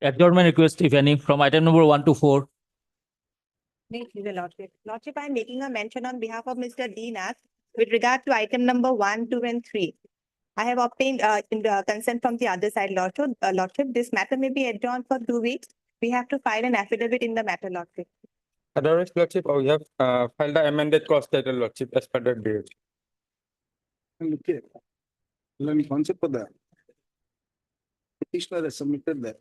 Adjournment request, if any, from item number 1 to 4. Thank you, Lordship. Lordship, I am making a mention on behalf of Mr. D. Nath with regard to item number 1, 2, and 3. I have obtained consent from the other side, Lordship. This matter may be adjourned for 2 weeks. We have to file an affidavit in the matter, Lordship. Otherwise, Lordship, we have filed the amended cost title, Lordship, as per the date. Okay. Learn concept of that. Petitioner has submitted that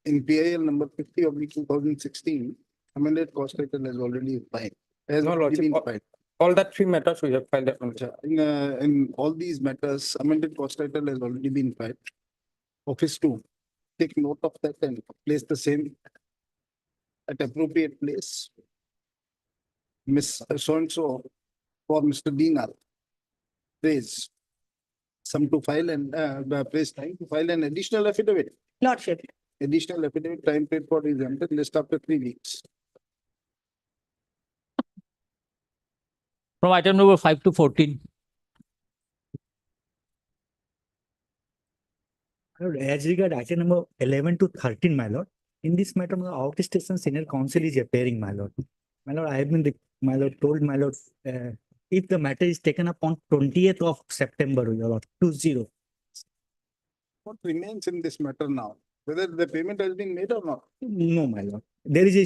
in PIL number 50 of 2016, amended cost title has already filed. Has No, already Lordship, been filed. all that 3 matters we have filed. Lordship. In all these matters, amended cost title has already been filed. Office 2, take note of that and place the same at appropriate place. Miss so-and-so for Mr. Dina. Praise. Some to file and praise time to file an additional affidavit. Lordship. Additional affidavit time paid for is entered list after 3 weeks. From item number 5 to 14. As regard item number 11 to 13, my lord, in this matter, my outstation senior counsel is appearing, my lord. My lord, I have been, my lord, told, my lord, if the matter is taken up on 20th of September, your lord, 20. What remains in this matter now? Whether the payment has been made or not? No, my lord. There is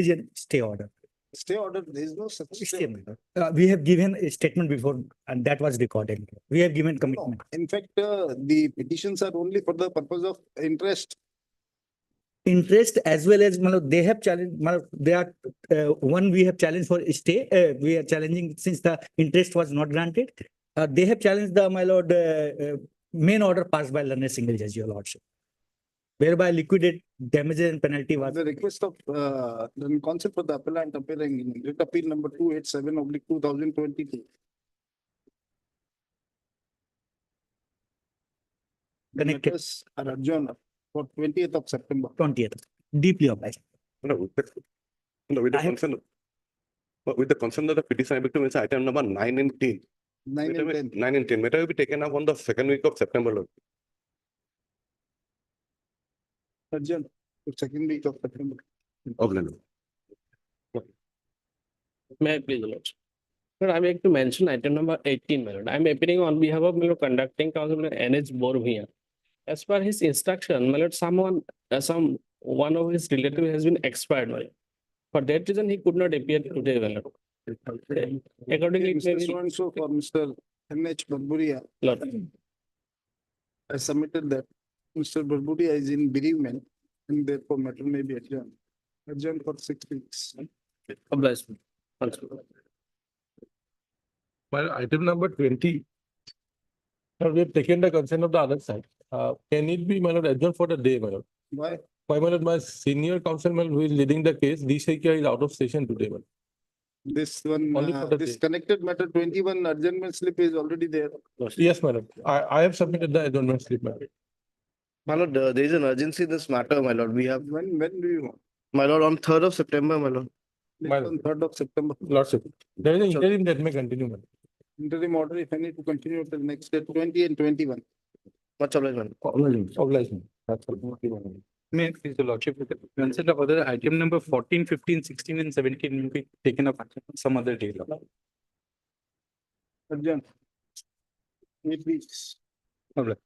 a stay order. Stay order, there is no such Stay, stay. my lord. We have given a statement before and that was recorded. We have given No, commitment. in fact, the petitions are only for the purpose of interest. Interest as well as, my lord, they have challenged, my lord, they are, one we have challenged for stay, we are challenging since the interest was not granted. They have challenged the, my lord, main order passed by learned single judge, your lordship, whereby liquidate damages and penalty was. The request of the concept of the appellant appearing in writ appeal number 287 of 2022. Connected. Matters are adjourned for 20th of September. 20th. Deeply obliged. No, with the I have- concern, with the concern of the petition, victim is item number 9 and 10. 9 and 10. 9 and 10. Matter will be taken up on the 2nd week of September. Lord. Adjourned to 2nd week of September. Of London. May I please, Lord? Sir, I make to mention item number 18, my lord. I am appearing on behalf of my lord, conducting counsel NH Borvia. As per his instruction, my lord, one of his relative has been expired, my lord. For that reason, he could not appear today, my lord. Accordingly, it may Mr. be, So-and-so for Mr. N.H. Barburia Lord. I submitted that Mr. Barburia is in bereavement and therefore matter may be adjourned. Adjourned for 6 weeks. Obliged. Well, item number 20. Now, we have taken the consent of the other side. Can it be, my lord, adjourned for the day, my lord? Why? Why, my lord, my senior counsel who is leading the case, D. Shaikia is out of session today, my lord. This one, Only for the this day. connected matter 21 adjournment slip is already there. Yes, my lord. I have submitted the adjournment slip, my lord. My lord, there is an urgency in this matter, my lord. We have, When do you want? my lord, on 3rd of September, my lord. My On 3rd of September. Lordship. There is an interim that may continue, my lord. Interim order if I need to continue till next day, 20 and 21. Much obliged, my lord. Obliged. That's all. May I please, the Lordship, with the consent of other item number 14, 15, 16, and 17 will be taken up some other day. Lord. Adjourned. 8 weeks. Obliged.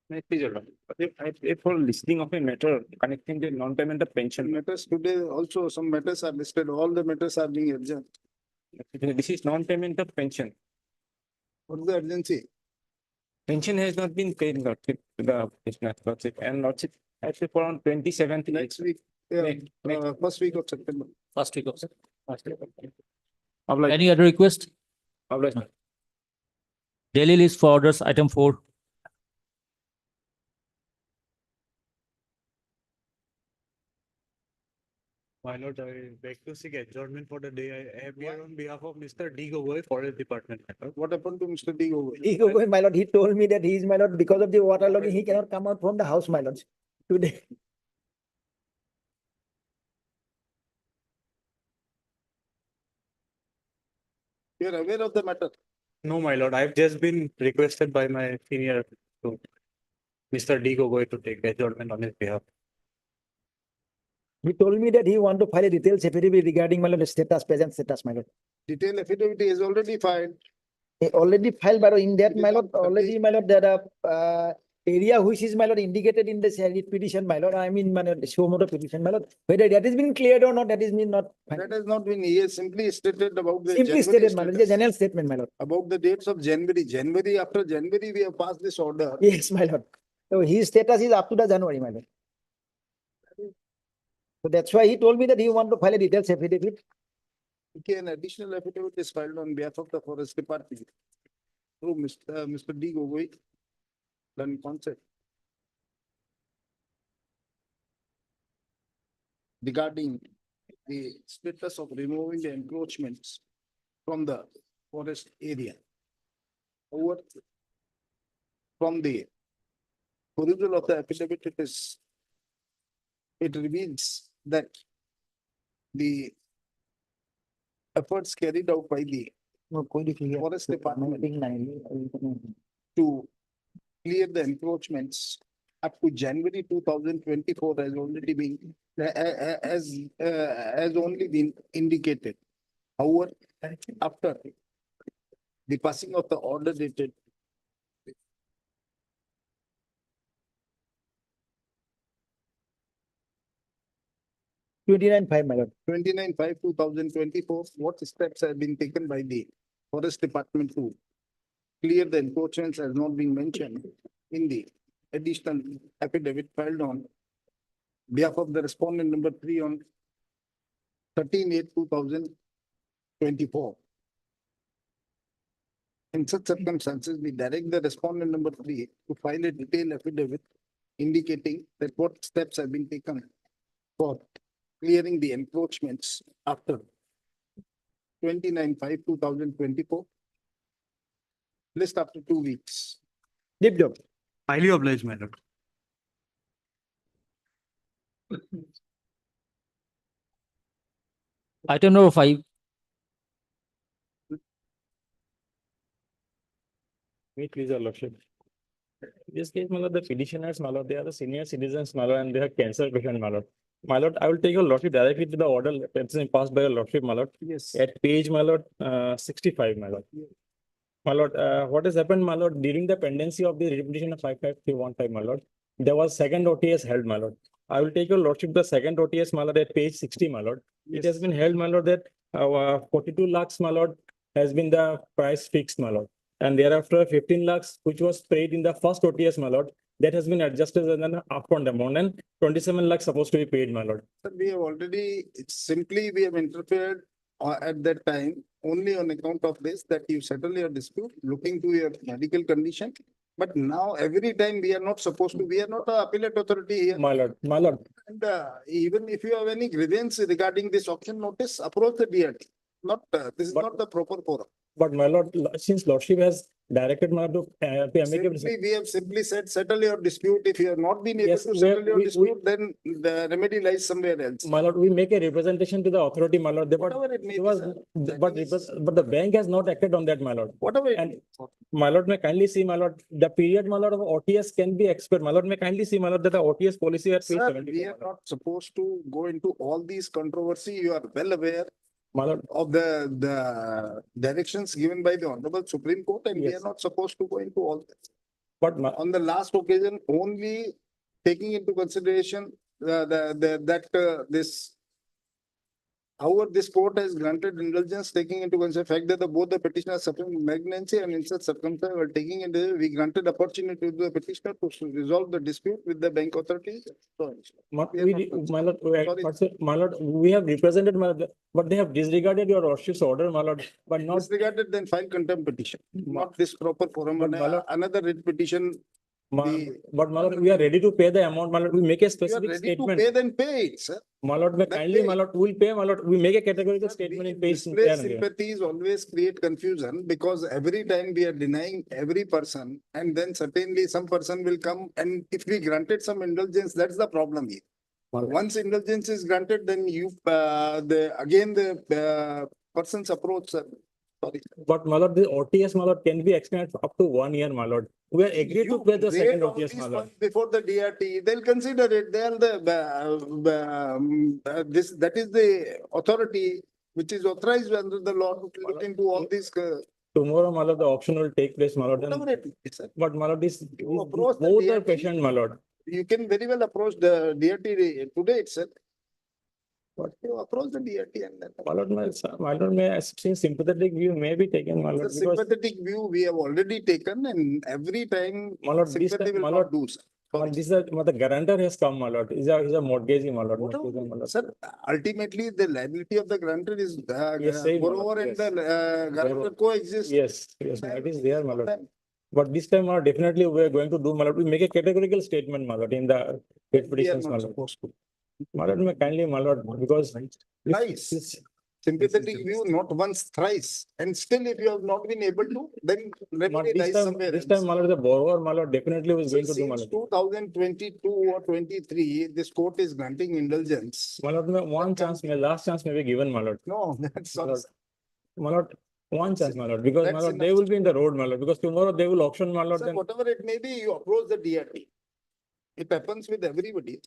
May I please, your Lord? If for listing of a matter connecting the non-payment of pension, Matters today also some matters are listed. All the matters are being adjourned. this is non-payment of pension. What is the urgency? Pension has not been paid, Lordship, to the petitioner, Lordship, and Lordship, actually for on 27th. Next week, first week of September. First week of September. Obliged. Any other request? Obliged. Daily list for orders, item 4. My lord, I beg to seek adjournment for the day. I am here on behalf of Mr. D. Gogoi, Forest Department. What happened to Mr. D. My lord, he told me that he is, my lord, because of the water logging, he cannot come out from the house, my lord, today. You're aware of the matter. No, my lord, I've just been requested by my senior to Mr. D Gogoi to take adjournment on his behalf. He told me that he want to file a detailed affidavit regarding my lord the status, present status, my lord. Detailed affidavit is already filed. Already filed, but in that, It is my lord, on already, my lord, there are area which is, my lord, indicated in the sheriff petition, my lord, I mean, my lord, show motor petition, my lord. Whether that has been cleared or not, that is mean not. That has not been, he has simply stated about the Simply January stated, my lord, it's a status. general statement, my lord. About the dates of January, after January, we have passed this order. Yes, my lord. So his status is up to the January, my lord. So that's why he told me that he want to file a detailed affidavit. Okay, an additional affidavit is filed on behalf of the forest department. Through Mr. D Gogoi. Done concept. Regarding the status of removing the encroachments from the forest area. Over from the original of the affidavit, it reveals that the efforts carried out by the forest department to clear the encroachments up to January 2024 has already been has only been indicated. However, after the passing of the order dated 29.5, my lord. 29/5/2024, what steps have been taken by the forest department to clear the encroachments has not been mentioned in the additional affidavit filed on behalf of the respondent number 3 on 13/8/2024. In such circumstances, we direct the respondent number 3 to file a detailed affidavit indicating that what steps have been taken for clearing the encroachments after 29/5/2024. List after 2 weeks. Deep job. Highly obliged, my lord. Item number 5. Me, please, your lordship. In this case, my lord, the petitioners, my lord, they are the senior citizens, my lord, and they have cancer patient, my lord. My lord, I will take your lordship directly to the order that's been passed by your lordship, my lord. Yes. At page, my lord, 65, my lord. My lord, what has happened, my lord, during the pendency of the repetition of 55315, my lord, there was second OTS held, my lord. I will take your lordship the second OTS, my lord, at page 60, my lord. It has been held, my lord, that 42 lakhs, my lord, has been the price fixed, my lord. And thereafter 15 lakhs, which was paid in the first OTS, my lord, that has been adjusted as an upfront amount, and 27 lakhs supposed to be paid, my lord. Sir, we have already, we have interfered at that time only on account of this, that you settle your dispute, looking to your medical condition. But now every time we are not supposed to, we are not a appellate authority here. My lord, my lord. And even if you have any grievance regarding this auction notice, approach the DRT. Not, this is But- not the proper forum. But my lord, since lordship has directed my lord to amicable. We have simply said, settle your dispute. If you have not been able Yes, to settle your we- dispute, then the remedy lies somewhere else. My lord, we make a representation to the authority, my lord. But Whatever it may it be, was, sir. but the bank has not acted on that, my lord. Whatever it And may be. my lord, may kindly see, my lord, the period, my lord, of OTS can be expired. My lord, may kindly see, my lord, that the OTS policy at page Sir, 74. we are not supposed to go into all these controversy. You are well aware My lord, of the directions given by the Honorable Supreme Court, and we Yes. are not supposed to go into all this. but On the last occasion, only taking into consideration this. However, this court has granted indulgence taking into consideration the fact that both the petitioner suffering malignancy, and in such circumstances were taking into, we granted opportunity to the petitioner to resolve the dispute with the bank authorities. So, my we are not concerned. my lord, Sorry. my lord, we have represented, my lord, but they have disregarded your lordship's order, my lord, but not. disregarded, then file contempt petition, not this proper forum. But my lord- Another writ petition, But my lord, we are ready to pay the amount, my lord. We make a you are specific ready to statement. pay, then pay it, sir. My lord, may Then kindly, pay. my lord, we'll pay, my lord. We make a categorical statement in page. Display 10 again. sympathies always create confusion, because every time we are denying every person, and then certainly some person will come, and if we granted some indulgence, that's the problem here. Once indulgence is granted, then you, the persons approach, sir. Sorry. But my lord, the OTS, my lord, can be extended for up to 1 year, my lord. We are agreed to You pay the wait second all OTS, these my lord. funds before the DRT, they'll consider it. They are the, that is the authority which is authorized under the law to look into all these. Tomorrow, my lord, the auction will take place, my lord. Whatever Then, it is, sir. but my lord, You approach the both are DRT. patient, my lord. You can very well approach the DRT today itself. But you approach the DRT and then. My lord, may I say sympathetic view may be taken, my The lord, because sympathetic view we have already taken and every time my lord, this sympathy time, will my not lord, do, sir. Sorry. this is the guarantor has come, my lord. He's a mortgagee, my lord. Whatever, mortgagee, my lord. sir, ultimately the liability of the grantor is Yes, same, my borrower lord, and yes. the guarantor Borrower. coexist. Yes, yes, Then it is there, my lord. then But this time, my lord, definitely we are going to do, my lord, we make a categorical statement, my lord, in the writ We are petitions, my not lord. supposed to. My lord, may kindly, my lord, because Nice. Sympathetic view, not once, thrice. And still if you have not been able to, then let me rise somewhere this else. time, my lord, the borrower, my lord, definitely was So going to do, my since lord. 2022 or 23, this court is granting indulgence. My lord, may one chance, may last chance may be given, my lord. No, that's not. Lord, my lord, one chance, my lord, because my That's lord, they enough. will be in the road, my lord, because tomorrow they will auction, my lord, Sir, then. whatever it may be, you approach the DRT. It happens with everybody.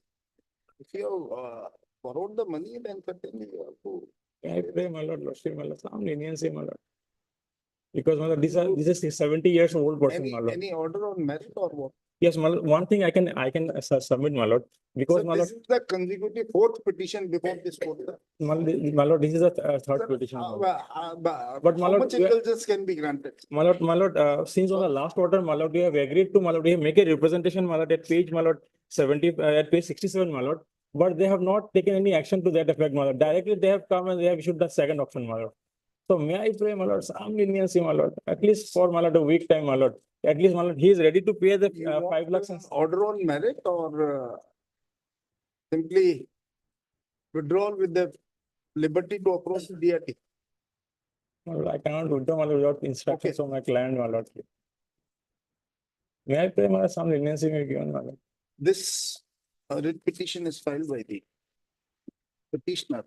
If you have borrowed the money, then certainly you have to. I pray, my lord, Lordship, my lord, some leniency, my lord. Because my lord, this is a 70 years old person, my lord. Any order on merit or what? Yes, my lord, one thing I can submit, my lord, because So my lord, this is the consecutive fourth petition before this court. Sir. my lord, this is a third Sir, petition. my lord. But my how lord, much indulgence can be granted? My lord, since on the last order, my lord, we have agreed to, my lord, we have make a representation, my lord, at page, my lord, 70, at page 67, my lord. But they have not taken any action to that effect, my lord. Directly they have come and they have issued the second option, my lord. So may I pray, my lord, some leniency, my lord, at least for, my lord, a week time, my lord. At least, my lord, he is ready to pay the You 5 want lakhs. an order on merit or simply withdrawal with the liberty to approach the DRT? My lord, I cannot withdraw, my lord, without instructions of my client, my lord. May I pray, my lord, some leniency may be given, my lord. This writ petition is filed by the petitioner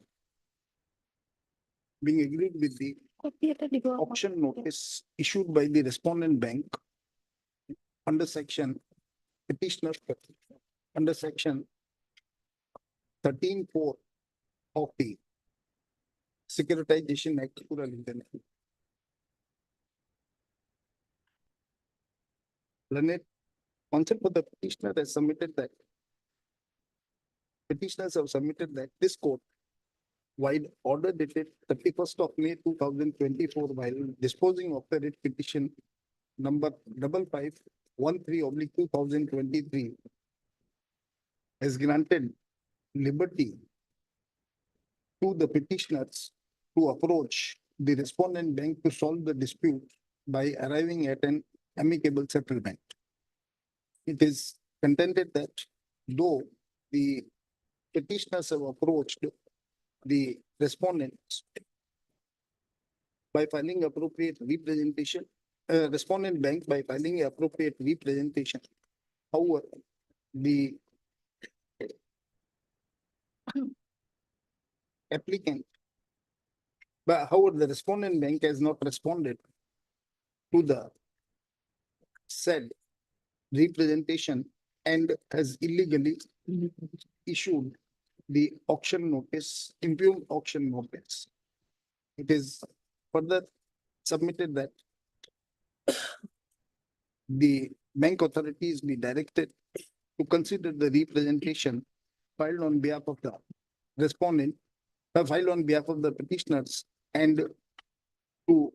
being agreed with the auction notice issued by the respondent bank under section petitioner under section 13(4) of the Securitization Act Rural International. Learned concept of the petitioner has submitted that petitioners have submitted that this court, while order dated 31st of May 2024, while disposing of the writ petition number 5513/2023, has granted liberty to the petitioners to approach the respondent bank to solve the dispute by arriving at an amicable settlement. It is contended that though the petitioners have approached the respondents by filing appropriate representation, respondent bank by filing appropriate representation. However, the applicant, but however, the respondent bank has not responded to the said representation and has illegally issued the auction notice, impugned auction notice. It is further submitted that the bank authorities be directed to consider the representation filed on behalf of the respondent, filed on behalf of the petitioners, and to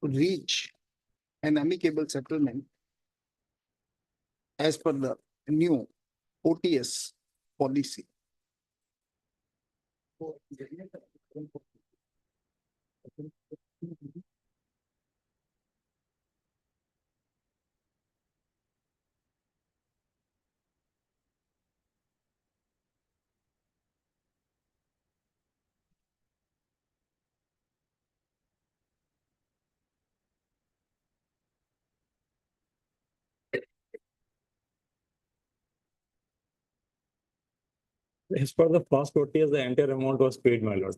reach an amicable settlement as per the new OTS policy. As per the past OTS, the entire amount was paid, my lord.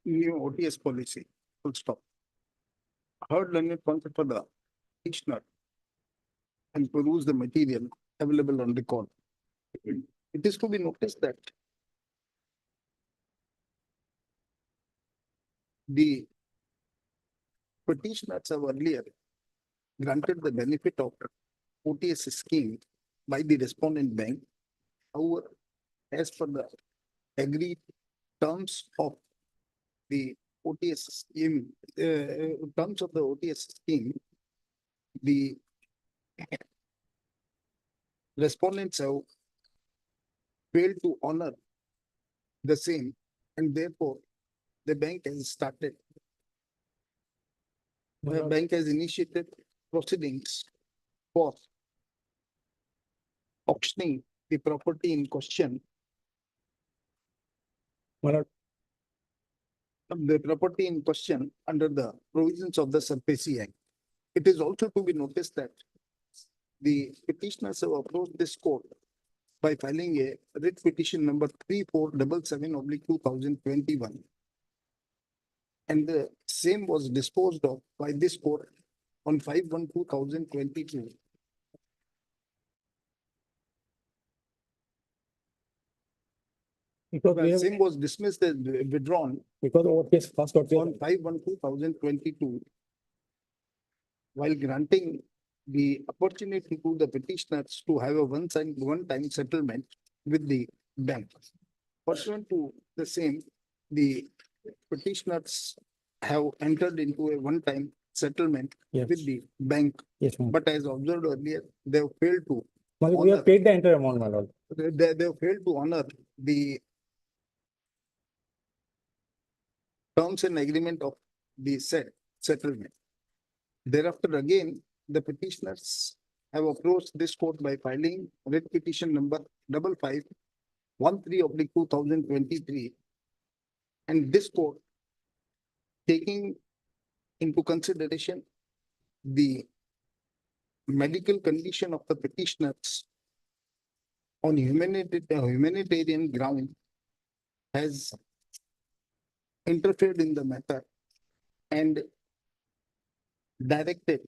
New OTS policy, full stop. Heard learned concept for the petitioner and peruse the material available on record. It is to be noticed that the petitioners have earlier granted the benefit of OTS scheme by the respondent bank. However, as per the agreed terms of the OTS scheme, terms of the OTS scheme, the respondents have failed to honor the same, and therefore the bank has started. The bank has initiated proceedings for auctioning the property in question, My lord, the property in question under the provisions of the SARFAESI Act. It is also to be noticed that the petitioners have approached this court by filing a writ petition number 3477/2021. And the same was disposed of by this court on 5/1/2022. because we The have, same was dismissed as withdrawn because OTS, first OTS, on 5/1/2022. While granting the opportunity to the petitioners to have a one-time settlement with the bank. Pursuant to the same, the petitioners have entered into a one-time settlement yes, with the bank, yes, my lord. but as observed earlier, they have failed to, My lord, we have honor- paid the entire amount, my lord. they have failed to honor the terms and agreement of the said settlement. Thereafter, again, the petitioners have approached this court by filing writ petition number 5513/2023. And this court, taking into consideration the medical condition of the petitioners on humanitarian ground, has interfered in the matter and directed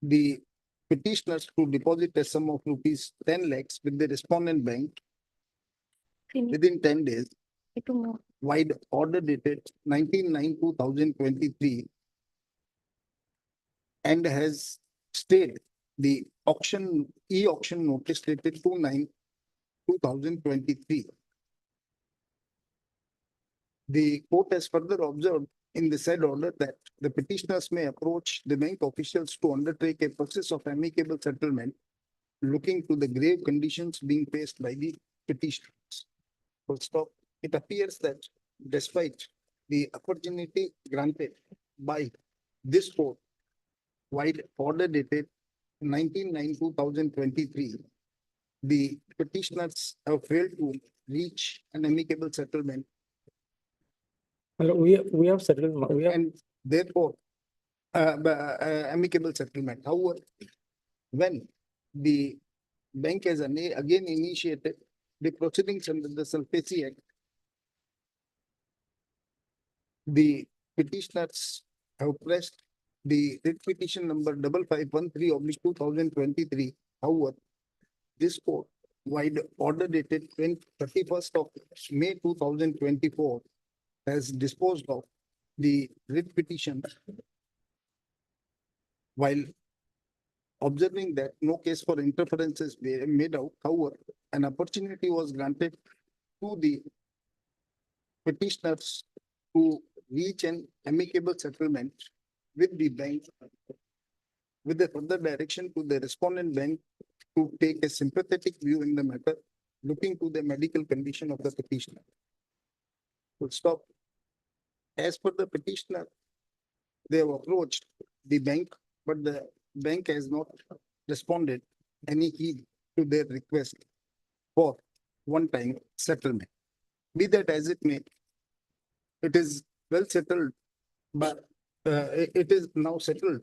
the petitioners to deposit a sum of rupees 10 lakhs with the respondent bank within 10 days, wide order dated 19/9/2023, and has stayed the auction, e-auction notice dated 2/9/2023. The court has further observed in the said order that the petitioners may approach the bank officials to undertake a process of amicable settlement, looking to the grave conditions being faced by the petitioners. Full stop. It appears that despite the opportunity granted by this court, while order dated 19/9/2023, the petitioners have failed to reach an amicable settlement, My lord, we have settled, we have, and therefore amicable settlement. However, when the bank has again initiated the proceedings under the SARFAESI Act, the petitioners have pressed the writ petition number 5513/2023. However, this court, wide order dated 31st of May 2024, has disposed of the writ petition, while observing that no case for interference is made out. However, an opportunity was granted to the petitioners to reach an amicable settlement with the bank, with the further direction to the respondent bank to take a sympathetic view in the matter, looking to the medical condition of the petitioner. Full stop. As per the petitioner, they have approached the bank, but the bank has not responded any heed to their request for one-time settlement. Be that as it may, it is well settled by it is now settled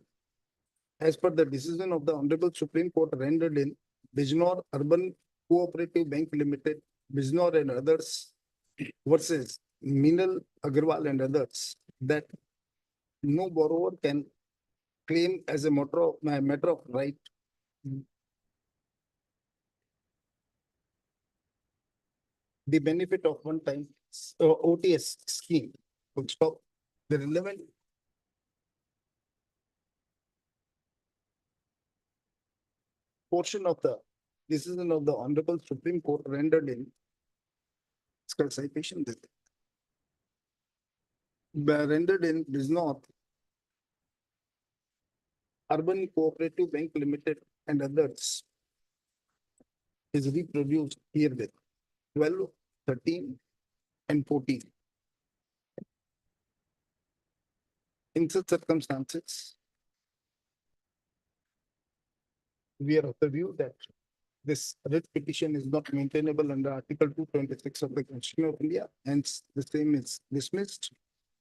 as per the decision of the Honorable Supreme Court rendered in Bijnor Urban Cooperative Bank Limited, Bijnor and others versus Minal Agarwal and others, that no borrower can claim as a matter of right the benefit of one time OTS scheme. Full stop. The relevant portion of the decision of the Honorable Supreme Court rendered in it's called citation this. Rendered in Bijnor Urban Cooperative Bank Limited and others is reproduced herewith 12, 13 and 14. In such circumstances, we are of the view that this writ petition is not maintainable under Article 226 of the Constitution of India, hence the same is dismissed.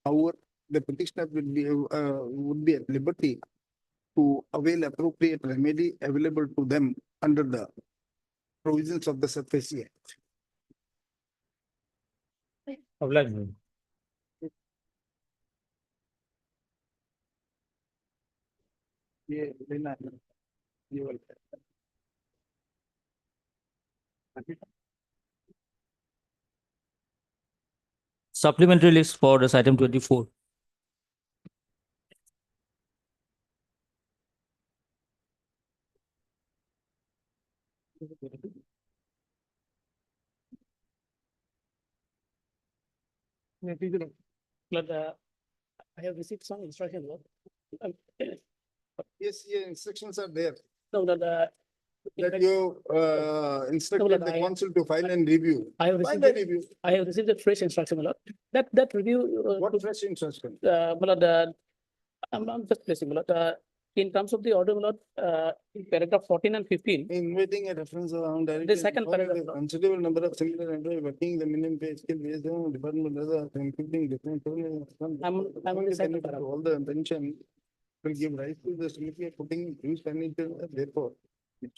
However, the petitioner would be at liberty to avail appropriate remedy available to them under the provisions of the SARFAESI Act. Obliged. Yeah, you will. Supplementary list for this item 24. But I have received some instruction. Yes, yeah, instructions are there. No, that That you instructed the I- council to file and review. I have File received, and the- review. I have received a fresh instruction, my lord. That review. What fresh instruction? My lord, I'm just placing, my lord, in terms of the order, my lord, in paragraph 14 and 15. Inviting a reference around. The second paragraph. Considerable number of similar employees working the minimum pay scale based on department including different. I'm on the second paragraph. All the pension will give rise to the significant putting use furniture, therefore.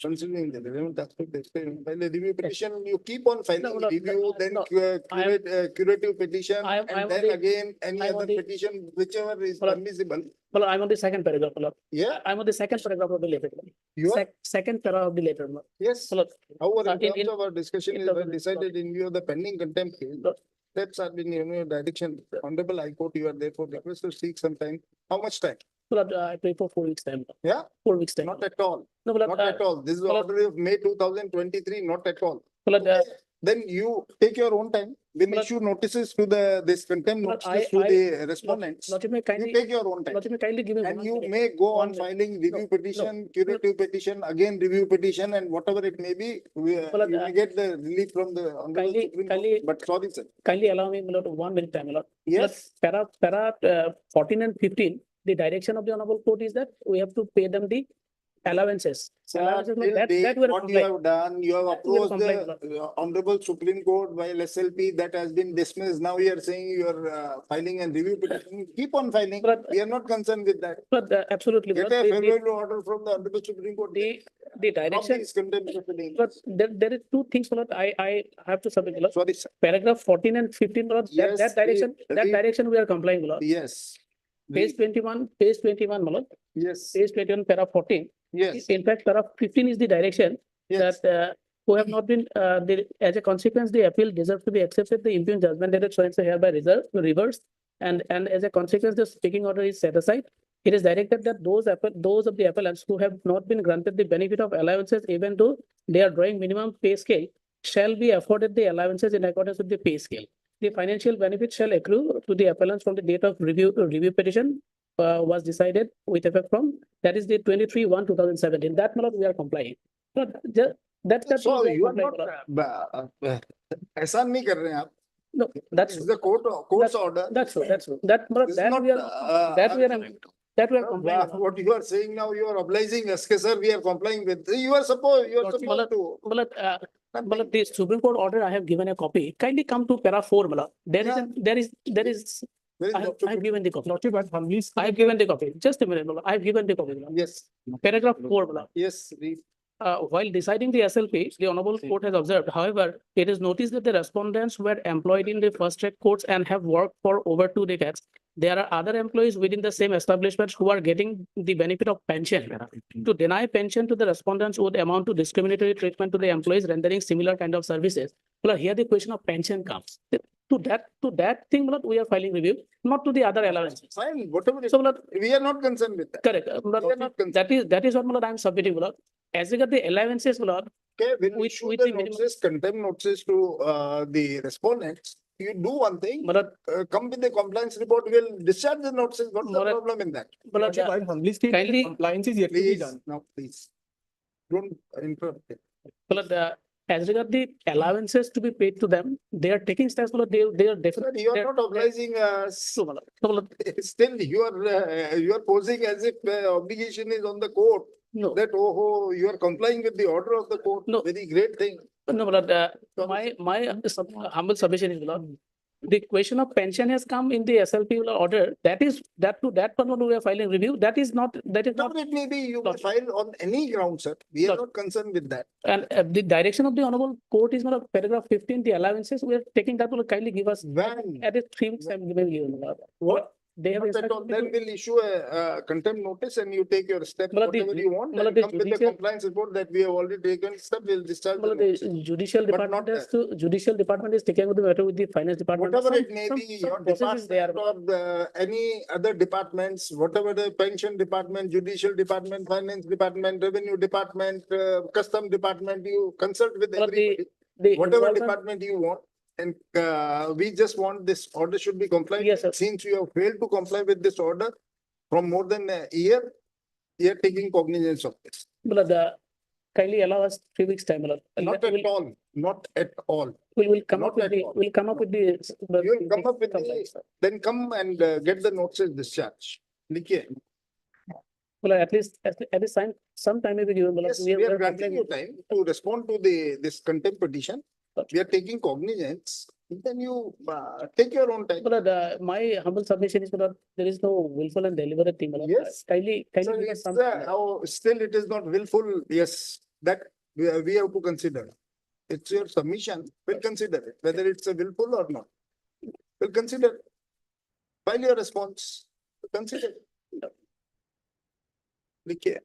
Considering the relevant aspect, file a review petition, you keep on filing No, no, review, then no. I am- curative petition, I am and on then the- again, any I am on other the- petition, whichever is Well, permissible. Well, I'm on the second paragraph, my lord. Yeah, I'm on the second paragraph of the letter. you are, Second paragraph of the letter, my lord. yes. My lord, However, in- in terms in- of our discussion in is terms well of- decided in view of the pending contempt case. Look. Steps have been in your direction. Honorable High Court, you are therefore requested to seek some time. How much time? my lord, I pray for 4 weeks time. Yeah, 4 weeks time. not at all, No, my lord, not at all. This is well, order of May 2023, not at all. my lord, Okay, then you take your own time, then Well, issue notices to this contempt Well, notices to the respondents. Lord, you may You kindly, take your own time. Lord, you may kindly give me And one you minute. may go on 1 minute. filing review No, petition, curative petition, again review petition, and whatever it may be, Well, you may get the relief from the Honorable kindly- Supreme kindly- Court. But sorry, sir. Kindly allow me, my lord, 1 minute time, my lord. Yes, Para 14 and 15, the direction of the honorable court is that we have to pay them the allowances. sir, Allowances, till that date, we are what you complying. have done, you have That we are approached complying, the Honorable Supreme Court while SLP that has been dismissed. Now you are saying you are filing and review petition. Keep on filing. But- We are not concerned with that. But absolutely, my Get lord, a the- favorable order from the Honorable Supreme Court. the Stop direction, these contempt proceedings. but there is two things, my lord, I have to submit, my lord. Sorry, sir. Paragraph 14 and 15, my lord, Yes, that direction, the- that direction we are complying, my lord. Yes. Page 21, my lord, Yes, page 21, para 14. yes, In fact, para 15 is the direction yes. that who have not been, as a consequence, the appeal deserves to be accepted, the impugned judgment dated so and so hereby reversed. And as a consequence, the speaking order is set aside. It is directed that those of the appellants who have not been granted the benefit of allowances, even though they are drawing minimum pay scale, shall be afforded the allowances in accordance with the pay scale. The financial benefit shall accrue to the appellants from the date of review petition was decided with effect from, that is the 23/1/2017. That, my lord, we are complying. But that's. So we are you are complying, not, my lord. ऐसा नहीं कर रहे हैं आप. No, that's, This is the court's order. that's true, that's true. That, my lord, This is that not, we are, that we are complying. my lord. what you are saying now, you are obliging us, sir, we are complying with. You are supposed to. My lord, the Supreme Court order, I have given a copy. Kindly come to para 4, my lord. There is, Yeah. there is Where is I Lordship? have given the copy. Lordship, but humbly. I have given the copy. Just a minute, I have given the copy. Yes, Paragraph 4. yes, read. While deciding the SLP, the Honorable Court has observed, however, it is noticed that the respondents were employed in the first track courts and have worked for over 2 decades. There are other employees within the same establishments who are getting the benefit of pension. To deny pension to the respondents would amount to discriminatory treatment to the employees rendering similar kind of services. Well, here the question of pension comes. To that thing, well, we are filing review, not to the other allowances. Fine, whatever. So, well, We are not concerned with that. correct. We are not concerned. That is what well, I am submitting. Well, as regard the allowances, well, Okay, when you with- issue with the the minimum- notices, contempt notices to the respondents, you do one thing, well, come with the compliance report, we'll discharge the notices. What's the Marat- problem in that? well, Lordship, I humbly state that kindly- compliance is yet to be Please, done. now please. Don't interrupt it. well, as regard the allowances to be paid to them, they are taking steps. Well, they are Sir, definitely. you are not obliging us. So, well, Still, you are posing as if obligation is on the court. no, That, oh, you are complying with the order of the court. No. Very great thing. no, my humble submission is, well, the question of pension has come in the SLP order. That to that one we are filing review. That is not. No, but it may be you will Lord. file on any ground, sir. We are Lord. not concerned with that. And the direction of the Honorable Court is not paragraph 15, the allowances, we are taking that will kindly give us When? at least 3 weeks time. What? They have. Not at all. instructed me Then to- we'll issue a contempt notice and you take your steps, Well, the whatever you want, well, and the come with the judicial- compliance report that we have already taken step, we'll discharge the Well, notice. the judicial But department not has to, judicial department is taking with the matter with the finance department. Whatever Some- it may some- be, some your process is there. department or any other departments, whatever the pension department, judicial department, finance department, revenue department, custom department, you consult with Well, everybody. The Whatever involvement- department you want. And we just want this order should be complied. Yes, sir. Since you have failed to comply with this order from more than a year, you are taking cognizance of this. well, kindly allow us 3 weeks time. Well, Not at all, not at all. We'll come Not up with at the, all. we'll come up with the. You will come up with the- complaints, sir. Then come and get the notices discharged. Likhiye. Well, at least some time may be given. well, Yes, we we are have granting you complained. time to respond to this contempt petition. We are taking cognizance. Then you take your own time. Well, my humble submission is that there is no willful and deliberate thing. well, Yes. Kindly So give us it's, some. still it is not willful. Yes, that we have to consider. It's your submission. We'll consider it, whether it's a willful or not. We'll consider. File your response. Consider. Likhiye.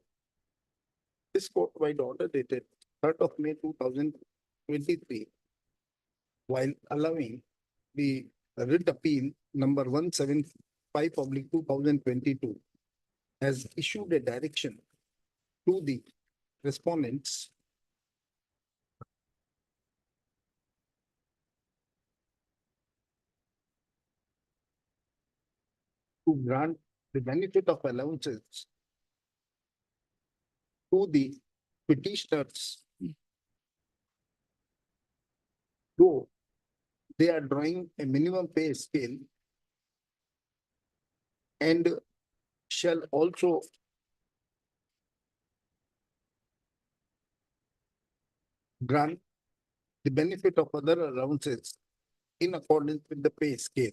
This court-wide order dated 3rd of May 2023, while allowing the writ appeal number 175/2022, has issued a direction to the respondents to grant the benefit of allowances to the petitioners, though they are drawing a minimum pay scale and shall also grant the benefit of other allowances in accordance with the pay scale.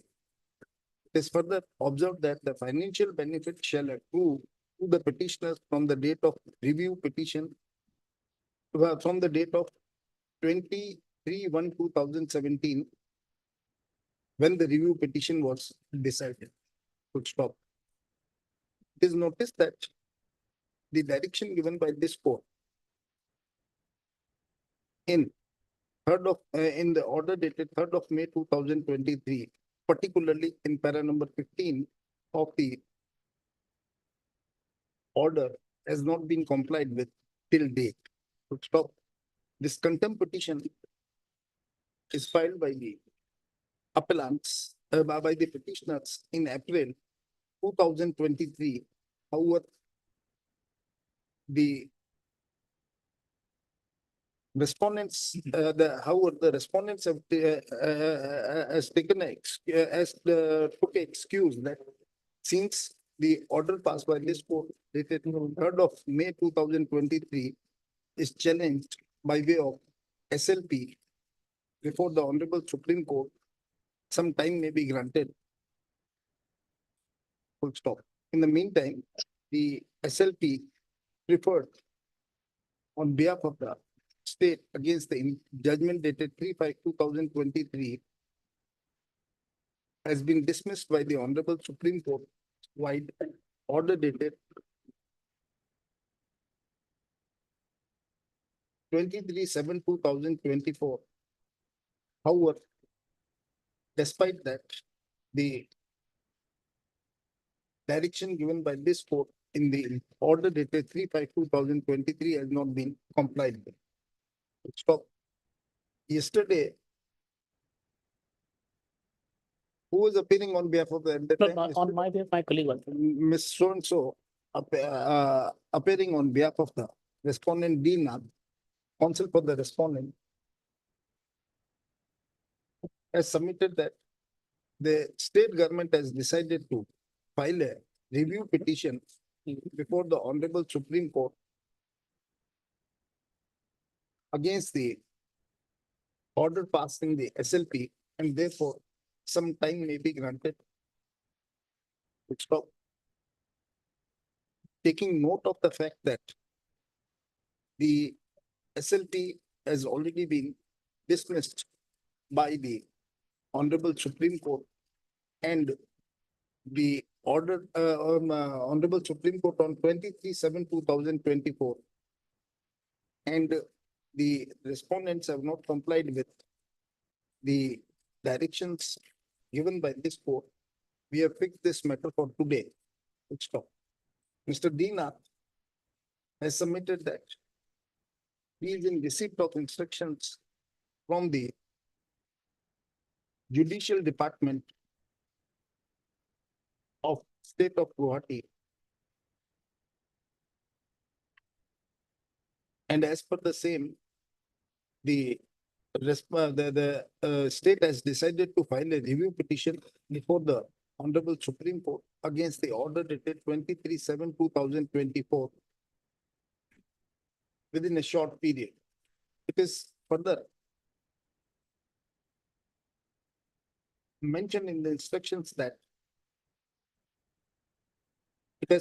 It is further observed that the financial benefit shall accrue to the petitioners from the date of review petition, from the date of 23/1/2017, when the review petition was decided. Full stop. It is noticed that the direction given by this court in in the order dated 3rd of May 2023, particularly in para number 15 of the order, has not been complied with till date. Full stop. This contempt petition is filed by the appellants, by the petitioners in April 2023. However, the respondents, however, the respondents have has taken took a excuse that since the order passed by this court dated 3rd of May 2023 is challenged by way of SLP before the Honorable Supreme Court, some time may be granted full stop. In the meantime, the SLP preferred on behalf of the state against the judgment dated 3/5/2023 has been dismissed by the Honorable Supreme Court wide order dated 23/7/2024. However, despite that, the direction given by this court in the order dated 3/5/2023 has not been complied with. Stop. Yesterday, who was appearing on behalf of the, at that time? On my behalf, my colleague was. Ms. So-and-so, appearing on behalf of the respondent D. Nath, counsel for the respondent, has submitted that the state government has decided to file a review petition before the Honorable Supreme Court against the order passing the SLP, and therefore some time may be granted to stop. Taking note of the fact that the SLP has already been dismissed by the Honorable Supreme Court, and the order, Honorable Supreme Court on 23/7/2024. And the respondents have not complied with the directions given by this court. We have fixed this matter for today. Stop. Mr. D. Nath has submitted that he is in receipt of instructions from the Judicial Department of State of Guwahati. And as per the same, the state has decided to file a review petition before the Honorable Supreme Court against the order dated 23/7/2024 within a short period. It is further mentioned in the instructions that it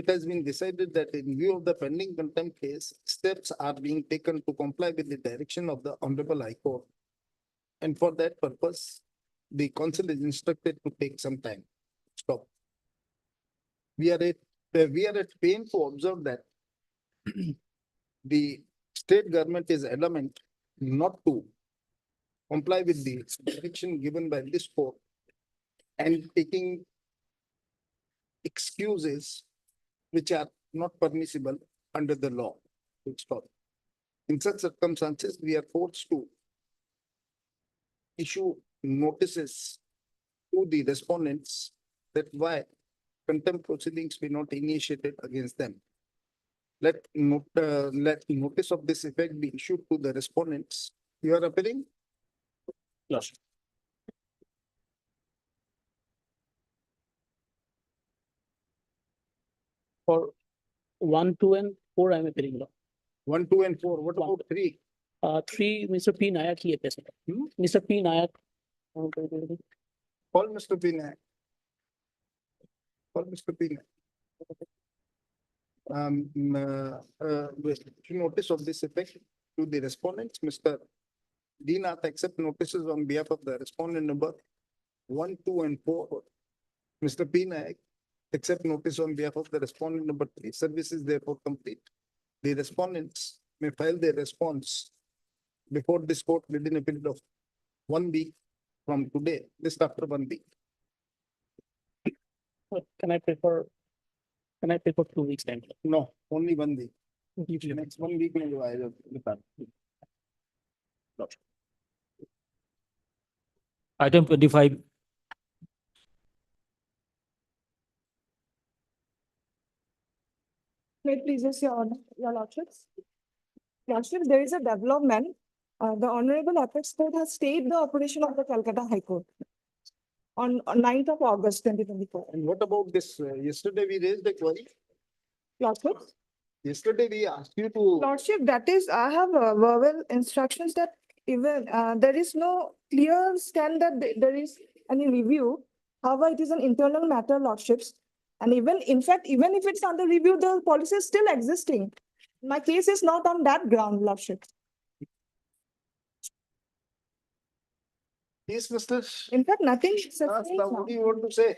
has been decided that in view of the pending contempt case, steps are being taken to comply with the direction of the Honorable High Court. And for that purpose, the council is instructed to take some time. Stop. We are at pain to observe that the state government is adamant not to comply with the direction given by this court and taking excuses which are not permissible under the law. Stop. In such circumstances, we are forced to issue notices to the respondents that why contempt proceedings be not initiated against them. Let notice of this effect be issued to the respondents. You are appealing? Yes. For 1, 2, and 4, I'm appearing law. 1, 2, and 4. What about 3? 3, Mr. P. Nayak, he appears. Mr. P. Nayak. Call Mr. P. Nayak. Call Mr. P. Nayak. Notice of this effect to the respondents, Mr. D. Nath accept notices on behalf of the respondent number 1, 2, and 4. Mr. P. Nayak accept notice on behalf of the respondent number 3. Service is therefore complete. The respondents may file their response before this court within a period of 1 week from today, just after 1 week. Can I prefer 2 weeks time? No, only 1 week. Next 1 week, may I Item 25. May it please your honor, your lordships. Lordship, there is a development. The Honorable Apex Court has stayed the operation of the Calcutta High Court on 9th of August 2024. And what about this? Yesterday we raised a query. Lordship, Yesterday we asked you to. Lordship, that is, I have verbal instructions that even there is no clear stand that there is any review. However, it is an internal matter, lordships. And even, in fact, even if it's under review, the policy is still existing. My case is not on that ground, lordships. Yes, Mr. In fact, nothing. Shastha, what do you want to say?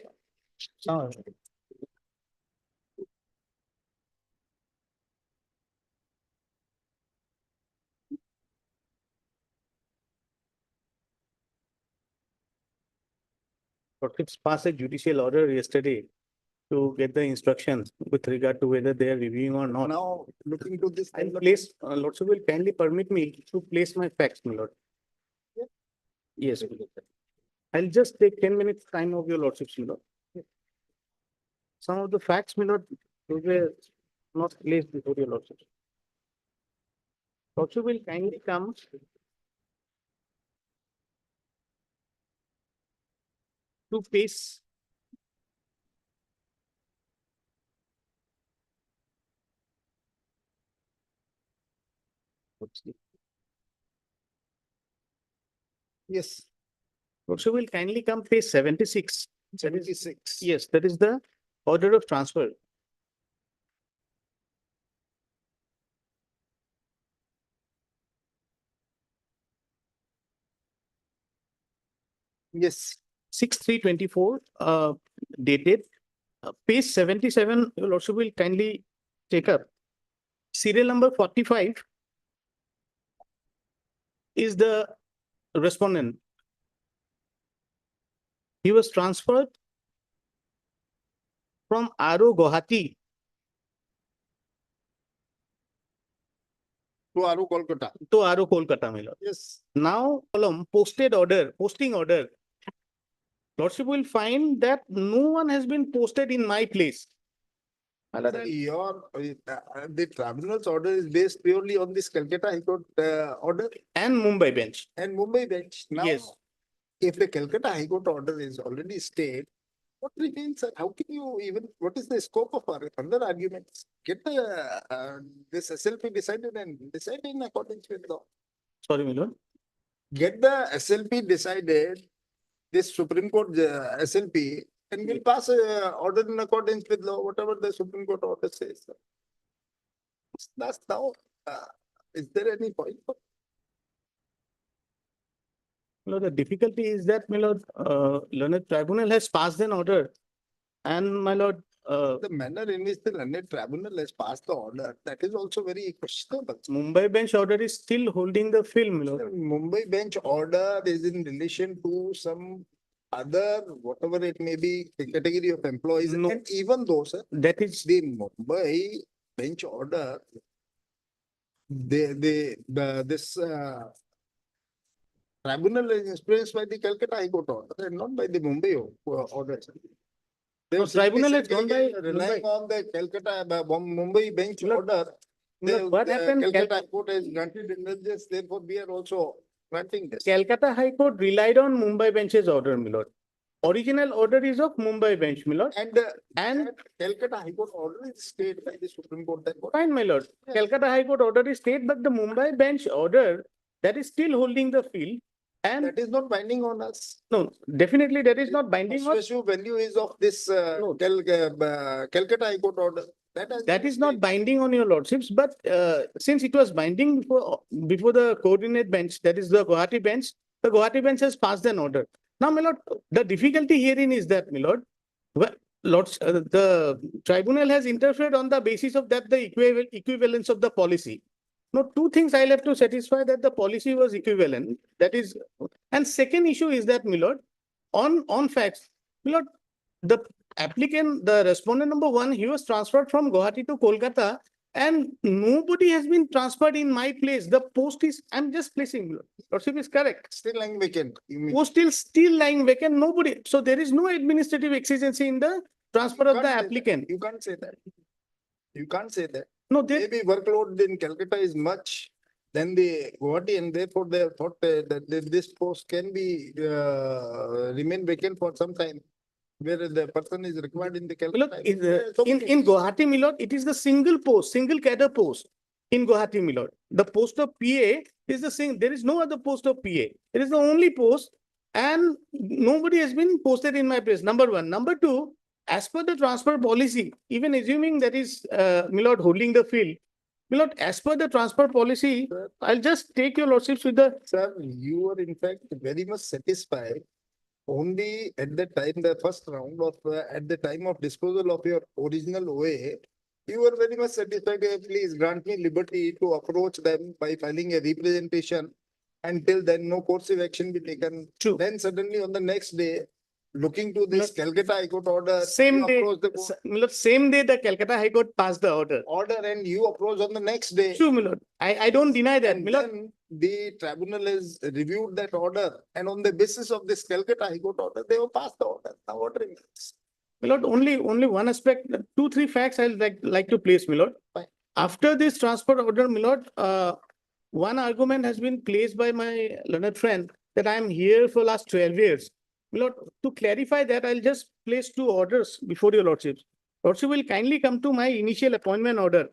Lordships passed a judicial order yesterday to get the instructions with regard to whether they are reviewing or not. Now, looking to this. I'll place, Lordship will kindly permit me to place my facts, my lord. Yes, my lord. I'll just take 10 minutes time of your lordships, my lord. Some of the facts, my lord, those were not placed before your lordship. Lordship will kindly come. To page. Yes, Lordship will kindly come page 76. That is- 76. Yes, that is the order of transfer. Yes, 6/3/24, dated, page 77, your lordship will kindly take up. Serial number 45 is the respondent. He was transferred from RO Guwahati to Aru Kolkata. to RO Kolkata, my lord. Yes, Now, column posting order. Lordship will find that no one has been posted in my place. My lord, the tribunal's order is based purely on this Calcutta High Court order and Mumbai bench. and Mumbai bench. Now, Yes. if the Calcutta High Court order is already stayed, what remains, sir? How can you even, what is the scope of our further arguments? Get this SLP decided and decide in accordance with law. Sorry, my lord. Get the SLP decided, this Supreme Court SLP, and we'll pass a order in accordance with law, whatever the Supreme Court order says. Sir. That's now, is there any point? No, the difficulty is that, my lord, learned tribunal has passed an order. And my lord, The manner in which the learned tribunal has passed the order, that is also very questionable. Mumbai bench order is still holding the film, my The lord. Mumbai bench order is in relation to some other, whatever it may be, the category of employees. No. And even though, sir, That is, the Mumbai bench order, this tribunal is influenced by the Calcutta High Court order and not by the Mumbai order. They No, have tribunal has simply gone by said, relying on the Calcutta, Mumbai bench Look, order. look, what happened, Calcutta High Court has granted indulgence, therefore we are also granting this. Calcutta High Court relied on Mumbai bench's order, my lord. Original order is of Mumbai bench, my lord. And And that Calcutta High Court order is stayed by the Supreme Court. That was- fine, my lord. Yes. Calcutta High Court order is state, but the Mumbai bench order, that is still holding the field. And That is not binding on us. no, definitely that is not binding on. Persuasive value is of this No. Calcutta High Court order. has That been is not stayed. binding on your lordships, but since it was binding before the coordinate bench, that is the Guwahati bench, the Guwahati bench has passed an order. Now, my lord, the difficulty herein is that, my lord, the tribunal has interfered on the basis of that the equivalence of the policy. Now, two things I'll have to satisfy that the policy was equivalent. That is, and second issue is that, my lord, on facts, my lord, the applicant, the respondent number one, he was transferred from Guwahati to Kolkata and nobody has been transferred in my place. The post is, I'm just placing, my lord. Lordship is correct. Still lying vacant. You mean? Post is still lying vacant, nobody. So there is no administrative exigency in the transfer You of the can't say that. applicant. You can't say that. You can't say that. No, there, Maybe workload in Calcutta is much than the Guwahati and therefore they have thought that this post can be remain vacant for some time. Where the person is required in the look, Calcutta. in Guwahati, my lord, it is the single post, single cadre post in Guwahati, my lord. The post of PA is the same. There is no other post of PA. It is the only post. And nobody has been posted in my place, number one. Number two, as per the transfer policy, even assuming that is, my lord, holding the field, my lord, as per the transfer policy, I'll just take your lordships with the, Sir, you were in fact very much satisfied only at the time, the first round of, at the time of disposal of your original OA. You were very much satisfied, please grant me liberty to approach them by filing a representation. Until then, no coursive action be taken. True. Then suddenly on the next day, looking to this Calcutta High Court order. same you day, approach the court my lord, same day the Calcutta High Court passed the order. order and you approach on the next day. True, my lord. I don't deny that, And my lord. then the tribunal has reviewed that order, and on the basis of this Calcutta High Court order, they have passed the order. Now what remains? My lord, only one aspect, 2-3 facts I'll like to place, my lord. Fine. After this transfer order, my lord, one argument has been placed by my learned friend that I am here for last 12 years. My lord, to clarify that, I'll just place 2 orders before your lordships. Lordship will kindly come to my initial appointment order.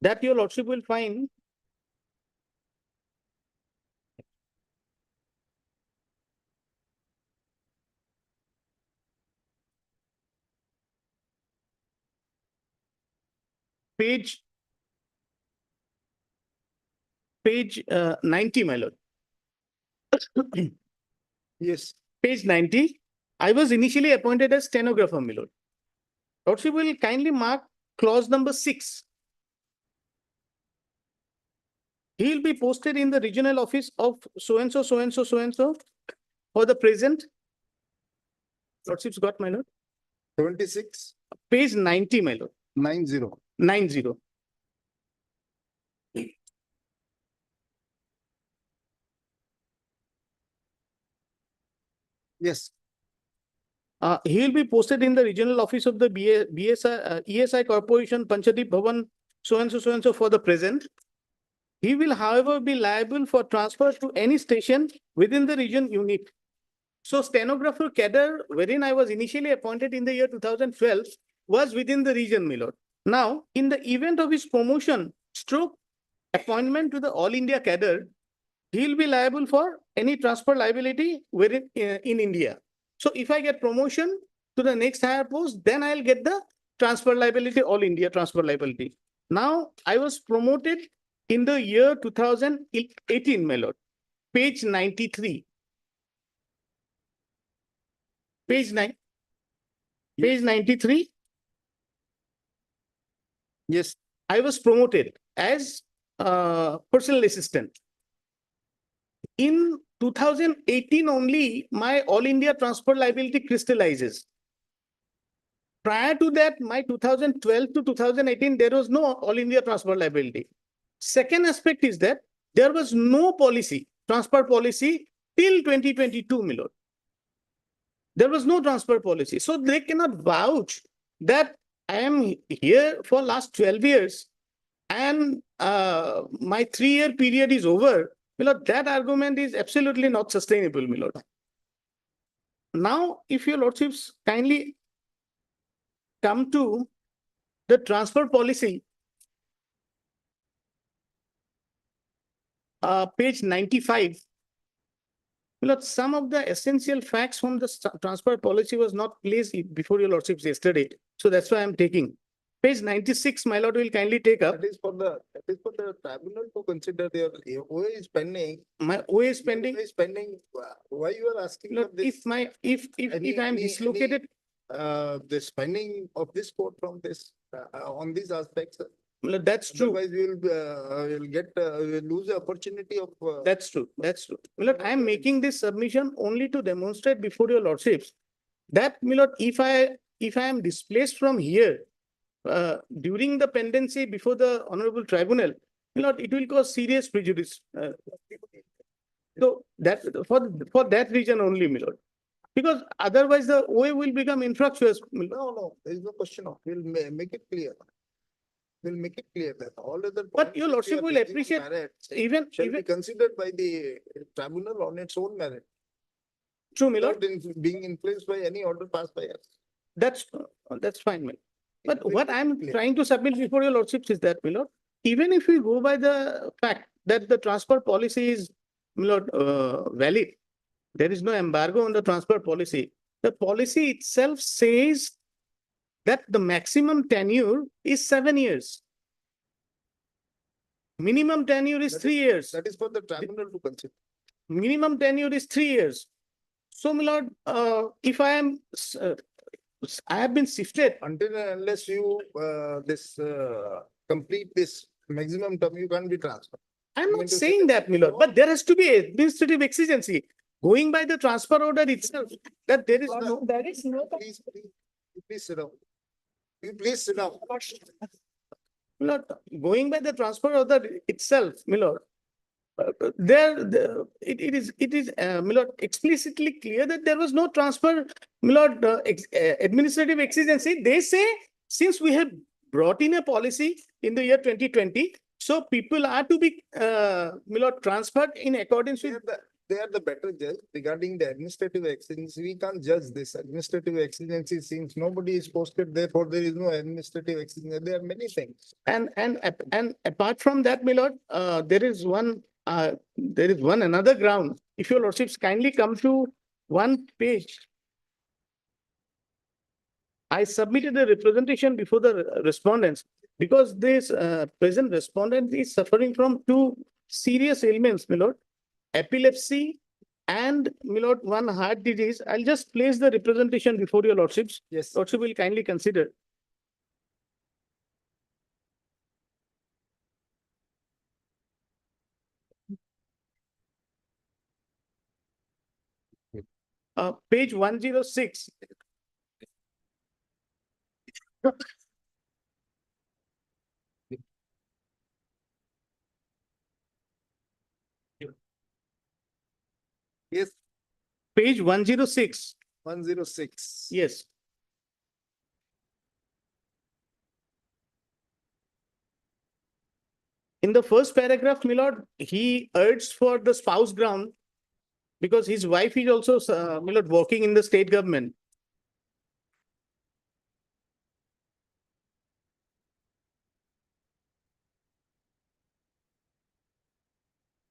That your lordship will find page 90, my lord. Yes, Page 90, I was initially appointed as stenographer, my lord. Lordship will kindly mark clause number 6. He will be posted in the regional office of so-and-so, so-and-so, so-and-so for the present. Lordship's got, my lord. 76, Page 90, my lord. 90. 90. Yes, He will be posted in the regional office of the ESI Corporation, Panchadip Bhavan, so-and-so for the present. He will, however, be liable for transfer to any station within the region unit. So stenographer cadre, wherein I was initially appointed in the year 2012, was within the region, my lord. Now, in the event of his promotion, stroke appointment to the All India cadre, he will be liable for any transfer liability wherein in India. So if I get promotion to the next higher post, then I'll get the transfer liability, All India transfer liability. Now, I was promoted in the year 2018, my lord. Page 93. Page 9. Page 93. yes, I was promoted as personal assistant. In 2018 only, my All India transfer liability crystallizes. Prior to that, my 2012 to 2018, there was no All India transfer liability. Second aspect is that there was no policy, transfer policy till 2022, my lord. There was no transfer policy. So they cannot vouch that I am here for last 12 years and my 3-year period is over. My lord, that argument is absolutely not sustainable, my lord. Now, if your lordships kindly come to the transfer policy, page 95. My lord, some of the essential facts from the transfer policy was not placed before your lordships yesterday. So that's why I'm taking. Page 96, my lord will kindly take up. that is for the tribunal to consider. Their OA is pending. My OA is pending. OA is pending. Why you are asking for Lord, this? if I'm dislocated, This pending of this court from this, on these aspects. Lord, that's true. Otherwise, we'll lose the opportunity of. That's true. That's true. My lord, I am making this submission only to demonstrate before your lordships that, my lord, if I am displaced from here during the pendency before the honorable tribunal, my lord, it will cause serious prejudice. So that for that reason only, my lord. Because otherwise the OA will become infructuous. My lord. No, there is no question of, we'll make it clear. We'll make it clear that all other. But your points which you lordship are will raising on appreciate merits even shall be considered by the tribunal on its own merit, true, my lord. without being influenced by any order passed by us. That's fine, my lord. But Make what it I'm clear. trying to submit before your lordships is that, my lord, even if we go by the fact that the transfer policy is, my lord, valid, there is no embargo on the transfer policy. The policy itself says that the maximum tenure is 7 years. Minimum tenure is That 3 years. That is for the tribunal to consider. Minimum tenure is 3 years. So, my lord, if I am, I have been shifted. Until and unless you, complete this maximum term, you can't be transferred. I'm You not mean to say saying that, my lord, but there has to be administrative exigency. Going by the transfer order itself, that there is no. There is no. Please sit down. You please sit down. My lord, going by the transfer order itself, my lord, it is, my lord, explicitly clear that there was no transfer, my lord, administrative exigency. They say, since we have brought in a policy in the year 2020, so people are to be, my lord, transferred in accordance with. They are the better judge regarding the administrative exigency. We can't judge this administrative exigency since nobody is posted, therefore there is no administrative exigency. There are many things. And apart from that, my lord, there is one another ground. If your lordships kindly come to one page. I submitted a representation before the respondents because this present respondent is suffering from 2 serious ailments, my lord, epilepsy and, my lord, one heart disease. I'll just place the representation before your lordships. Yes. Lordship will kindly consider. Page 106. Yes, Page 106. 106. Yes. In the first paragraph, my lord, he urged for the spouse ground because his wife is also, my lord, working in the state government.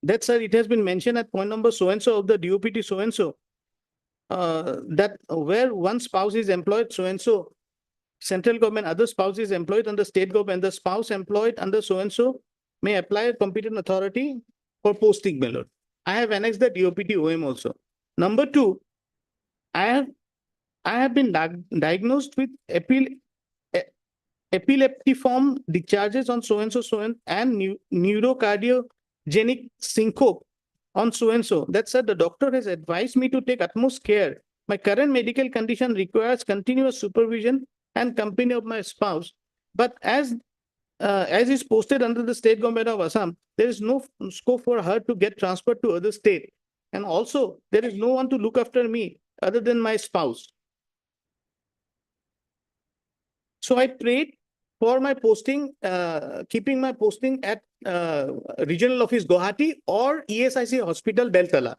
That, sir, it has been mentioned at point number so-and-so of the DOPT so-and-so. That where one spouse is employed so-and-so, central government, other spouse is employed under state government, the spouse employed under so-and-so may apply a competent authority for posting, my lord. I have annexed the DOPT OM also. Number 2, I have been diagnosed with epileptiform discharges on so-and-so and neurocardiogenic syncope on so-and-so. That said, the doctor has advised me to take utmost care. My current medical condition requires continuous supervision and company of my spouse. But as is posted under the state government of Assam, there is no scope for her to get transferred to other state. And also, there is no one to look after me other than my spouse. So I prayed for my posting, keeping my posting at regional office Guwahati or ESIC hospital Beltala.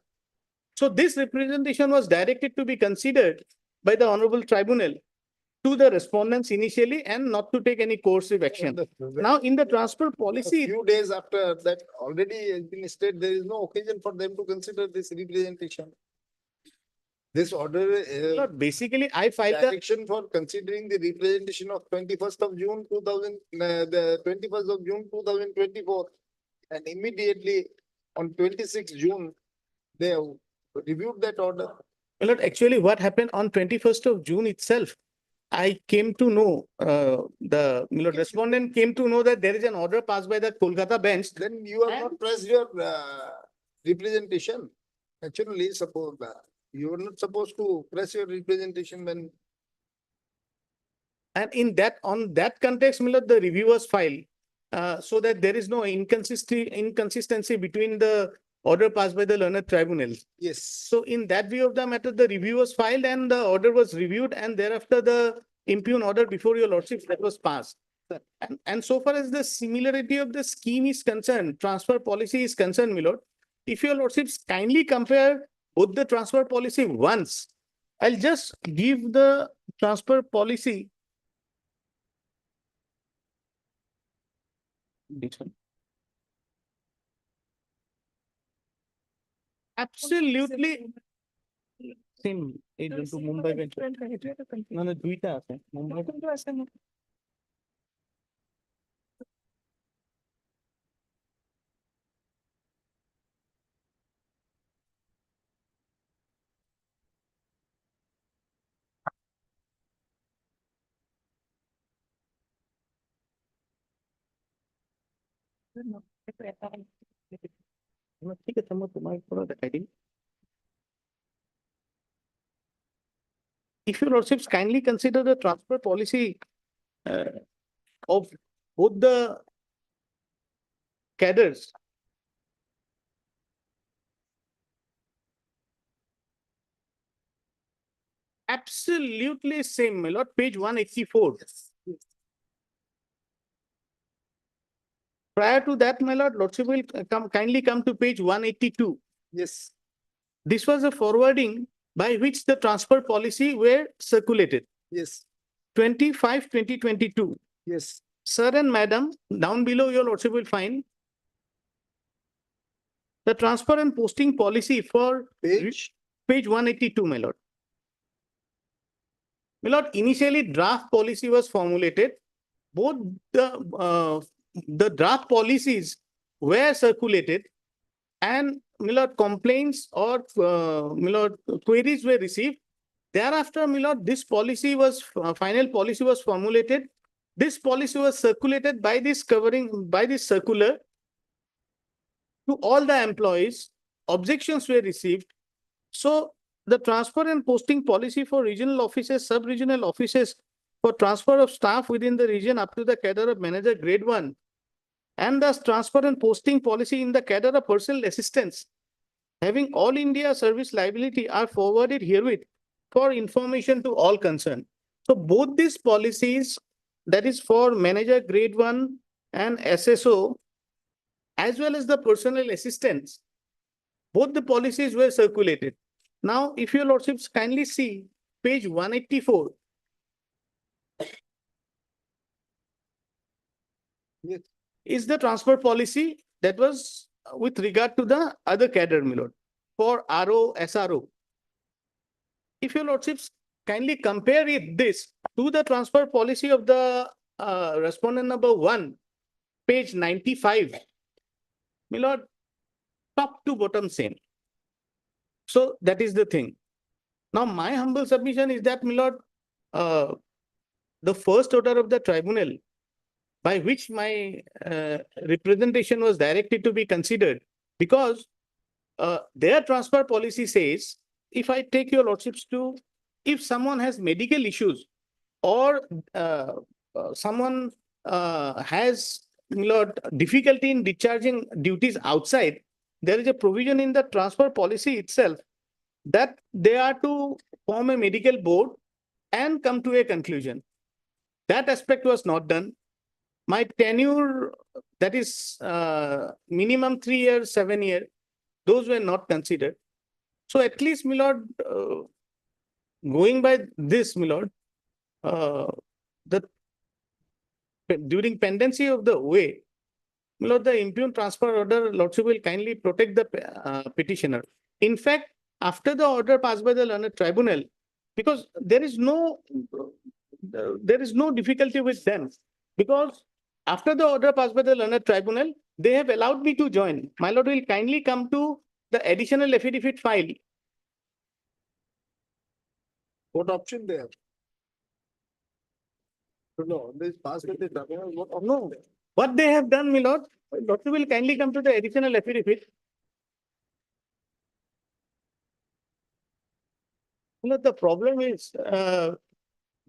So this representation was directed to be considered by the honorable tribunal to the respondents initially and not to take any coercive action. Now in the transfer A policy, few days after that already has been stated, there is no occasion for them to consider this representation. This order, basically I filed the direction for considering the representation of 21st of June 2024. And immediately on 26th June, they have reviewed that order. Well, actually, what happened on 21st of June itself, I came to know, the respondent came to know that there is an order passed by the Kolkata bench. Then you have not pressed your representation. Naturally, suppose you are not supposed to press your representation when. And in that, on that context, the review was filed, so that there is no inconsistency between the order passed by the learned tribunals. Yes. So in that view of the matter, the review was filed and the order was reviewed, and thereafter the impugn order before your lordship that was passed. And so far as the similarity of the scheme is concerned, transfer policy is concerned, my lord, if your lordships kindly compare both the transfer policy once, I'll just give the transfer policy. This one. Absolutely same agent to Mumbai bench. No, দুইটা আছে মুম্বাই ঠিক আছে মই তোমাক পৰা দেখাই দিম If your lordships kindly consider the transfer policy of both the cadres. Absolutely same, my lord, page 184. Prior to that, my lord, lordship will kindly come to page 182. Yes, This was a forwarding by which the transfer policy were circulated. yes, 25/2022. yes, Sir and madam, down below your lordship will find the transfer and posting policy for page, page 182, my lord. My lord, initially draft policy was formulated. Both the draft policies were circulated and my lord, complaints or my lord, queries were received. Thereafter, my lord, this policy was final policy was formulated. This policy was circulated by this circular to all the employees. Objections were received. So the transfer and posting policy for regional offices, sub-regional offices for transfer of staff within the region up to the cadre of manager grade 1 and the transfer and posting policy in the cadre of personal assistants having all India service liability are forwarded herewith for information to all concerned. So both these policies, that is for manager grade 1 and SSO, as well as the personal assistants, both the policies were circulated. Now, if your lordships kindly see page 184. Yes. Is the transfer policy that was with regard to the other cadre, my lord, for RO, SRO. If your lordships kindly compare this to the transfer policy of the respondent number 1, page 95, my lord, top to bottom same. So that is the thing. Now, my humble submission is that, my lord, the first order of the tribunal by which my representation was directed to be considered, because their transfer policy says, if I take your lordships to, if someone has medical issues or someone has, my lord, difficulty in discharging duties outside, there is a provision in the transfer policy itself that they are to form a medical board and come to a conclusion. That aspect was not done. My tenure, that is minimum 3 years, 7 years, those were not considered. So at least, my lord, going by this, my lord, during pendency of the OA, my lord, the impugned transfer order, lordship will kindly protect the petitioner. In fact, after the order passed by the learned tribunal, because there is no difficulty with them, because after the order passed by the learned tribunal, they have allowed me to join. My lord will kindly come to the additional affidavit file. what option they have? No, this passed with the tribunal, what option No, they have? what they have done, my lord, lordship will kindly come to the additional affidavit. My lord, the problem is the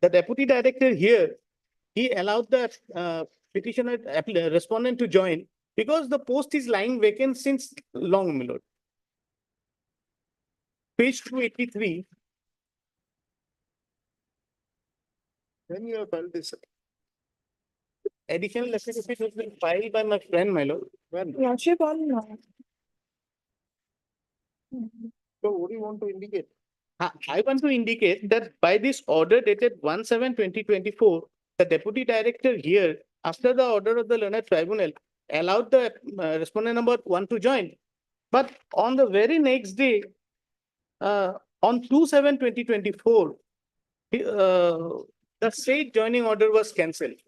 deputy director here, he allowed the petitioner respondent to join because the post is lying vacant since long, my lord. Page 283. When you have filed this, Additional affidavit has been filed by my friend, my lord. when, Lordship on. so what do you want to indicate? I want to indicate that by this order dated 1/7/2024, the deputy director here, after the order of the learned tribunal, allowed the respondent number 1 to join. But on the very next day, on 2/7/2024, the state joining order was cancelled.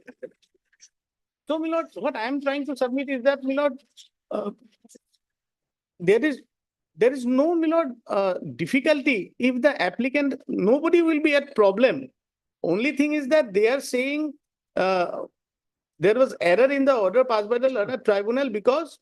So, my lord, what I am trying to submit is that, my lord, there is no, my lord, difficulty if the applicant, nobody will be at problem. Only thing is that they are saying there was error in the order passed by the Ladakh tribunal because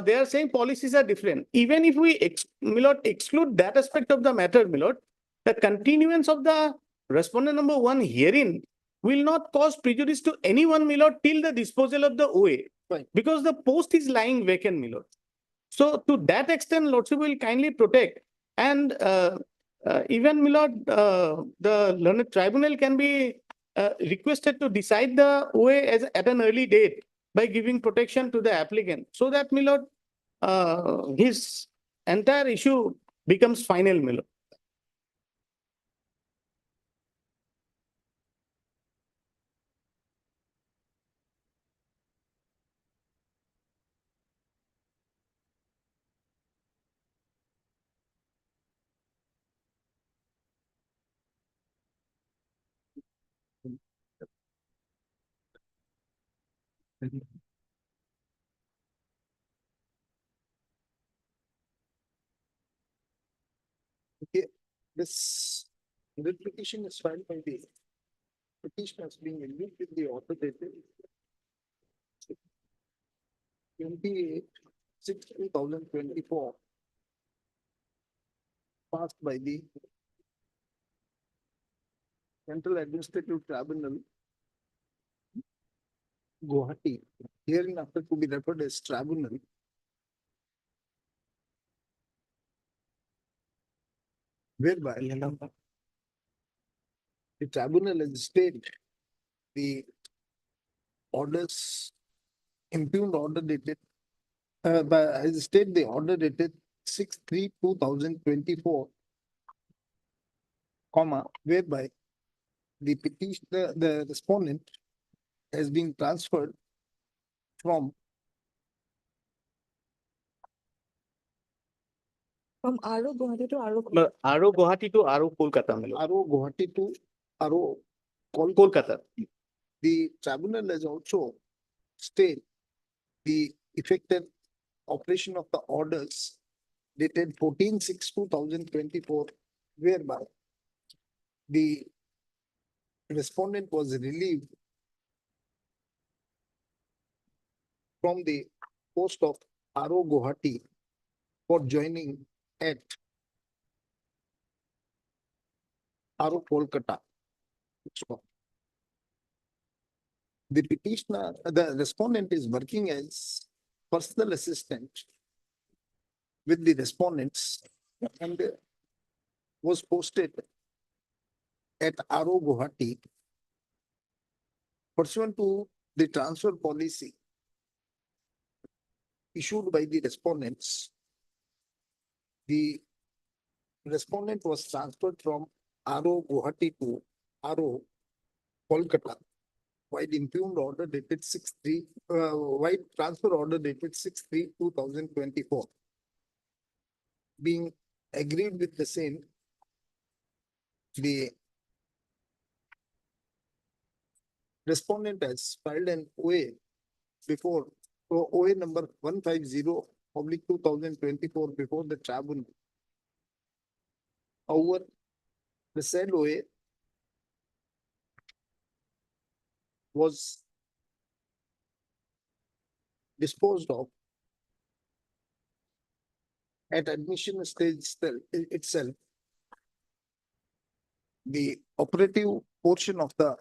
they are saying policies are different. Even if we my lord, exclude that aspect of the matter, my lord, the continuance of the respondent number 1 hearing will not cause prejudice to anyone, my lord, till the disposal of the OA. Right. Because the post is lying vacant, my lord. So to that extent, Lordship will kindly protect. And even, my lord, the learned tribunal can be requested to decide the OA at an early date by giving protection to the applicant, so that, my lord, his entire issue becomes final, my lord. Okay, this application is filed by the petitioners being agreed with the order dated 28/6/2024, passed by the Central Administrative Tribunal, Guwahati, hereinafter to be referred as tribunal. Whereby the tribunal has stated the orders, impugned order dated, has stated the order dated 6/3/2024, comma, whereby the petitioner, the respondent has been transferred from From RO Guwahati to RO. RO Guwahati to RO Kolkata, my lord. RO Guwahati to RO Kolkata. The tribunal has also stated the effective operation of the orders dated 14/6/2024, whereby the respondent was relieved from the post of RO Guwahati for joining at RO Kolkata. The petitioner, the respondent is working as personal assistant with the respondents and was posted at RO Guwahati pursuant to the transfer policy issued by the respondents. The respondent was transferred from RO Guwahati to RO Kolkata, while impugned order dated 6/3, while transfer order dated 6/3/2024. Being agreed with the same, the respondent has filed an OA before, OA number 150/2024 before the tribunal. However, the said OA was disposed of at admission stage itself. The operative portion of the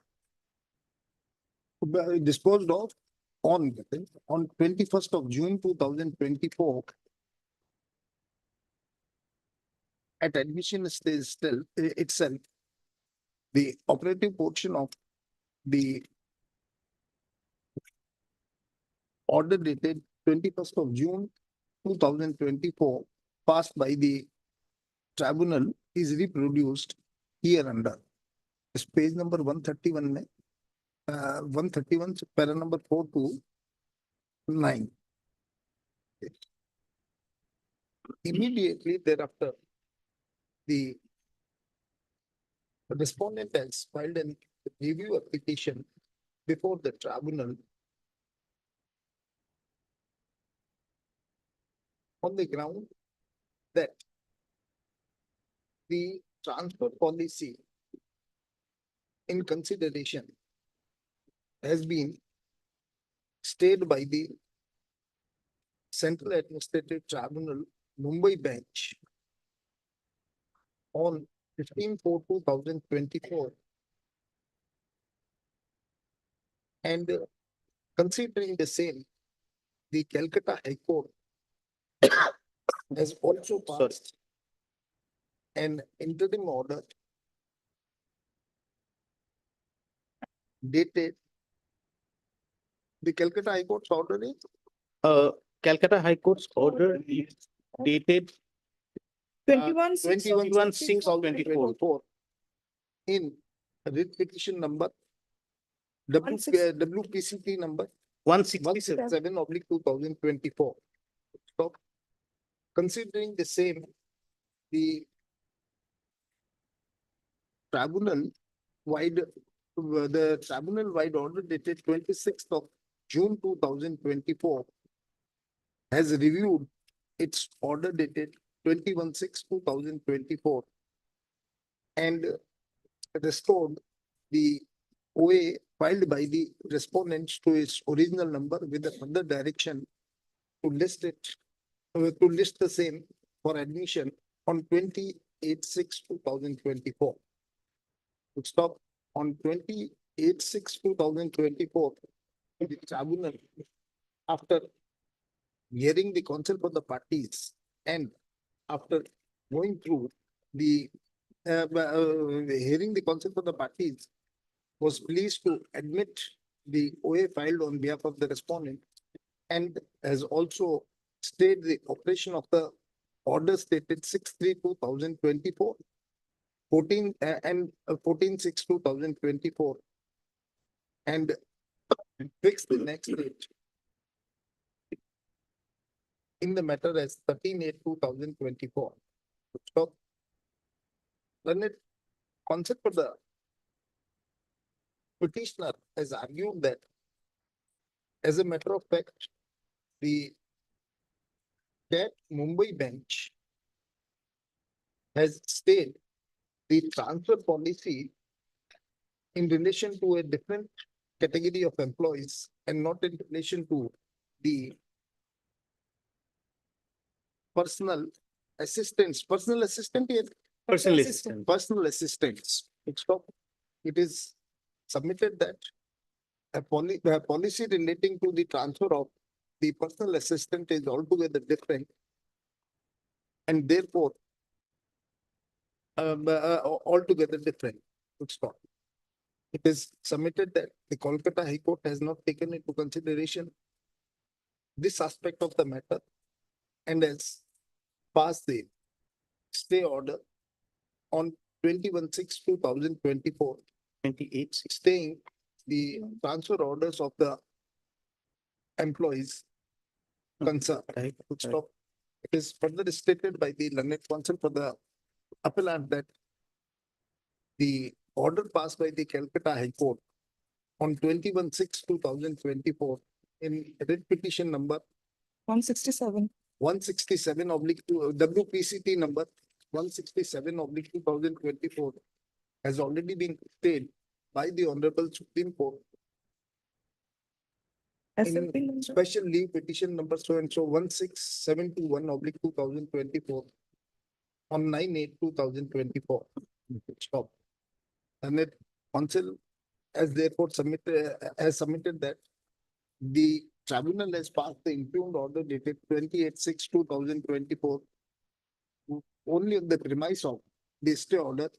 disposed of on 21st of June 2024 at admission stage itself. The operative portion of the order dated 21st of June 2024 passed by the tribunal is reproduced here under. It's page number 131, 131, para number 4 to 9. Immediately thereafter, the respondent has filed a review application before the tribunal on the ground that the transfer policy in consideration has been stayed by the Central Administrative Tribunal, Mumbai bench on 15/4/2024. And considering the same, the Calcutta High Court has also passed an interim order dated. The Calcutta High Court's order is Calcutta High Court's order is dated 21/6/2024. in writ petition number 16. WPCT number 167. 167/2024. So, considering the same, the tribunal wide order dated 26th of June 2024 has reviewed its order dated 21/6/2024 and restored the OA filed by the respondents to its original number with a further direction to list the same for admission on 28/6/2024. To stop on 28/6/2024, the tribunal, after hearing the counsel for the parties and after going through the hearing the counsel for the parties, was pleased to admit the OA filed on behalf of the respondent and has also stayed the operation of the order stated 6/3/2024, 14/6/2024, and fixed the next date in the matter as 13/8/2024. So, learned concept of the petitioner has argued that, as a matter of fact, the CAT Mumbai bench has stayed the transfer policy in relation to a different category of employees and not in relation to the personal assistants, personal assistant here. Personal assistant. Personal assistants. It is submitted that a policy relating to the transfer of the personal assistant is altogether different. And therefore, altogether different. It is submitted that the Kolkata High Court has not taken into consideration this aspect of the matter and has passed the stay order on 21/6/2024, 28. staying the transfer orders of the employees concerned. Right. It is further stated by the learned counsel for the appellant that the order passed by the Calcutta High Court on 21/6/2024 in writ petition number 167. 167/2 WPCT number 167/2024 has already been stayed by the Honorable Supreme Court SFP in number. special leave petition number so and so 16721/2024 on 9/8/2024. Stop. And that council has therefore submitted that the tribunal has passed the impugned order dated 28/6/2024 only on the premise of the stay order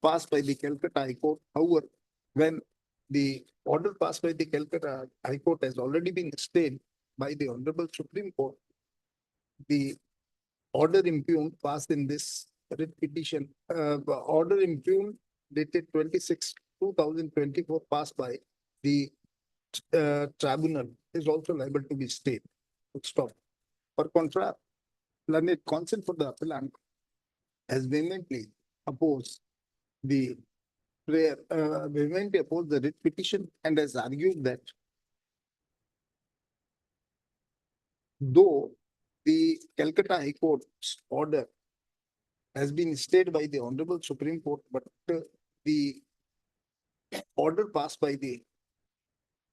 passed by the Calcutta High Court. However, when the order passed by the Calcutta High Court has already been stayed by the Honorable Supreme Court, the order impugned passed in this writ petition, order impugned dated 26/2024 passed by the tribunal is also liable to be stayed. Stop. For contra, learned counsel for the appellant has vehemently opposed the vehemently opposed the writ petition and has argued that though the Calcutta High Court's order has been stayed by the Honorable Supreme Court, but the order passed by the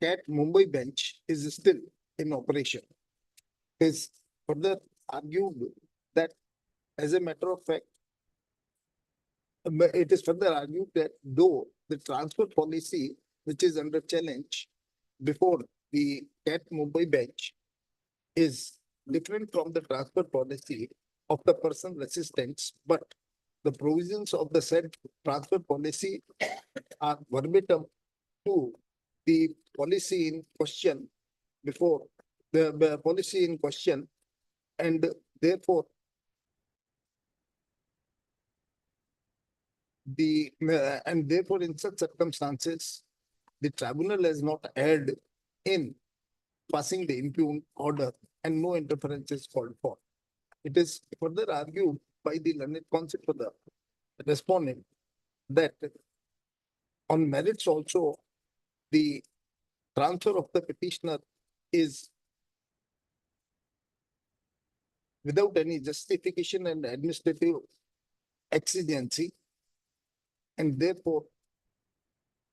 CAT Mumbai bench is still in operation. Is further argued that as a matter of fact, it is further argued that though the transfer policy which is under challenge before the CAT Mumbai bench is different from the transfer policy of the person's assistants, but the provisions of the said transfer policy are verbatim to the policy in question before the policy in question, and therefore in such circumstances, the tribunal has not erred in passing the impugned order and no interference is called for. It is further argued by the learned counsel for the respondent that on merits also, the transfer of the petitioner is without any justification and administrative exigency, and therefore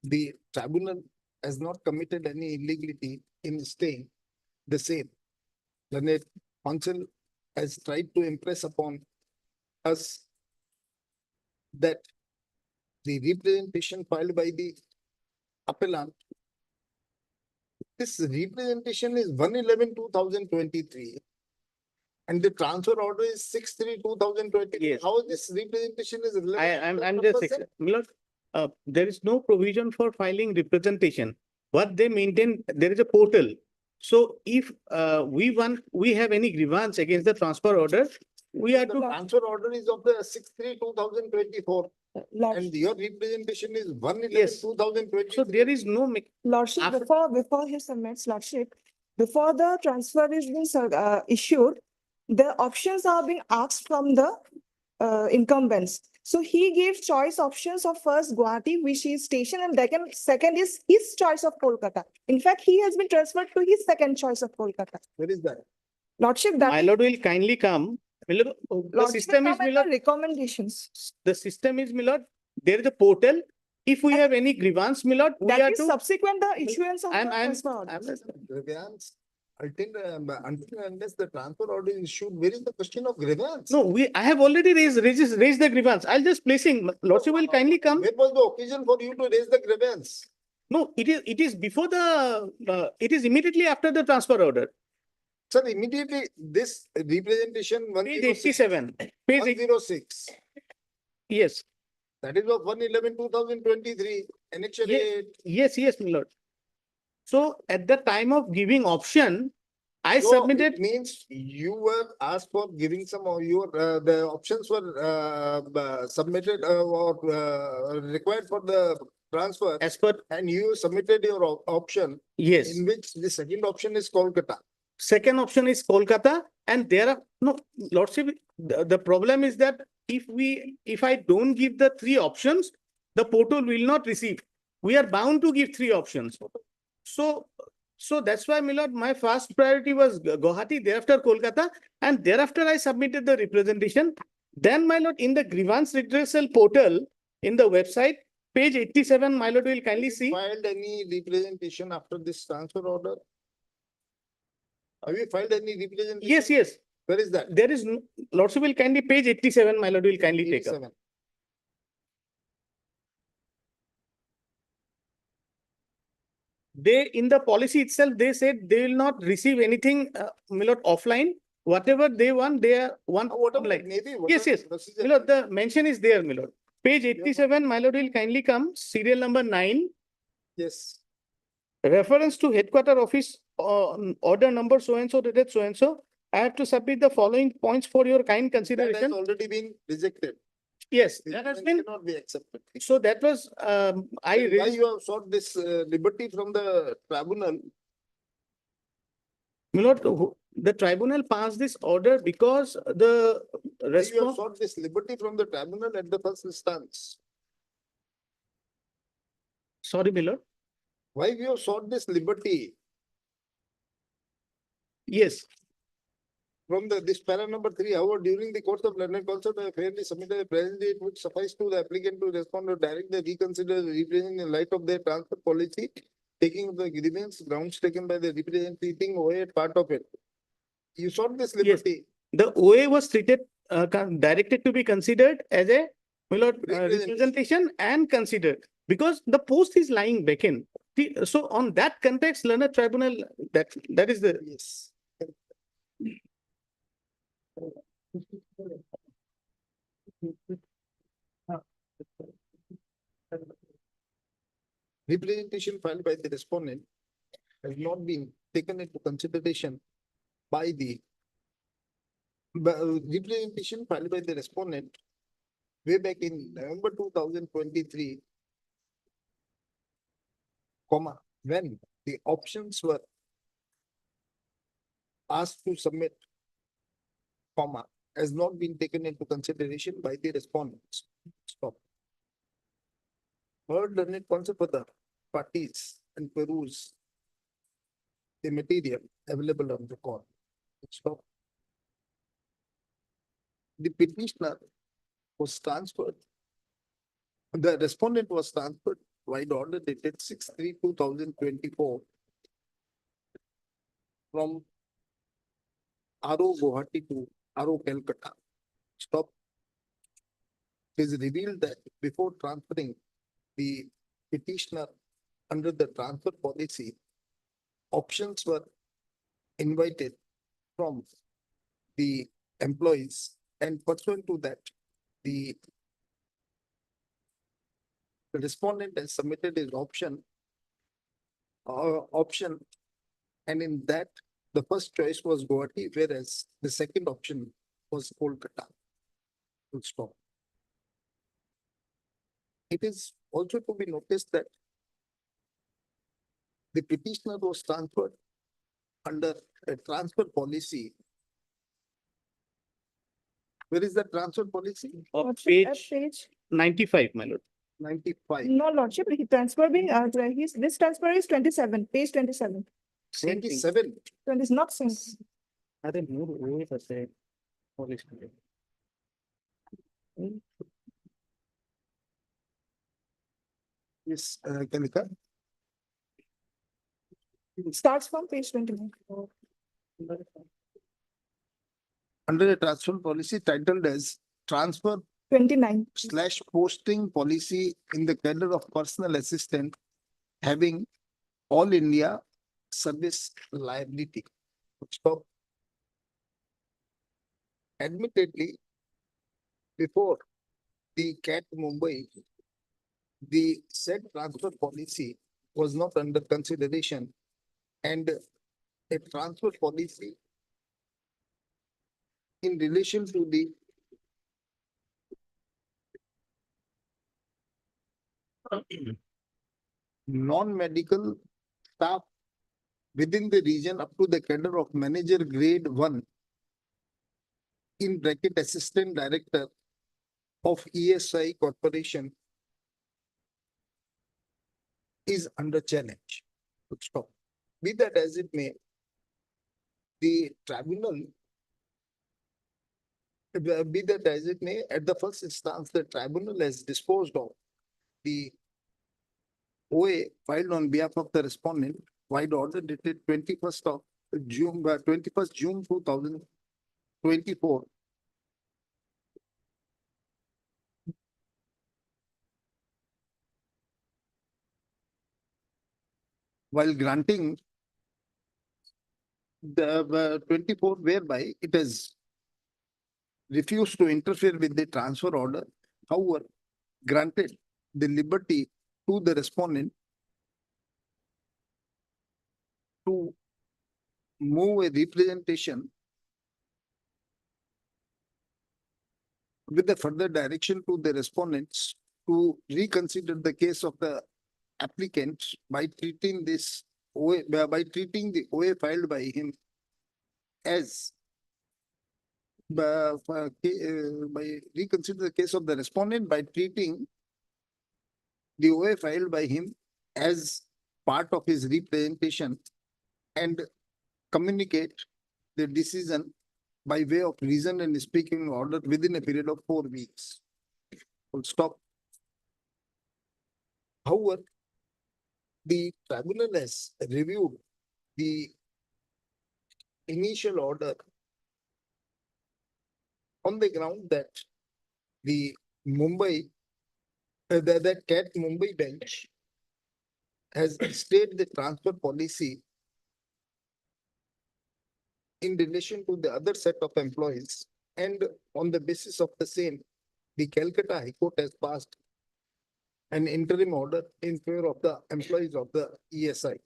the tribunal has not committed any illegality in staying the same. Learned counsel has tried to impress upon us that the representation filed by the appellant, this representation is 1/11/2023 and the transfer order is 6/3/2020. Yes. How this representation is relevant? I'm just, Milord, there is no provision for filing representation. What they maintain, there is a portal. So if we have any grievance against the transfer order, we are The to, transfer order is of the 6/3/2024 Lordship, and your representation is 1/11/2023. Yes. so there is no, Lordship, after- before he submits, Lordship, before the transfer is being issued, the options are being asked from the incumbents. So he gave choice options of first Guwahati, which is station, and second is his choice of Kolkata. In fact, he has been transferred to his second choice of Kolkata. Where is that? Lordship, my that lord will kindly come. Milord, the Lordship system is, come and Milord, the recommendations. the system is, Milord, there is a portal. If we have any grievance, Milord, we That are is to. subsequent the issuance of the I'm- transfer order. Grievance. Until unless the transfer order is issued, where is the question of grievance? No, I have already raised the grievance. I'll just placing, Lordship will kindly come. Where was the occasion for you to raise the grievance? No, it is before it is immediately after the transfer order. Sir, immediately this representation Page 87. Page 106. Yes, That is of 1/11/2023, annexure Ye- 8. yes, my lord. So at the time of giving option, I So submitted, it means you were asked for giving some of your, the options were submitted or required for the transfer as per, and you submitted your option yes, in which the second option is Kolkata. second option is Kolkata, and there are, no, lordship, the problem is that if I don't give the three options, the portal will not receive. We are bound to give three options. So that's why, my lord, my first priority was Guwahati, thereafter Kolkata, and thereafter I submitted the representation. Then, my lord, in the grievance redressal portal, in the website, page 87, my lord will kindly Have you see. filed any representation after this transfer order? Have you filed any representation? Yes. Where is that? There is, lordship will kindly, page 87, my lord will kindly take up. 87. They, in the policy itself, they said they will not receive anything, my lord, offline. Whatever they want, they want Whatever online. it may be. Yes, whatever yes. the procedure My lord, the mention is there, my lord. Page 87, my lord will kindly come, serial number 9, Yes. reference to headquarter office, order number so-and-so, dated so-and-so. I have to submit the following points for your kind That has consideration. already been rejected. Yes, that has been, Cannot be accepted. so that was, I Why raised, you have sought this liberty from the tribunal? my lord, the tribunal passed this order because the Why you have response, sought this liberty from the tribunal at the first instance? sorry, my lord. Why you have sought this liberty Yes, from this para number 3? However, during the course of learned consult, I fairly submitted a present, it would suffice to the applicant to respond or direct the reconsider the represent in light of their transfer policy, taking of the grievance grounds taken by the representing OA part of it. You sought this liberty. the OA was treated, directed to be considered as a, my lord, Representation. representation and considered, because the post is lying vacant. So on that context, learned tribunal, that is the, Yes. Representation filed by the respondent has not been taken into consideration by the representation filed by the respondent way back in November 2023, comma, when the options were asked to submit, comma, has not been taken into consideration by the respondents. Stop. Heard learned concept for the parties and peruse the material available on record. Stop. The petitioner was transferred. The respondent was transferred by the order dated 6/3/2024 from RO Guwahati to RO Calcutta. Stop. It is revealed that before transferring the petitioner under the transfer policy, options were invited from the employees, and pursuant to that, the respondent has submitted his option, and in that, the first choice was Guwahati, whereas the second option was Kolkata. Full stop. It is also to be noticed that the petitioner was transferred under a transfer policy. Where is the transfer policy? of Lordship, at page page, 95, my lord. 95. no, Lordship, he transfer being, this transfer is 27, page 27. Same thing. 27. 20 is not same. అదే మూడు OAs వస్తాయి. Police station. Yes, Kanika. It starts from page 29. Under the transfer policy titled as transfer 29. / posting policy in the cadre of personal assistant having all India service liability. Stop. Admittedly, before the CAT Mumbai, the said transfer policy was not under consideration, and a transfer policy in relation to the non-medical staff within the region up to the cadre of manager grade 1 in bracket assistant director of ESI corporation is under challenge. Stop. Be that as it may, the tribunal, be that as it may, at the first instance, the tribunal has disposed of the OA filed on behalf of the respondent, wide order dated 21st June 2024. While granting the 24, whereby it has refused to interfere with the transfer order, however, granted the liberty to the respondent to move a representation with the further direction to the respondents to reconsider the case of the applicant by treating this OA, by treating the OA filed by him as by reconsider the case of the respondent by treating the OA filed by him as part of his representation and communicate the decision by way of reason and speaking order within a period of 4 weeks. Full stop. However, the tribunal has reviewed the initial order on the ground that the Mumbai, that CAT Mumbai bench has stayed the transfer policy in relation to the other set of employees, and on the basis of the same, the Calcutta High Court has passed an interim order in favor of the employees of the ESI.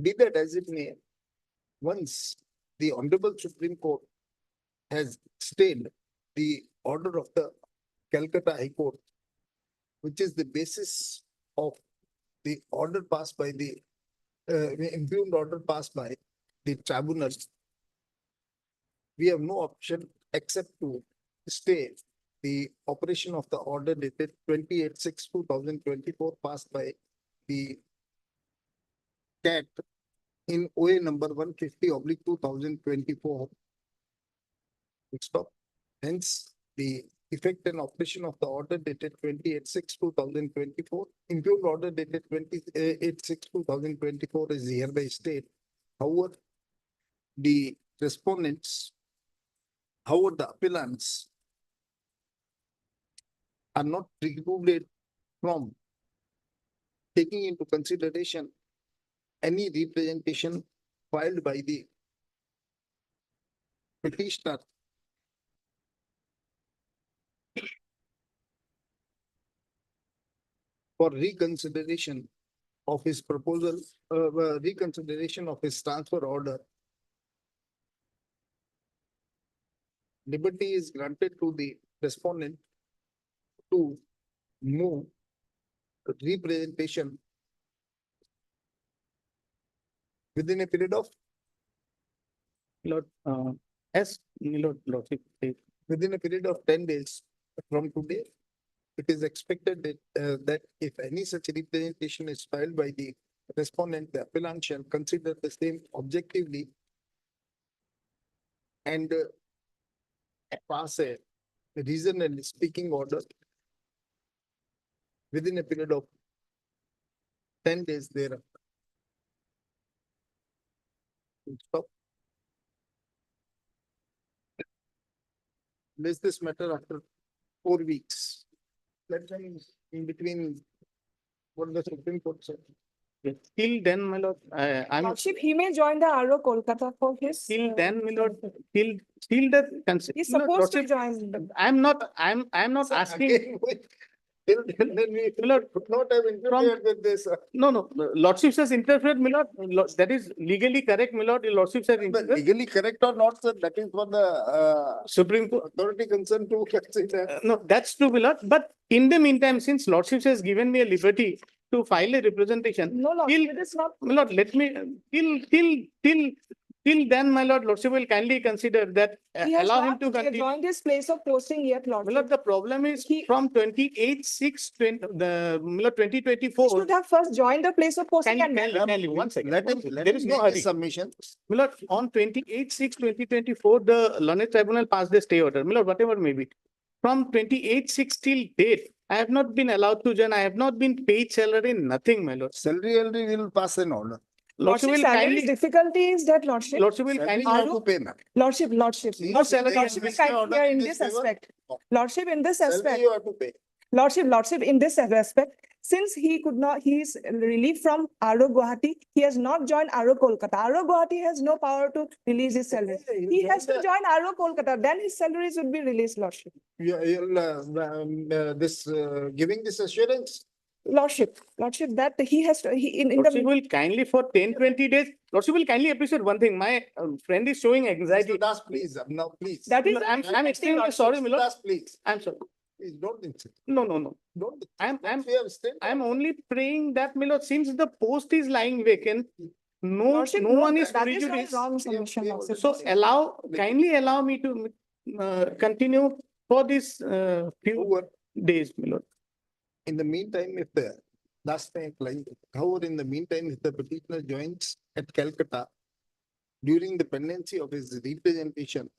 Be that as it may, once the Honorable Supreme Court has stayed the order of the Calcutta High Court, which is the basis of the order passed by the impugned order passed by the tribunal, we have no option except to stay the operation of the order dated 28/6/2024 passed by the CAT in OA number 150/2024. Stop. Hence, the effect and operation of the order dated 28/6/2024, impugned order dated 28/6/2024 is hereby stayed. However, the respondents, however, the appellants are not precluded from taking into consideration any representation filed by the petitioner for reconsideration of his proposal, reconsideration of his transfer order. Liberty is granted to the respondent to move representation within a period of Lord, as Lordship, within a period of 10 days from today. It is expected that that if any such representation is filed by the respondent, the appellant shall consider the same objectively and pass a reason and speaking order within a period of 10 days thereafter. Stop. Place this matter after 4 weeks. Let them in between what the Supreme Court said. till then, my lord, I'm Lordship, he may join the RO Kolkata for his. till then, my lord, till the. He's my lord, supposed to Lordship, join. I'm not So asking, again, till then we Lord, could not have interfered with this. no, Lordship says interfered, my lord, that is legally correct, my lord, Lordship says But interfered. legally correct or not, sir, that is for the Supreme Court. authority concerned to consider. No, that's true, my lord, but in the meantime, since Lordship has given me a liberty to file a representation, No, Lordship, it is not. my lord, let me, till then, my lord, Lordship will kindly consider that, He has allow him not to continue. joined his place of posting yet, My lord, Lordship. the problem is He- from 28/6/20, my lord, He 2024. should have first joined the place of posting and. Kindly, one second. Let him, There is no make his hurry. submission. My lord, on 28/6/2024, the learned tribunal passed the stay order, my lord, whatever may be. From 28/6 till date, I have not been allowed to join, I have not been paid salary, nothing, my lord. Salary already will pass an order. Lordship Lordship, will salary's kindly, difficulty is that, Lordship. Lordship will Salary kindly. you have to pay now. Lordship. No salary. Lordship, Stay order here in in this this favor. aspect. Lordship, in this Salary aspect. you have to pay. Lordship, in this respect, since he could not, he is relieved from RO Guwahati, he has not joined RO Kolkata. RO Guwahati has no power to release his salary. He has to join RO Kolkata, then his salaries would be released, Lordship. You'll, giving this assurance Lordship, that he has, he, in Lordship the, will kindly for 10-20 days, Lordship will kindly appreciate one thing. My friend is showing anxiety. Mr. Das, please, now, please. that is. I'm extremely sorry, Mr. Milord. Das, please, I'm sorry. please don't insist. No, no, no. Don't. I'm We have stayed. I'm only praying that, Milord, since the post is lying vacant, no Lordship, one is that is not prejudiced. wrong submission, we- Lordship. So kindly allow me to continue for this few However, days, Milord. in the meantime, if the last time, however, in the meantime, if the petitioner joins at Calcutta during the pendency of his representation,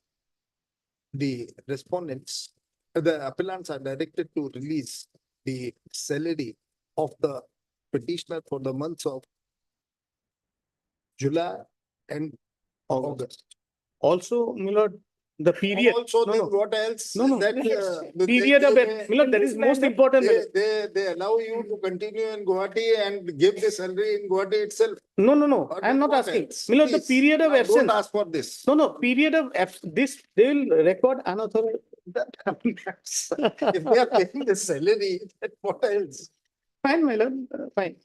the respondents, the appellants are directed to release the salary of the petitioner for the months of July and August. Also, Milord, the period. Also, No, then no. what else? No, no. That, Period of, Milord, that is most important. Milord. They allow you to continue in Guwahati and give the salary in Guwahati itself. No, no, no. Or I'm not what asking. else? Milord, the Please, period of now absence. Don't ask for this. No, no, period of this, they will record unauthorized. If they are paying the salary, then what else? Fine, my lord, fine.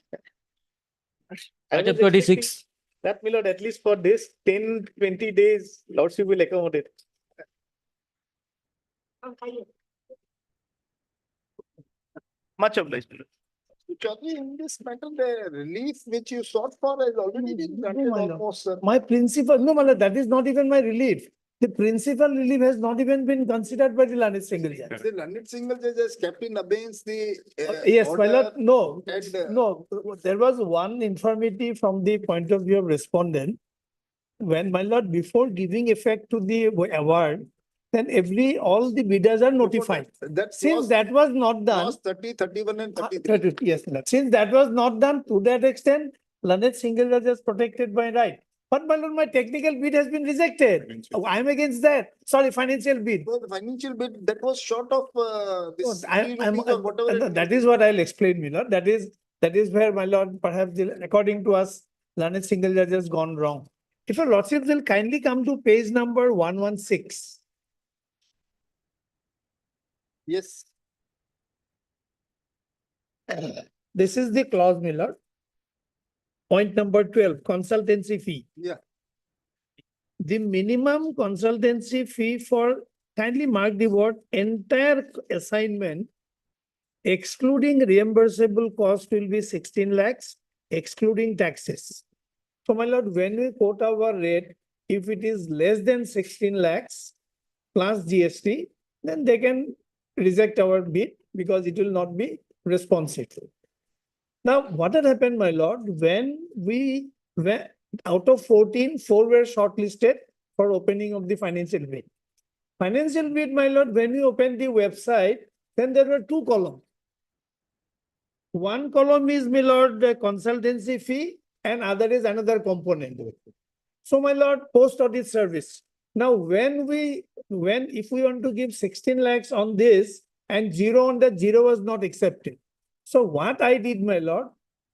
I Item was expecting 26. That, my lord, at least for this 10-20 days, lordship will accommodate. Much obliged, my lord. Chaudhary, in this matter, the relief which you sought for has already been granted my lord. almost, sir. My principal, no, my lord, that is not even my relief. The principal relief has not even been considered by the learned single judge. The Learned Single Judge has kept in abeyance the. Yes, my lord, order no, and, no, there was one infirmity from the point of view of respondent. When, my lord, before giving effect to the award, then all the bidders are notified. That Since clause, that was not done. clause 30, 31 and 33. Yes, my lord. Since that was not done to that extent, learned single judge is protected by right. But my lord, my technical bid has been rejected. Oh, I'm against that. Sorry, financial bid. So the financial bid, that was short of this. No, 3 rupees or whatever. it that was. is what I'll explain, my lord. That is where, my lord, perhaps according to us, learned single judge has gone wrong. If your lordships will kindly come to page number 116. Yes. This is the clause, my lord. Point number 12, consultancy fee. Yeah. The minimum consultancy fee for, kindly mark the word, entire assignment, excluding reimbursable cost, will be 16 lakhs, excluding taxes. So, my lord, when we quote our rate, if it is less than 16 lakhs plus GST, then they can reject our bid because it will not be responsive. Now, what had happened, my lord, when out of 14, 4 were shortlisted for opening of the financial bid. Financial bid, my lord, when we opened the website, then there were 2 columns. One column is, my lord, the consultancy fee, and other is another component. So, my lord, post audit service. Now, if we want to give 16 lakhs on this and 0 on that, 0 was not accepted. So what I did, my lord,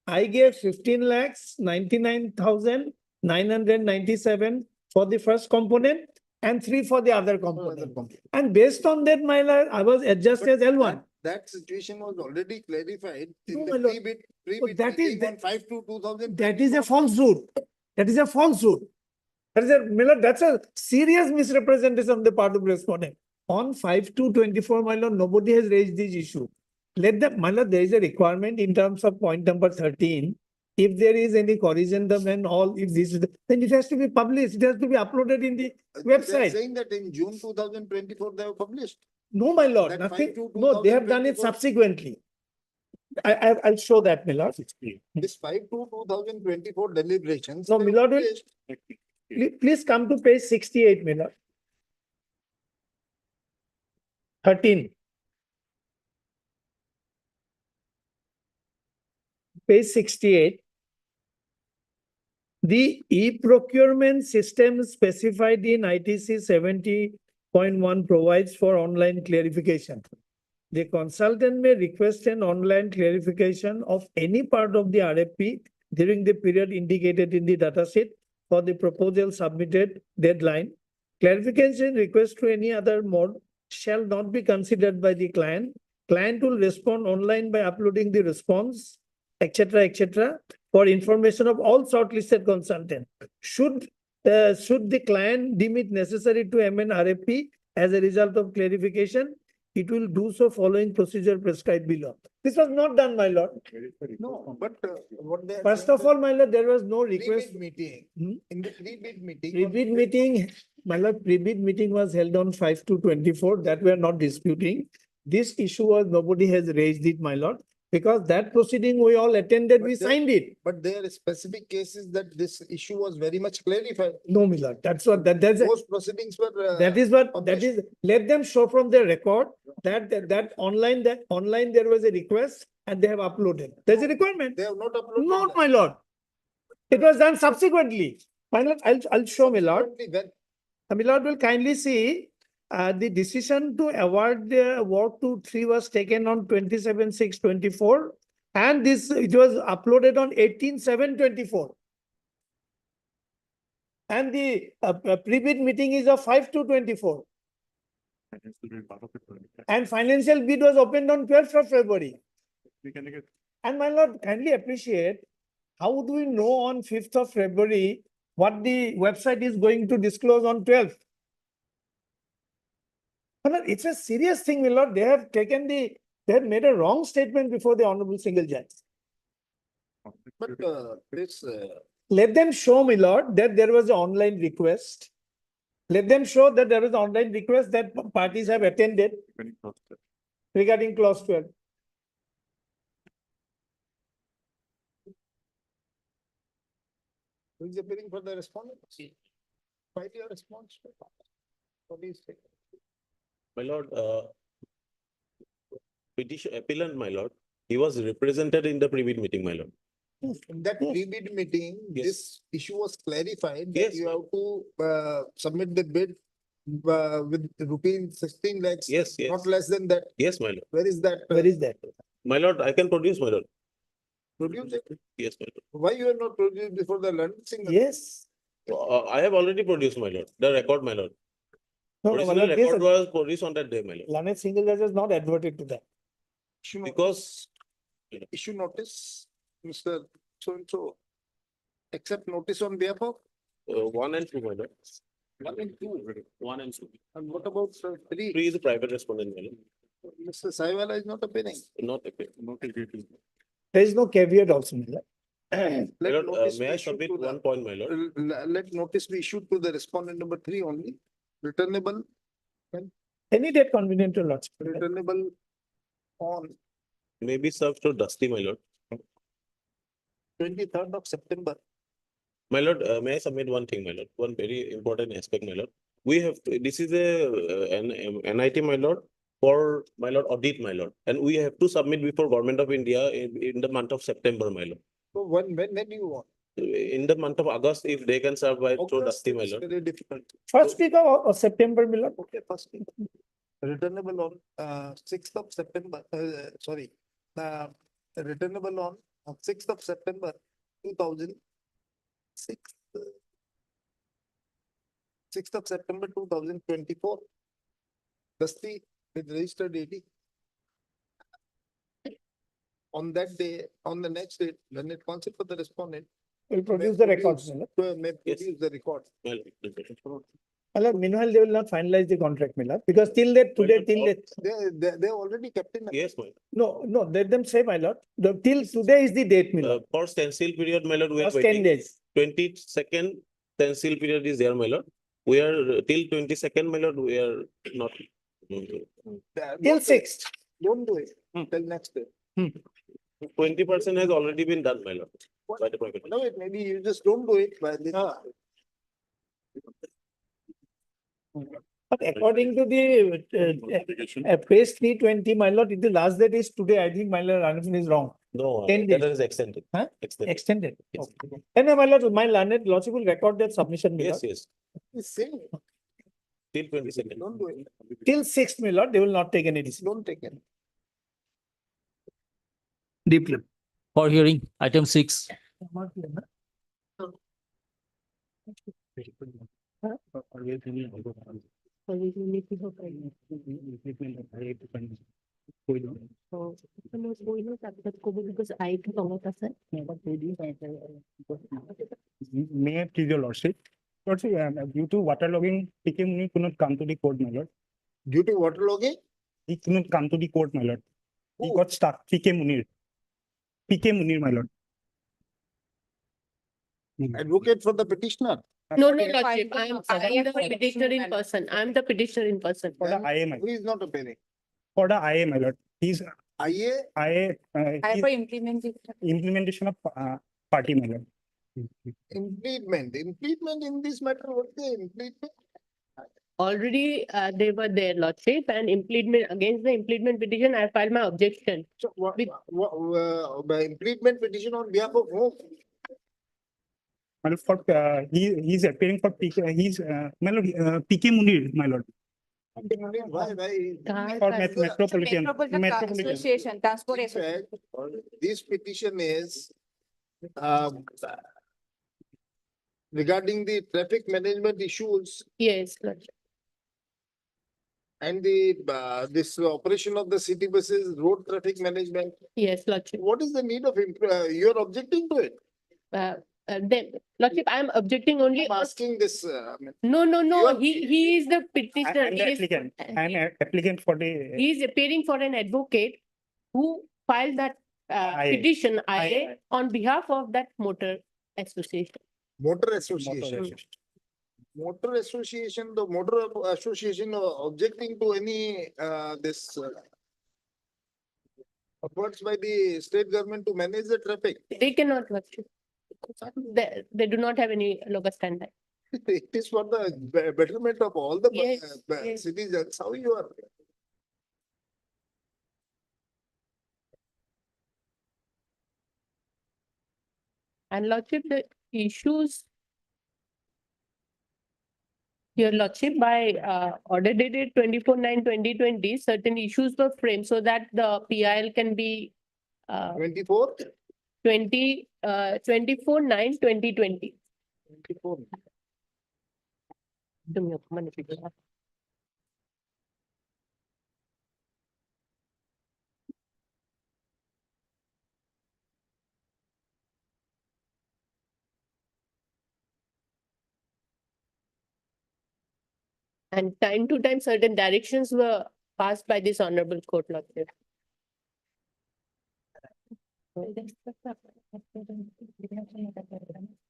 I gave 15 lakhs 99,997 for the first component and 3 for the other component. And based on that, my lord, I was adjusted as L1. That situation was already clarified in No, the my lord. pre-bid that is meeting on 5/2/2000. That is a falsehood. That is a falsehood. That's a serious misrepresentation on the part of respondent. On 5/2/24, my lord, nobody has raised this issue. Let them, my lord, there is a requirement in terms of point number 13. If there is any corrigendum and all, if this is, then it has to be published. It has to be uploaded in the They're website. saying that in June 2024, they were published. No, my lord, That nothing. 5/2/2024 No, they have done it subsequently. I'll show that, my lord. This 5/2/2024 deliberations. No, they my were lord, published. Please come to page 68, my lord. 13. Page 68. The e-procurement system specified in ITC 70.1 provides for online clarification. The consultant may request an online clarification of any part of the RFP during the period indicated in the datasheet for the proposal submitted deadline. Clarification request to any other mode shall not be considered by the client client will respond online by uploading the response, etc., for information of all shortlisted consultant. Should the client deem it necessary to amend RFP as a result of clarification, it will do so following procedure prescribed below. This was not done, my lord. No, but what they. are First saying of all, my lord, there was no request. Pre-bid meeting, Hmm? in the pre-bid meeting. Pre-bid meeting, my lord, pre-bid meeting was held on 5/2/24, that we are not disputing. This issue was, nobody has raised it, my lord, because that proceeding we all attended, we But there- signed it. But there are specific cases that this issue was very much clarified. No, my lord, that's what, that's, Those proceedings were. that is what, that published. is, let them show from their record that online there was a request and they have uploaded. There's a requirement. They have not uploaded. No, that. my lord. It was done subsequently. My lord, I'll show, my lord. Subsequently, when My lord will kindly see, the decision to award the work to 3 was taken on 27/6/24. And this, it was uploaded on 18/7/24. And the pre-bid meeting is of 5/2/24. And financial bid was opened on 12th of February. And my lord, kindly appreciate, how do we know on 5th of February what the website is going to disclose on 12th? My lord, it's a serious thing, my lord. They have made a wrong statement before the honorable single judge. but this, Let them show, my lord, that there was an online request. Let them show that there was an online request that parties have attended regarding clause 12. who is appearing for the respondent? Write your response. What is it? My lord, petition appellant, my lord, he was represented in the pre-bid meeting, my lord. In that pre-bid meeting, Yes. this issue was clarified that Yes. you have to submit the bid with rupees 16 lakhs. Yes, yes. Not less than that. Yes, my lord. Where is that? Where is that? My lord, I can produce, my lord. Produce it. Yes, my Why you have not produced before the London single? Yes. lord. I have already produced, my lord, the record, my lord. No, my Original lord, this- record was produced on that day, my lord. Lanet single judge has not adverted to that. Issue notice- Because Issue notice, Mr. So-and-so. Accept notice on behalf of 1 and 2, my lord. 1 and 2. 1 and 2. And what about 3? 3 is a private respondent, my lord. Mr. Saiwala is not appearing. Not appeal. There is no caveat also, my lord. My Let lord, notice may be I issued submit to the- one point, my lord? Let notice be issued to the respondent number 3 only. Returnable, Any date convenient to lodge. returnable on May be served to Dusty, my lord. 23rd of September. My lord, may I submit one thing, my lord? One very important aspect, my lord. We have, this is an NIT, my lord, for my lord audit, my lord. And we have to submit before Government of India in the month of September, my lord. So when do you want? In the month of August, if they can serve by through August Dusty, my is lord. very difficult. First week of September, my lord. Okay, first week. Returnable on 6th of September, sorry. Returnable on 6th of September 2006. 6th of September 2024. Dusty with registered AD. On that day, on the next day, when it comes for the respondent, Will produce the records, my lord. may Yes. produce the record. My lord. My lord, meanwhile, they will not finalize the contract, my lord, because till that, today, till that. They already kept in. Yes, my lord. No, let them say, my lord. Till today is the date, my lord. For stencil period, my lord, we are First 10 waiting. days. 22nd stencil period is there, my lord. We are till 22nd, my lord, we are not. Till 6th. Don't do it till next day. 20% has already been done, my lord. By the private. No, it maybe you just don't do it by this. But according to the page 320, my lord, the last date is today. I think my lord, Ranjan is wrong. No, 10 that days. is extended. Huh? Extended. Extended. Yes. Okay. And my lord, my learned lordship will record that submission, my Yes, lord. yes, It's same. till 22nd. Don't do it. Till 6th, my lord, they will not take any decision. Don't take it. Deep level. For hearing, item 6. So, because I can follow the sir. May I please your lordship? Lordship, due to waterlogging, PK Munir could not come to the court, my lord. Due to waterlogging, He could not come to the court, my lord. He Who? got stuck. PK Munir. PK Munir, my lord. advocate for the petitioner. No, Okay. Lordship, I am the petitioner in person. I am the petitioner in person. For the Then IA, my Who lord. is not appearing? For the IA, my lord. He's IA, IA, he's implementation of party, my lord. impediment in this matter, what's the impediment? Already, they were there, Lordship, and implement, against the implement petition, I filed my objection. So With- by impediment petition on behalf of whom? My lord, for, he's appearing for PK, he's, my lord, PK Munir, my lord. Why? For Metropolitan. Association, Transport In fact, this petition is regarding the traffic management issues Yes, Lordship. and the this operation of the city buses, road traffic management. Yes, Lordship. What is the need of, you're objecting to it? Then, Lordship, I am objecting only. I'm asking this, No, You no, are- he is the I petitioner. am the He is- applicant. I am a applicant for the. He is appearing for an advocate who filed that IA. petition IA on behalf of that motor association. motor association. Motor association, the motor association objecting to any, this efforts by the state government to manage the traffic. They cannot, Lordship. They do not have any local standard. It is for the betterment of all the Yes, yes. citizens. How you are? And Lordship, the issues. Your Lordship, by order dated 24/9/2020, certain issues were framed so that the PIL can be 24? 24/9/2020. 24. And time to time, certain directions were passed by this honorable court, Lordship.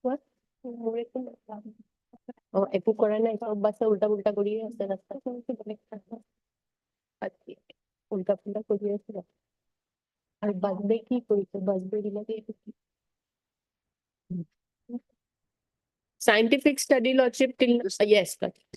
What? একো কৰা নাই চব বাচ্চা উল্টা পুল্টা কৰিয়ে আছে ৰাস্তাত উল্টা পুল্টা কৰি আছে আৰু বাজবে কি কৰিছে বাজবে বিলাকে scientific study, Lordship, till yes, Lordship.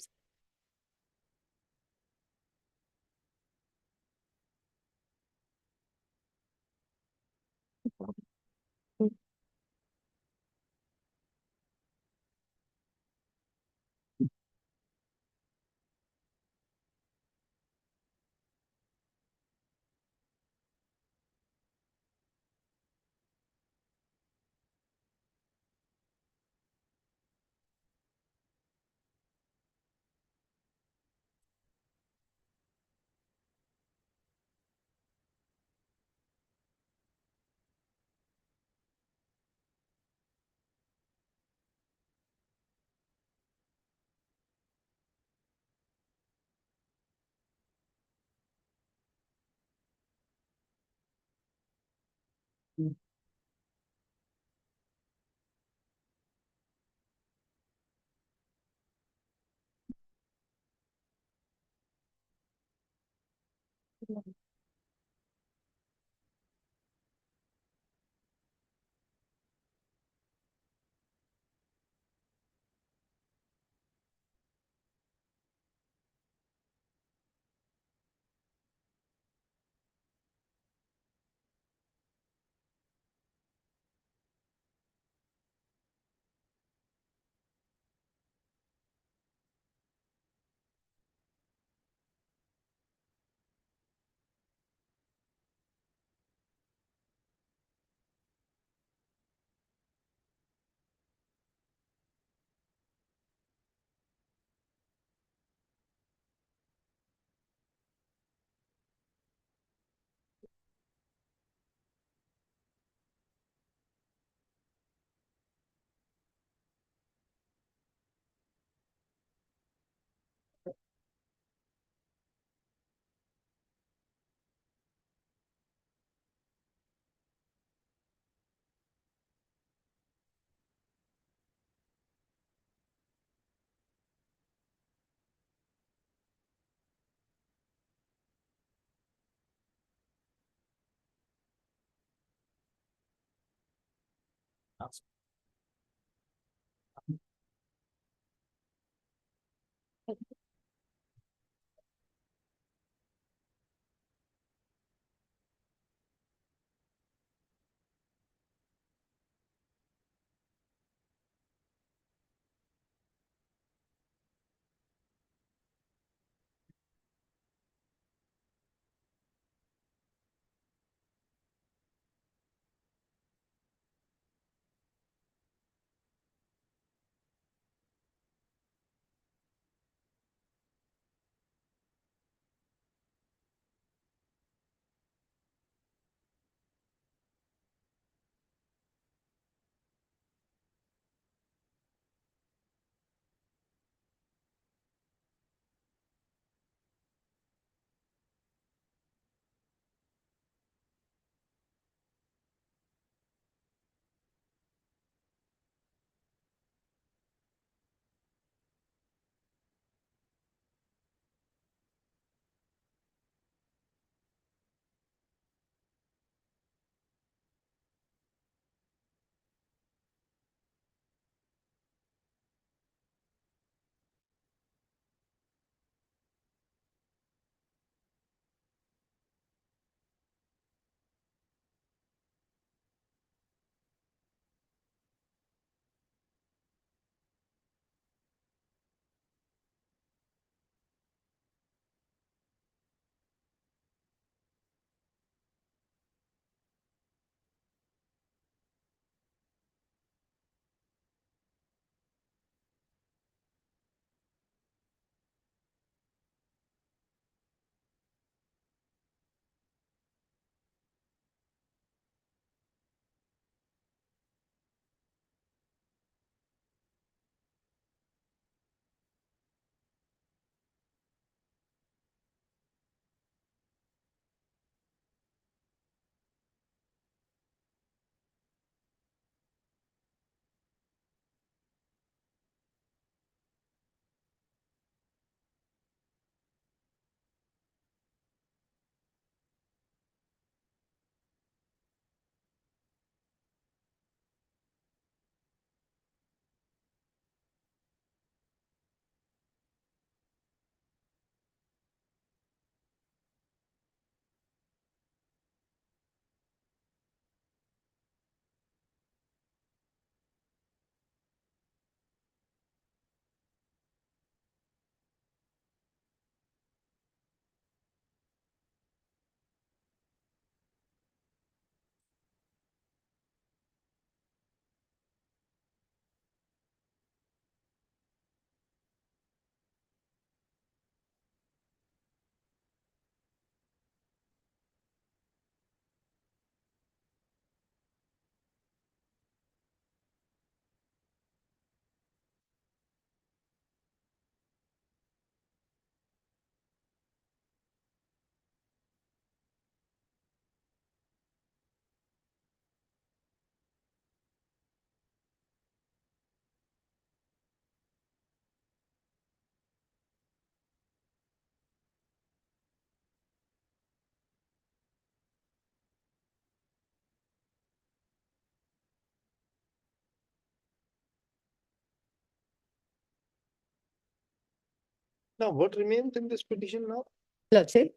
Now, what remains in this petition now? Lordship,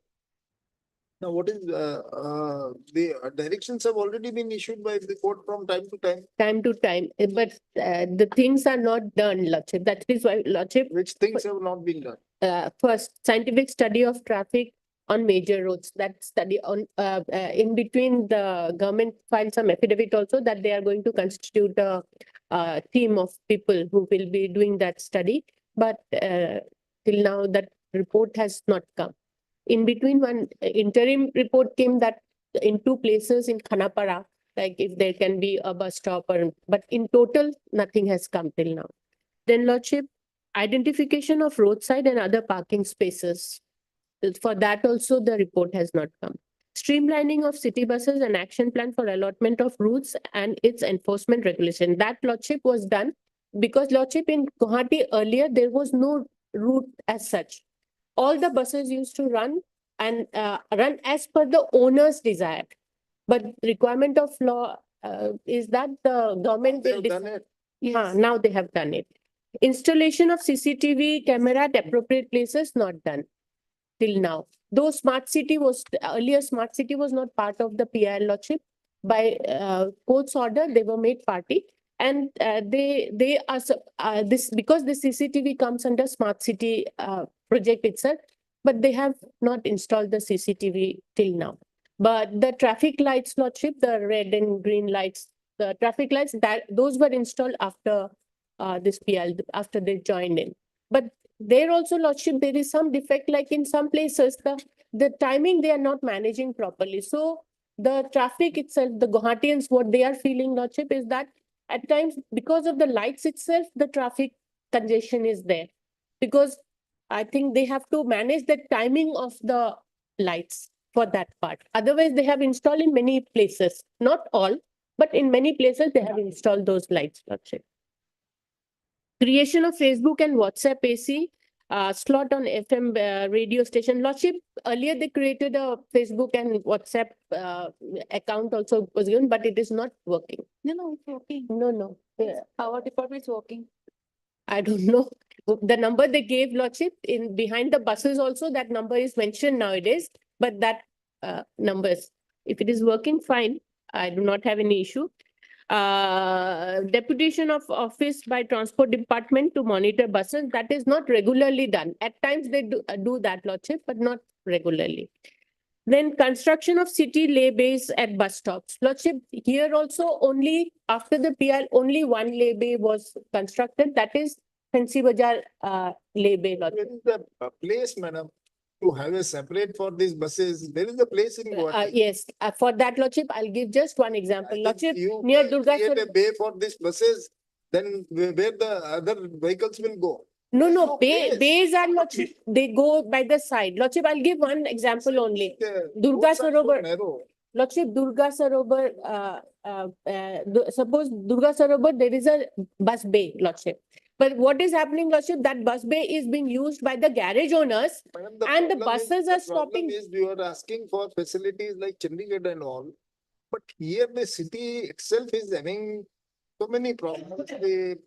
Now, what is, the directions have already been issued by the court from time to time, time to time, but the things are not done, Lordship. That is why, Lordship, which things have not been done. first, scientific study of traffic on major roads. That study on, in between, the government filed some affidavit also that they are going to constitute a team of people who will be doing that study. But till now, that report has not come. In between, one interim report came that in two places in Khanapara, like if there can be a bus stop, or but in total, nothing has come till now. Then, Lordship, identification of roadside and other parking spaces. For that also, the report has not come. Streamlining of city buses and action plan for allotment of routes and its enforcement regulation. That, Lordship, was done because, Lordship, in Guwahati earlier, there was no route as such. All the buses used to run and run as per the owner's desire. But requirement of law is that the government They will have done decide. it. Yeah, now they have done it. Installation of CCTV camera at appropriate places not done till now. Though smart city was, earlier smart city was not part of the PIL lordship. By court's order, they were made party. And they are, this, because the CCTV comes under smart city project itself, but they have not installed the CCTV till now. But the traffic lights lordship, the red and green lights, the traffic lights, that those were installed after this PL, after they joined in. But there also lordship, there is some defect, like in some places, the timing they are not managing properly. So the traffic itself, the Guwahatians, what they are feeling lordship is that at times, because of the lights itself, the traffic congestion is there. Because I think they have to manage the timing of the lights for that part. Otherwise, they have installed in many places, not all, but in many places they have installed those lights lordship. Creation of Facebook and WhatsApp AC slot on FM radio station lordship. Earlier they created a Facebook and WhatsApp account also was given, but it is not working. No, it's working. No. Our department is working. I don't know. The number they gave lordship in behind the buses also, that number is mentioned nowadays, but that numbers, if it is working fine, I do not have any issue. Deputation of office by transport department to monitor buses, that is not regularly done. At times they do that lordship, but not regularly. Then construction of city lay-bays at bus stops. Lordship, here also only after the PL, only one lay-bay was constructed, that is Fancy Bazaar lay-bay lordship. Where is the place, madam, to have a separate for these buses? There is a place in Guwahati. Yes, for that lordship, I'll give just one example. I think Lordship, you near Durga. create a bay for these buses, then where the other vehicles will go. No, place. bays are lordship, they go by the side. Lordship, I'll give one example only. The Durga roads are so Sarovar. narrow. Lordship, Durga Sarovar, suppose Durga Sarovar, there is a bus bay, Lordship. But what is happening, Lordship, that bus bay is being used by the garage owners, Madam, and the problem is- buses the are problem stopping. is you are asking for facilities like Chandigarh and all, but here the city itself is having so many problems. The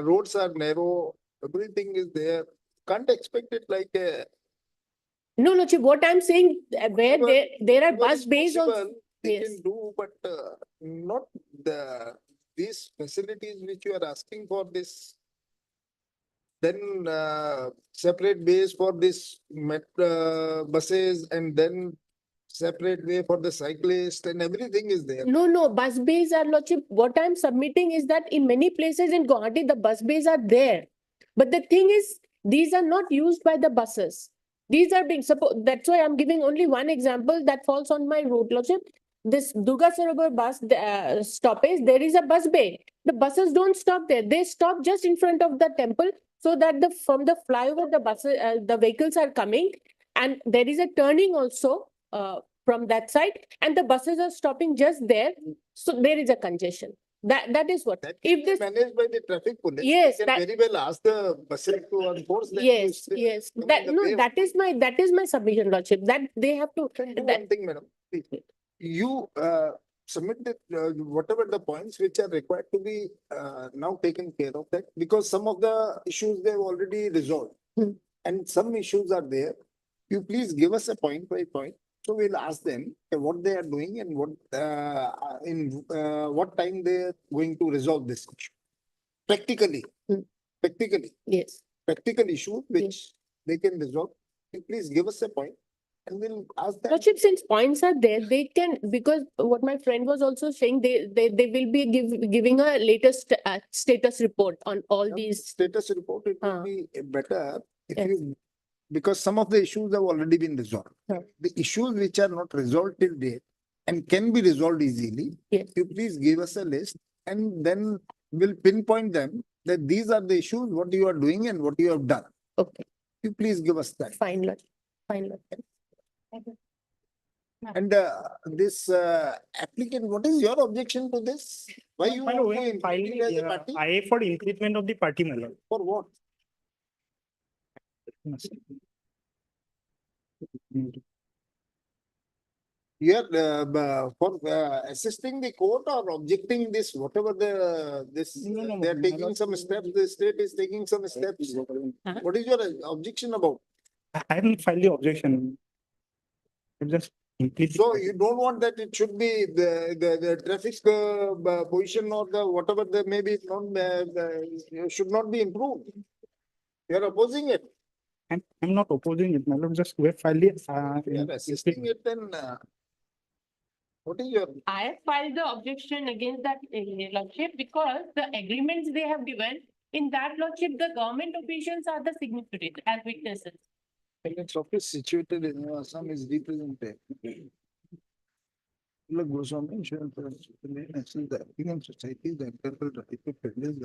roads are narrow, everything is there. Can't expect it like a. No, Lordship, what I'm saying, where Whatever- there are whatever bus is bays also. possible, They Yes. can do, but not these facilities which you are asking for this. Then separate bays for this buses, and then separate way for the cyclist, and everything is there. No, bus bays are lordship. What I'm submitting is that in many places in Guwahati, the bus bays are there. But the thing is, these are not used by the buses. These are being that's why I'm giving only one example that falls on my route, lordship. This Durga Sarovar bus stoppage, there is a bus bay. The buses don't stop there. They stop just in front of the temple, so that from the flyover, the buses, the vehicles are coming, and there is a turning also from that side, and the buses are stopping just there. So there is a congestion. That is what. That If can be this, managed by the traffic police. Yes, They can that- very well ask the buses to enforce that. yes, You yes. come in That the no, way. that is my submission, lordship. That they have to. Can do that- one thing, madam. Please. You submit the, whatever the points which are required to be now taken care of that, because some of the issues they've already resolved. Hmm. And some issues are there. You please give us a point by point. So we'll ask them what they are doing and what in what time they are going to resolve this issue. Practically, Hmm. Yes. practical issue which they can resolve. You please give us a point and we'll ask them. Lordship, since points are there, they can, because what my friend was also saying, they will be giving a latest status report on all these. Status report, it will Ah. be better if Yes. you, because some of the issues have already been resolved. Huh. The issues which are not resolved till date and can be resolved easily. Yes. You please give us a list and then we'll pinpoint them that these are the issues, what you are doing and what you have done. Okay, You please give us that. fine, Lordship. Fine, Lordship. And this applicant, what is your objection to this? Why you want to include it as a party? I for increment of the party, my lord. For what? You are for assisting the court or objecting this, whatever they are taking some steps, the state is taking some steps. What is your objection about? I will file the objection. Just completely. So you don't want that it should be the traffic position or the whatever there may be, should not be improved. You are opposing it. I'm not opposing it, my lord, just we have filed the, You are assisting it, then what is your? I have filed the objection against that lordship because the agreements they have given, in that lordship, the government officials are the signatories as witnesses. Its office situated in Assam is represented. Look, Goswami, insurance, the national, the African society, the internal right to privilege,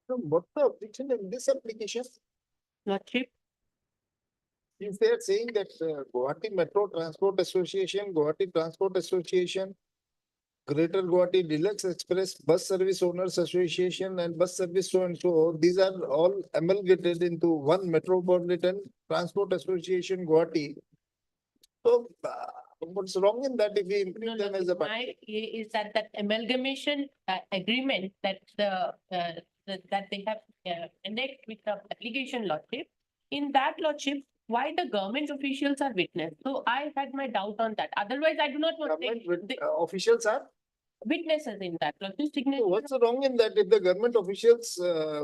What's the objection in this application? Lordship, If they are saying that Guwahati Metro Transport Association, Guwahati Transport Association, Greater Guwahati Deluxe Express Bus Service Owners Association and Bus Service so and so, these are all amalgamated into one Metropolitan Transport Association Guwahati. So what's wrong in that if we implement them as a part? my is that amalgamation agreement that that they have annexed with the application lordship. In that lordship, why the government officials are witness? So I had my doubt on that. Otherwise, I do not want to Government take the officials are? witnesses in that lordship signature. So what's wrong in that if the government officials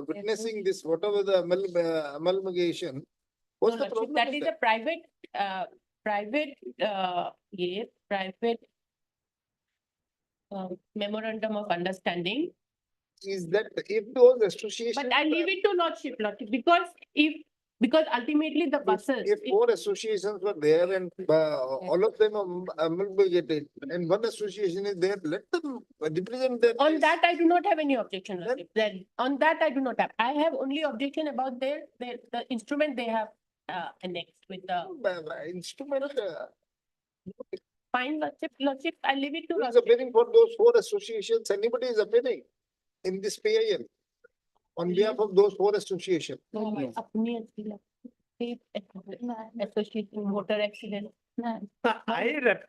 witnessing this, whatever the amalgamation? What's No, the lordship, problem? that with is a private memorandum of understanding. Is that if those associations? But I leave it to lordship, because ultimately the buses. If four associations were there and all of them are amalgamated and one association is there, let them represent their. On case. that, I do not have any objection, lordship. Then, on that, I do not have. I have only objection about the instrument they have annexed with the Instrument. fine, lordship, I leave it to Who is lordship. appearing for those four associations? Anybody is appearing in this PIL on behalf of those four associations? अपनी अच्छी लगती है, association motor accident.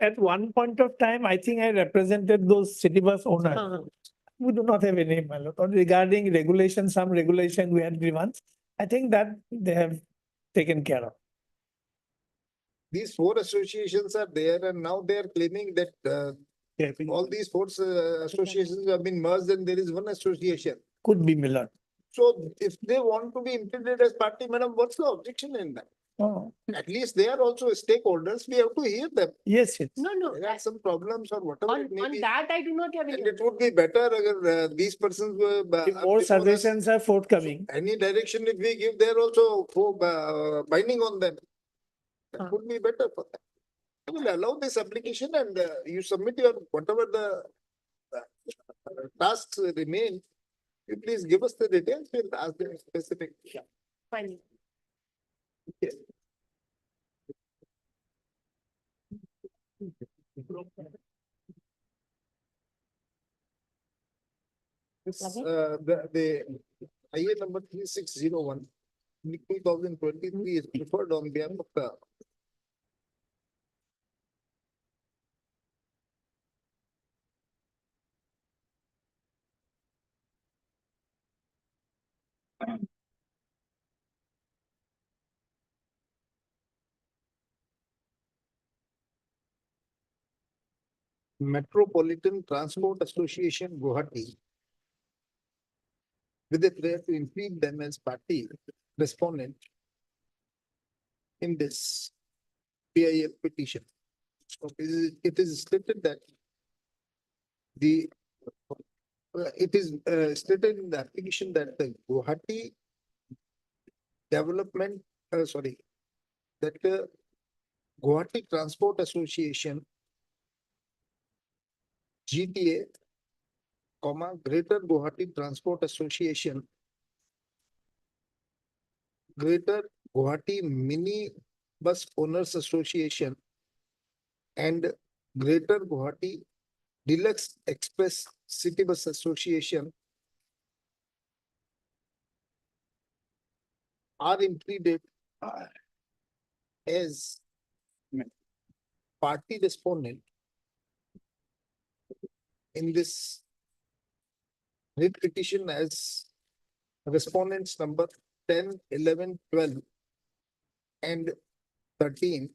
At one point of time, I think I represented those city bus owners. We do not have any, my lord. Or regarding regulation, some regulation we had grievance. I think that they have taken care of. These four associations are there and now they are claiming that all these four associations have been merged and there is one association. Could be, my lord. So if they want to be implemented as party, madam, what's the objection in that? Oh, At least they are also stakeholders. We have to hear them. yes, yes. No, There are some problems or whatever it may on be. that I do not have And any. it would be better these persons were. If more suggestions are forthcoming, Any direction if we give, they're also binding on them. That would be better for them. I will allow this application and you submit your whatever the tasks remain. You please give us the details. We'll ask them specific. Fine. The IA number 3601, 2023 is preferred on behalf of the Metropolitan Transport Association Guwahati with a prayer to include them as party respondent in this PIL petition. So it is stated that it is stated in the application that the Guwahati Development, that the Guwahati Transport Association GTA, Greater Guwahati Transport Association, Greater Guwahati Mini Bus Owners Association, and Greater Guwahati Deluxe Express City Bus Association are included as party respondent in this writ petition as respondents number 10, 11, 12, and 13.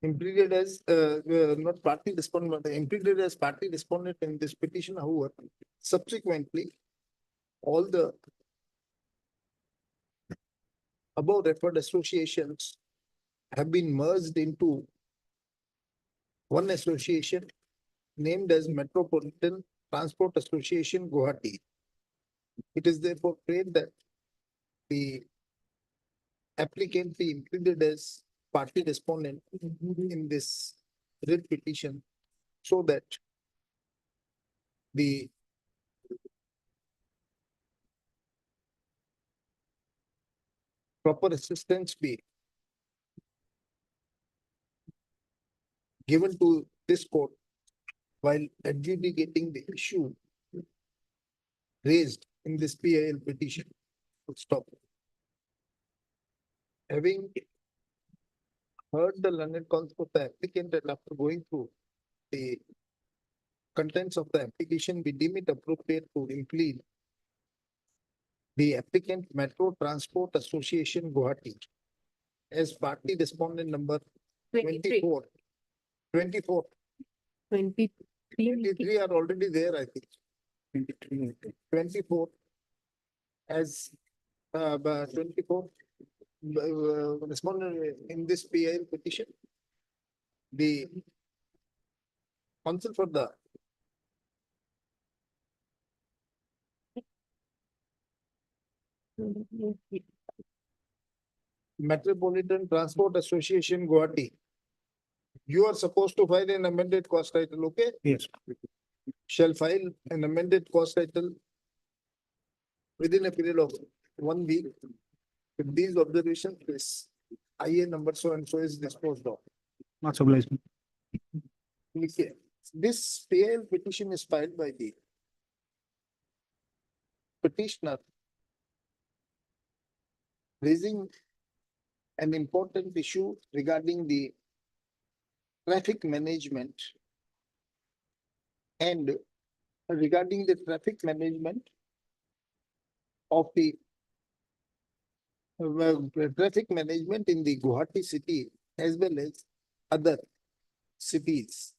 Implicated as not party respondent, but implicated as party respondent in this petition, however, subsequently, all the above referred associations have been merged into one association named as Metropolitan Transport Association Guwahati. It is therefore prayed that the applicant be included as party respondent in this writ petition so that the proper assistance be given to this court while adjudicating the issue raised in this PIL petition. Stop. Having heard the learned counsel of the applicant and after going through the contents of the application, we deem it appropriate to include the applicant Metro Transport Association Guwahati as party respondent number 23. 24. 23. 23 are already there, I think. 24 as 24 respondent in this PIL petition. The counsel for the Metropolitan Transport Association Guwahati. You are supposed to file an amended cost title, okay? Yes. Shall file an amended cost title within a period of 1 week. With these observations, this IA number so and so is disposed of. Much obliged. Okay. This PL petition is filed by the petitioner raising an important issue regarding the traffic management and regarding the traffic management of the traffic management in the Guwahati city as well as other cities.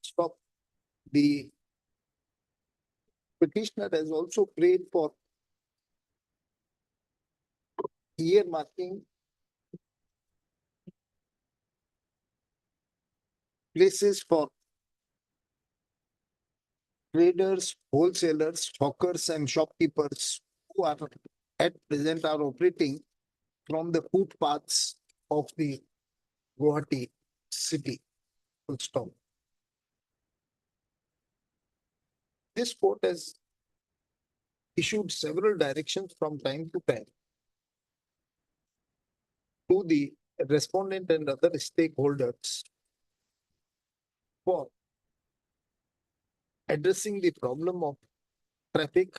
Stop. The petitioner has also prayed for earmarking places for traders, wholesalers, hawkers and shopkeepers who are at present are operating from the footpaths of the Guwahati city. Full stop. This court has issued several directions from time to time to the respondent and other stakeholders for addressing the problem of traffic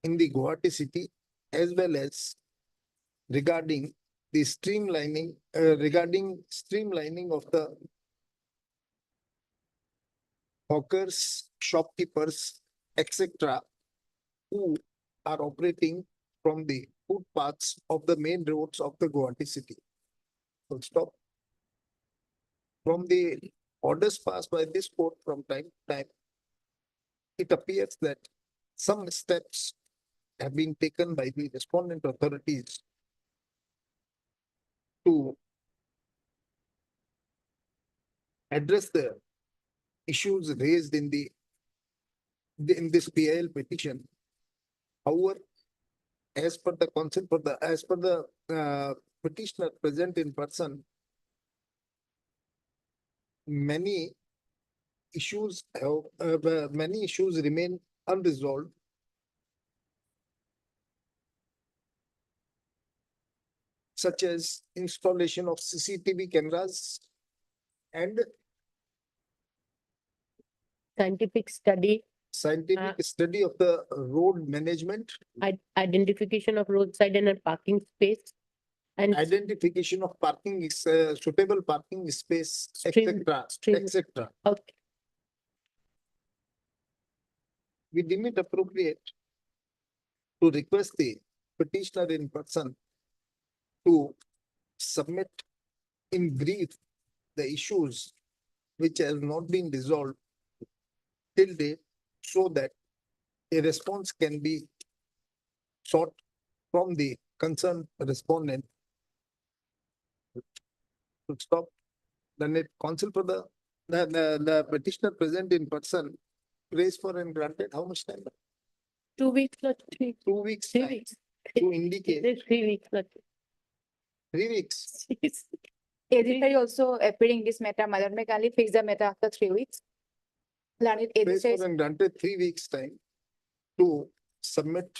in the Guwahati city as well as regarding the streamlining of the hawkers, shopkeepers, etc., who are operating from the footpaths of the main roads of the Guwahati city. Full stop. From the orders passed by this court from time to time, it appears that some steps have been taken by the respondent authorities to address the issues raised in this PIL petition. However, as per the petitioner present in person, many issues remain unresolved. Such as installation of CCTV cameras and Scientific study, scientific study of the road management, identification of roadside and parking space, and identification of parking suitable parking space, Stream- stream- etc. okay. We deem it appropriate to request the petitioner in person to submit in brief the issues which have not been resolved till date, so that a response can be sought from the concerned respondent. To stop, then it counsel for the petitioner present in person, prays for and granted how much time? 2 weeks, not 3. 2 weeks. 3 time weeks. to indicate. It is 3 weeks, not 3 weeks. 3 weeks. ADSI also appearing this matter, Madam may kindly fix the matter after 3 weeks. Learned Prays ADSI for and granted 3 weeks time to submit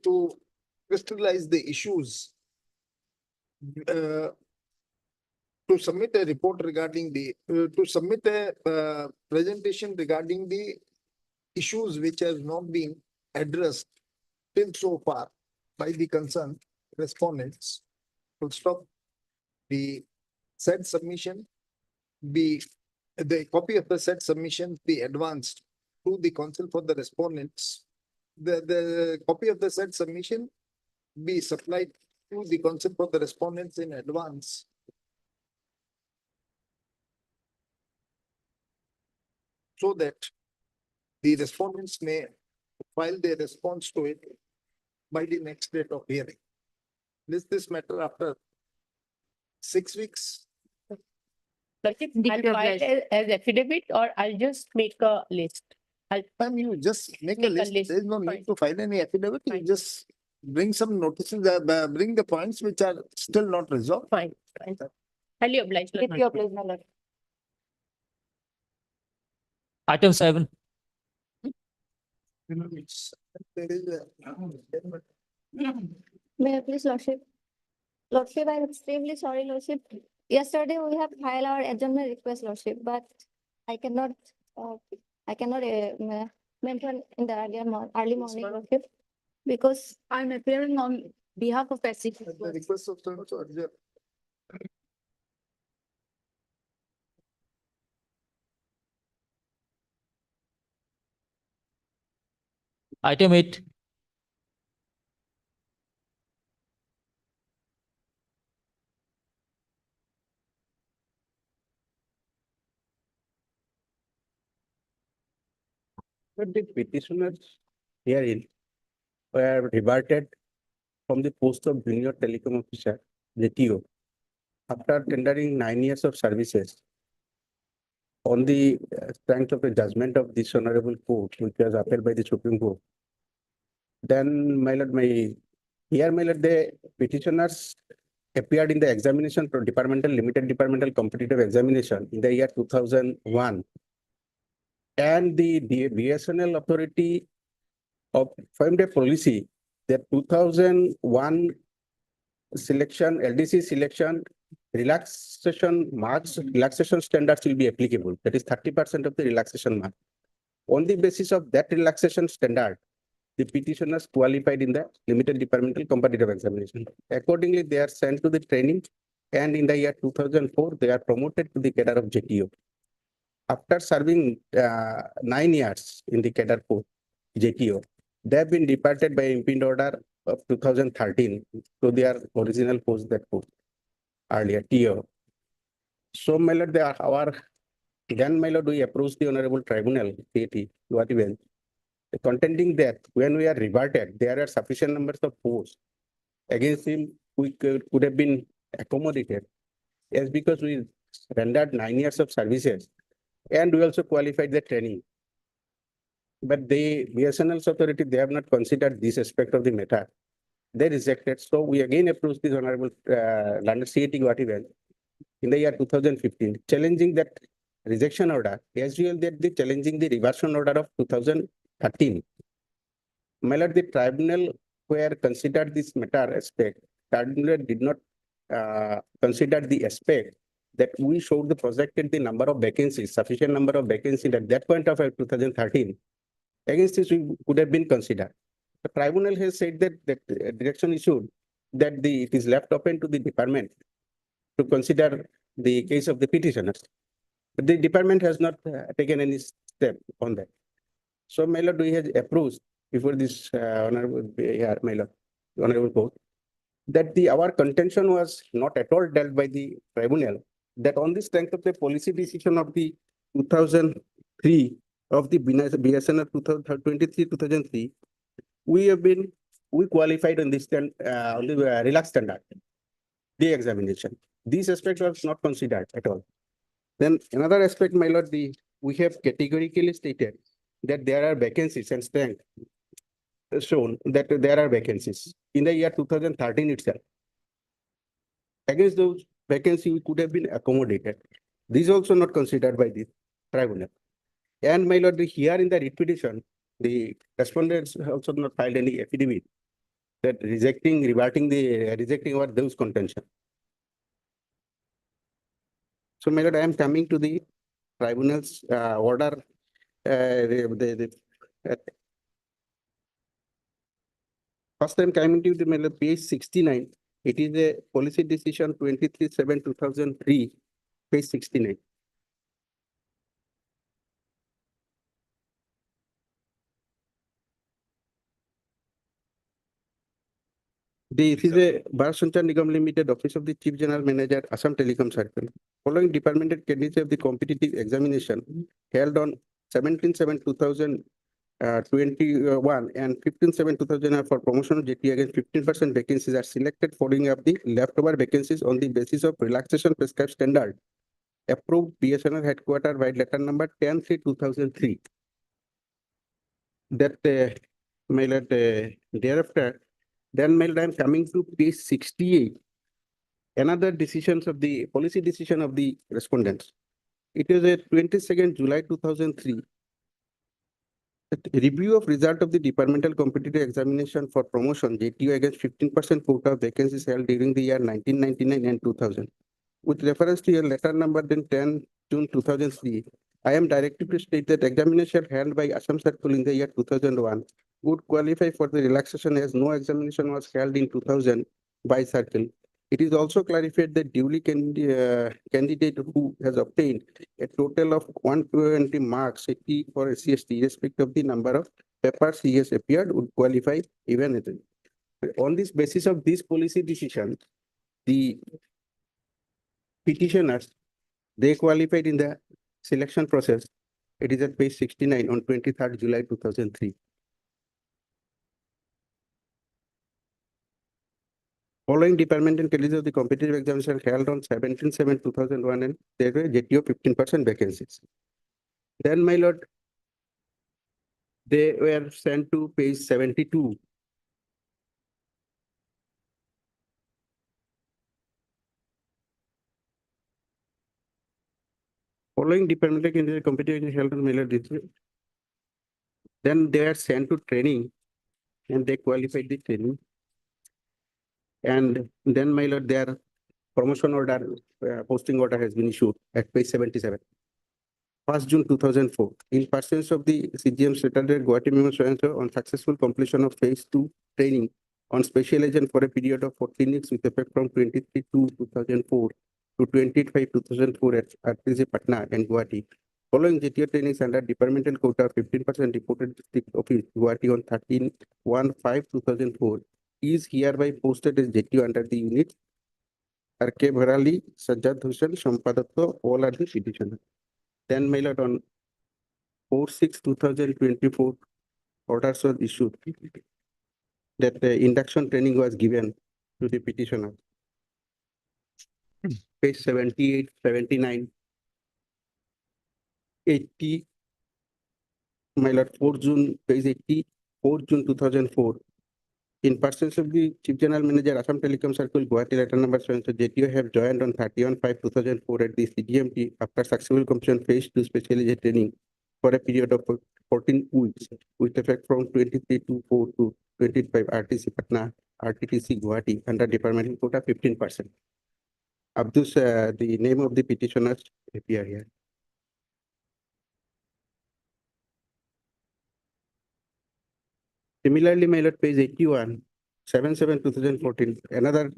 to crystallize the issues. To submit a report regarding to submit a presentation regarding the issues which has not been addressed till so far by the concerned respondents. Full stop. The said submission the copy of the said submission be advanced to the counsel for the respondents. The copy of the said submission be supplied to the counsel for the respondents in advance. So that the respondents may file their response to it by the next date of hearing. This matter after 6 weeks. Lordship, I'll Dictate file list. as affidavit or I'll just make a list. Ma'am, you just make a Make a list. list. There is no Fine. need to file any affidavit. You Fine. just bring some notices, bring the points which are still not resolved. Fine, fine. Highly obliged. With Lordship. your pleasure, my lord. Item 7. There is a- May I please, Lordship? Lordship, I'm extremely sorry, Lordship. Yesterday, we have filed our adjournment request, Lordship, but I cannot, mention in the early morning, Lordship, because I'm appearing on behalf of SC. The request of the also adjourn. Item 8. But the petitioners herein were reverted from the post of junior telecom officer, JTO, after tendering 9 years of services on the strength of a judgment of this honorable court, which was upheld by the Supreme Court. Then, my lord, the petitioners appeared in the examination for limited departmental competitive examination in the year 2001. And the BSNL authority formed a policy that 2001 selection, LDC selection, relaxation standards will be applicable. That is 30% of the relaxation mark. On the basis of that relaxation standard, the petitioners qualified in the limited departmental competitive examination. Accordingly, they are sent to the training, and in the year 2004, they are promoted to the cadre of JTO. After serving 9 years in the cadre post, JTO, they have been departed by impinned order of 2013 to their original post, that post earlier, TO. So, my lord, my lord, we approached the Honorable Tribunal, CAT, Guwahati Bench, contending that when we are reverted, there are sufficient numbers of posts against him, we could have been accommodated, as because we rendered 9 years of services and we also qualified the training. But the BSNL's authority, they have not considered this aspect of the matter. They rejected. So we again approached the Honorable London CAT Guwahati Bench in the year 2015, challenging that rejection order, as well that the challenging the reversion order of 2013. My lord, the tribunal where considered this matter aspect, tribunal did not consider the aspect that we showed the projected the number of vacancies, sufficient number of vacancies at that point of 2013. Against this, we could have been considered. The tribunal has said that direction issued that it is left open to the department to consider the case of the petitioners. But the department has not taken any step on that. So, my lord, we have approved before this honorable court that our contention was not at all dealt by the tribunal, that on the strength of the policy decision of the 2003 of the BSNL 2023-2003, we qualified on this on the relaxed standard, the examination. This aspect was not considered at all. Then another aspect, my lord, we have categorically stated that there are vacancies and strength shown that there are vacancies in the year 2013 itself. Against those vacancies, we could have been accommodated. This is also not considered by the tribunal. And my lord, here in the writ petition, the respondents also not filed any affidavit that rejecting our those contention. So, my lord, I am coming to the tribunal's order. First time coming to the page 69. It is a policy decision 23/7/2003, page 69. This is a Bharat Sanchar Nigam Limited, Office of the Chief General Manager, Assam Telecom Circle. Following departmental candidates of the competitive examination held on 17/7/2021 and 15/7/2000 for promotion of JT against 15% vacancies are selected, following up the leftover vacancies on the basis of relaxation prescribed standard approved BSNL headquarters by letter number 10/3/2003. That my lord, thereafter, then my lord, I am coming to page 68. Another decisions of the policy decision of the respondents. It is a 22nd July 2003. Review of result of the departmental competitive examination for promotion JTU against 15% quota of vacancies held during the year 1999 and 2000. With reference to your letter number then 10 June 2003, I am directed to state that examination held by Assam Circle in the year 2001 would qualify for the relaxation as no examination was held in 2000 by Circle. It is also clarified that duly candidate who has obtained a total of 120 marks 80 for SC/ST, irrespective of the number of papers he has appeared, would qualify even if. On this basis of this policy decision, the petitioners, they qualified in the selection process. It is at page 69 on 23rd July 2003. Following departmental categories of the competitive examination held on 17/7/2001 and there were JTO 15% vacancies. Then my lord, they were sent to page 72. Following departmental category competitive held on my lord, then they are sent to training and they qualified the training. And then my lord, their promotion order, posting order has been issued at page 77. 1st June 2004, in pursuance of the CGM Secretariat Guwahati Memo on successful completion of phase 2 training on special agent for a period of 14 weeks with effect from 23/2/2004 to 28/5/2004 at RTC Patna and Guwahati. Following JTO trainings under departmental quota, 15% reported district office Guwahati on 13/1/5/2004 is hereby posted as JTO under the unit R.K. Bharali, Sajjad Hussain, Shampadatta, all are the petitioners. Then my lord, on 4/6/2024, orders were issued that the induction training was given to the petitioner. Page 78, 79, 80. My lord, 4 June, page 80, 4 June 2004. In pursuance of the Chief General Manager, Assam Telecom Circle, Guwahati, letter number so JTO have joined on 31/5/2004 at the CGMT after successful completion phase 2 specialized training for a period of 14 weeks with effect from 23/2/4 to 25 RTC Patna, RTTC Guwahati under departmental quota 15%. Abdus, the name of the petitioners appear here. Similarly, my lord, page 81, 7/7/2014, another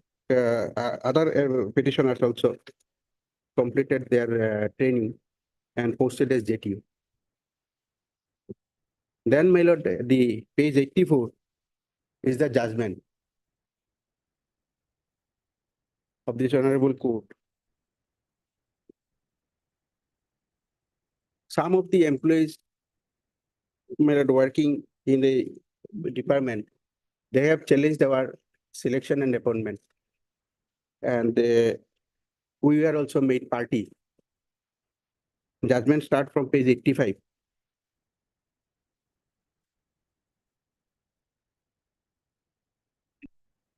other petitioners also completed their training and posted as JTU. Then, my lord, the page 84 is the judgment of this honorable court. Some of the employees, my lord, working in the department, they have challenged our selection and appointment. And we were also made party. Judgment start from page 85.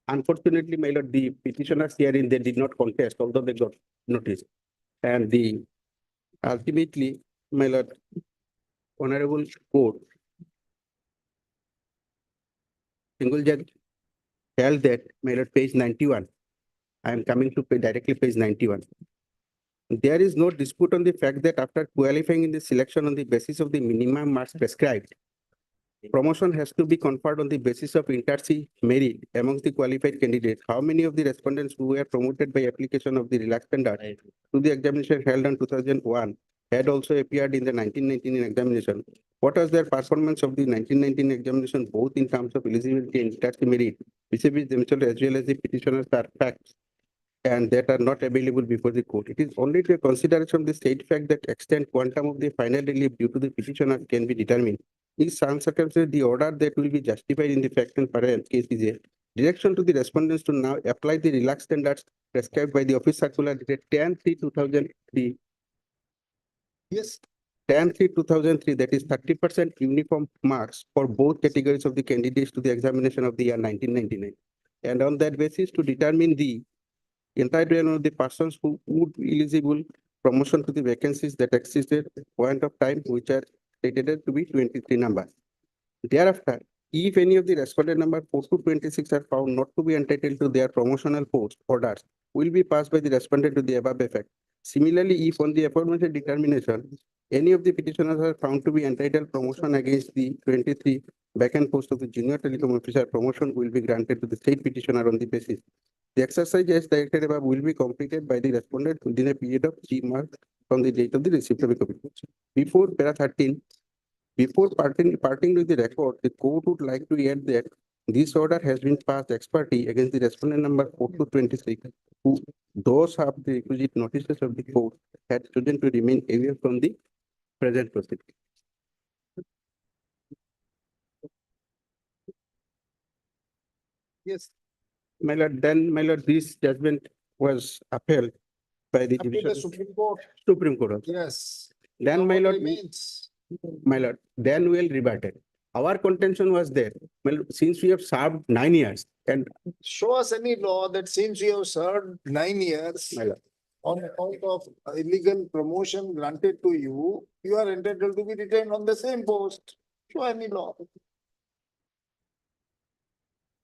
Unfortunately, my lord, the petitioners herein, they did not contest, although they got notice. And the ultimately, my lord, honorable court, single judge held that, my lord, page 91. I am coming to directly page 91. There is no dispute on the fact that after qualifying in the selection on the basis of the minimum marks prescribed, promotion has to be conferred on the basis of inter-C merit amongst the qualified candidates. How many of the respondents who were promoted by application of the relaxed standard to the examination held on 2001 had also appeared in the 1999 examination? What was their performance of the 1919 examination, both in terms of eligibility and inter-C merit, vis-a-vis themselves as well as the petitioners are facts and that are not available before the court? It is only to a consideration of the state fact that extent quantum of the final relief due to the petitioner can be determined. In some circumstances, the order that will be justified in the fact and parent case is a direction to the respondents to now apply the relaxed standards prescribed by the office circular dated 10/3/2003 Yes. 10/3/2003, that is 30% uniform marks for both categories of the candidates to the examination of the year 1999. And on that basis, to determine the entitlement of the persons who would be eligible promotion to the vacancies that existed at point of time, which are stated to be 23 numbers. Thereafter, if any of the respondent number 4 to 26 are found not to be entitled to their promotional post orders, will be passed by the respondent to the above effect. Similarly, if on the aforementioned determination, any of the petitioners are found to be entitled promotion against the 23 vacant post of the junior telecom officer, promotion will be granted to the state petitioner on the basis. The exercise as directed above will be completed by the respondent within a period of 3 months from the date of the receipt of the copy. Before para 13, before parting with the record, the court would like to add that this order has been passed ex parte against the respondent number 4 to 26, who those have the requisite notices of the court had chosen to remain away from the present proceeding. Yes. My lord, this judgment was upheld by the Up to the division Supreme Court. Supreme Court. Also. Yes. Then, Now my what lord, remains? then we'll rebut it. Our contention was there. Well, since we have served 9 years and Show us any law that since you have served 9 years my lord, on account of illegal promotion granted to you, you are entitled to be retained on the same post. Show any law.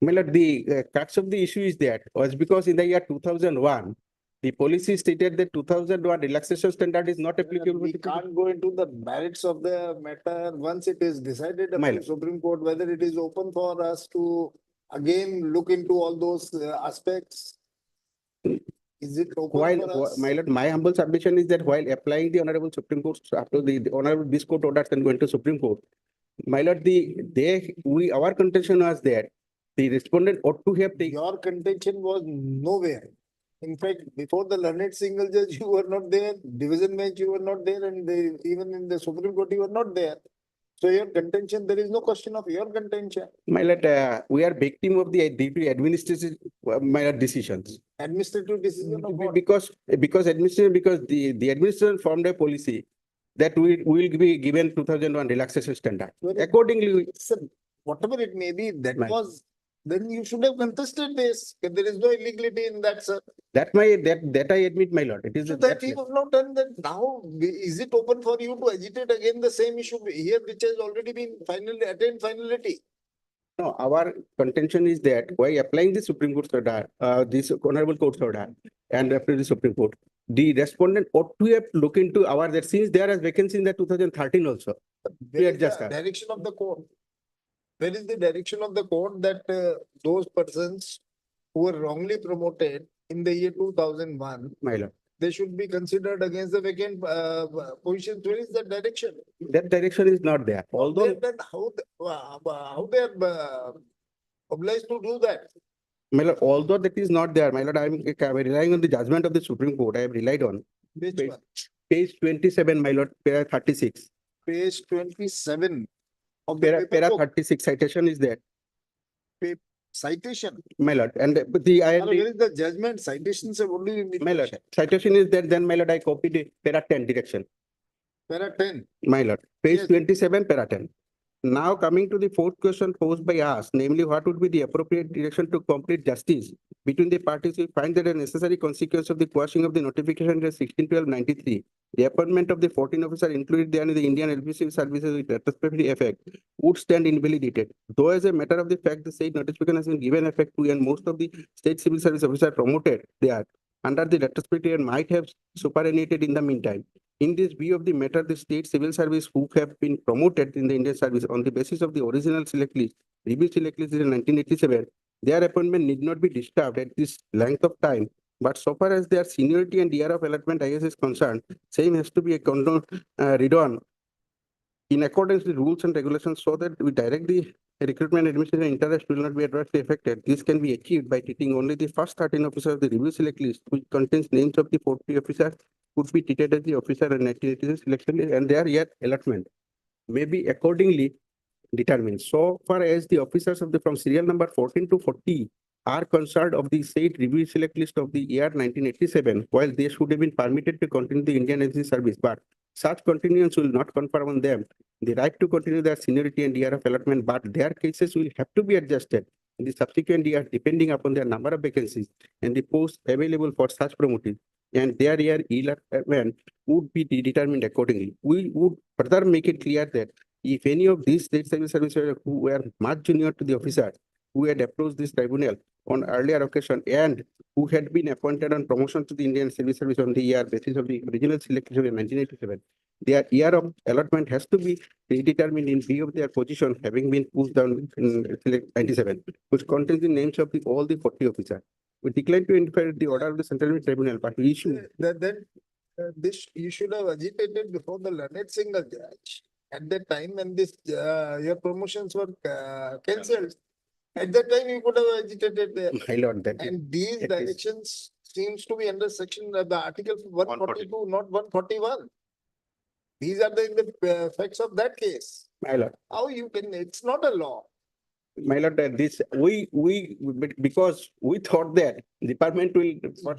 my lord, the crux of the issue is that was because in the year 2001, the policy stated that 2001 relaxation standard is not applicable. We can't go into the merits of the matter once it is decided My by the Supreme Court, whether it is open for us to again look into all those aspects. Is it open for us? My lord, my humble submission is that while applying the honorable Supreme Court after the honorable this court orders and going to Supreme Court, my lord, our contention was that the respondent ought to have taken. Your contention was nowhere. In fact, before the learned single judge, you were not there, division bench, you were not there, and even in the Supreme Court, you were not there. So your contention, there is no question of your contention. My lord, we are victim of the administrative my lord, decisions. Administrative decision of what? Because the administration formed a policy that we will be given 2001 relaxation standard. Accordingly, Whatever it may be, that Right. was, then you should have contested this. There is no illegality in that, sir. that I admit, my lord. It is So that that you have not done that. Now, is it open for you to agitate again the same issue here, which has already been finally attained finality? no, our contention is that by applying the Supreme Court order, this honorable court order, and after the Supreme Court, the respondent ought to have look into our that since there is vacancy in the 2013 also. Where is adjust the that. direction of the court? Where is the direction of the court that those persons who were wrongly promoted in the year 2001, My lord, they should be considered against the vacant positions? Where is that direction? that direction is not there. Although, Then how they are obliged to do that? my lord, although that is not there, my lord, I am relying on the judgment of the Supreme Court. I have relied on Which Page- one? page 27, my lord, para 36. Page 27 of the Para paper book. 36 citation is there, Citation. my lord, and the I. Where is the judgment? Citations have only been. My lord, citation is there, then my lord, I copied it, para 10 direction, Para 10. my lord, page Yes. 27, para 10. Now coming to the fourth question posed by us, namely what would be the appropriate direction to complete justice between the parties? We find that a necessary consequence of the quashing of the notification under 16/12/93, the appointment of the 14 officer included there in the Indian LPC services with retrospective effect would stand invalidated. Though as a matter of the fact, the said notification has been given effect to and most of the state civil service officers promoted there under the retrospective might have superannuated in the meantime. In this view of the matter, the state civil service who have been promoted in the Indian service on the basis of the original select list, review select list in 1987, their appointment need not be disturbed at this length of time. But so far as their seniority and year of allotment IS is concerned, same has to be read on in accordance with rules and regulations so that we direct the recruitment admission and interest will not be adversely affected. This can be achieved by treating only the first 13 officers of the review select list, which contains names of the 40 officers, could be treated as the officer and 1986 selection list, and their year allotment may be accordingly determined. So far as the officers of the from serial number 14 to 40 are concerned of the said review select list of the year 1987, while they should have been permitted to continue the Indian NCC service, but Such continuance will not confer on them the right to continue their seniority and year of allotment, but their cases will have to be adjusted in the subsequent year depending upon their number of vacancies and the posts available for such promotees, and their year allotment would be determined accordingly. We would further make it clear that if any of these state service officers who were much junior to the officers who had approached this tribunal on earlier occasion and who had been appointed on promotion to the Indian Civil Service on the year basis of the original selection in 1987, their year of allotment has to be predetermined in view of their position having been pushed down in 97, which contains the names of all the 40 officers. We declined to interfere the order of the Central Tribunal, but we issue. This, you should have agitated before the learned single judge. At that time when this, your promotions were cancelled. At that time, you could have agitated there. My lord, that is. And these it is- directions seems to be under section of the article 142, not 141. These are the facts of that case. My lord. How you can, it's not a law. My lord, this, because we thought that department will,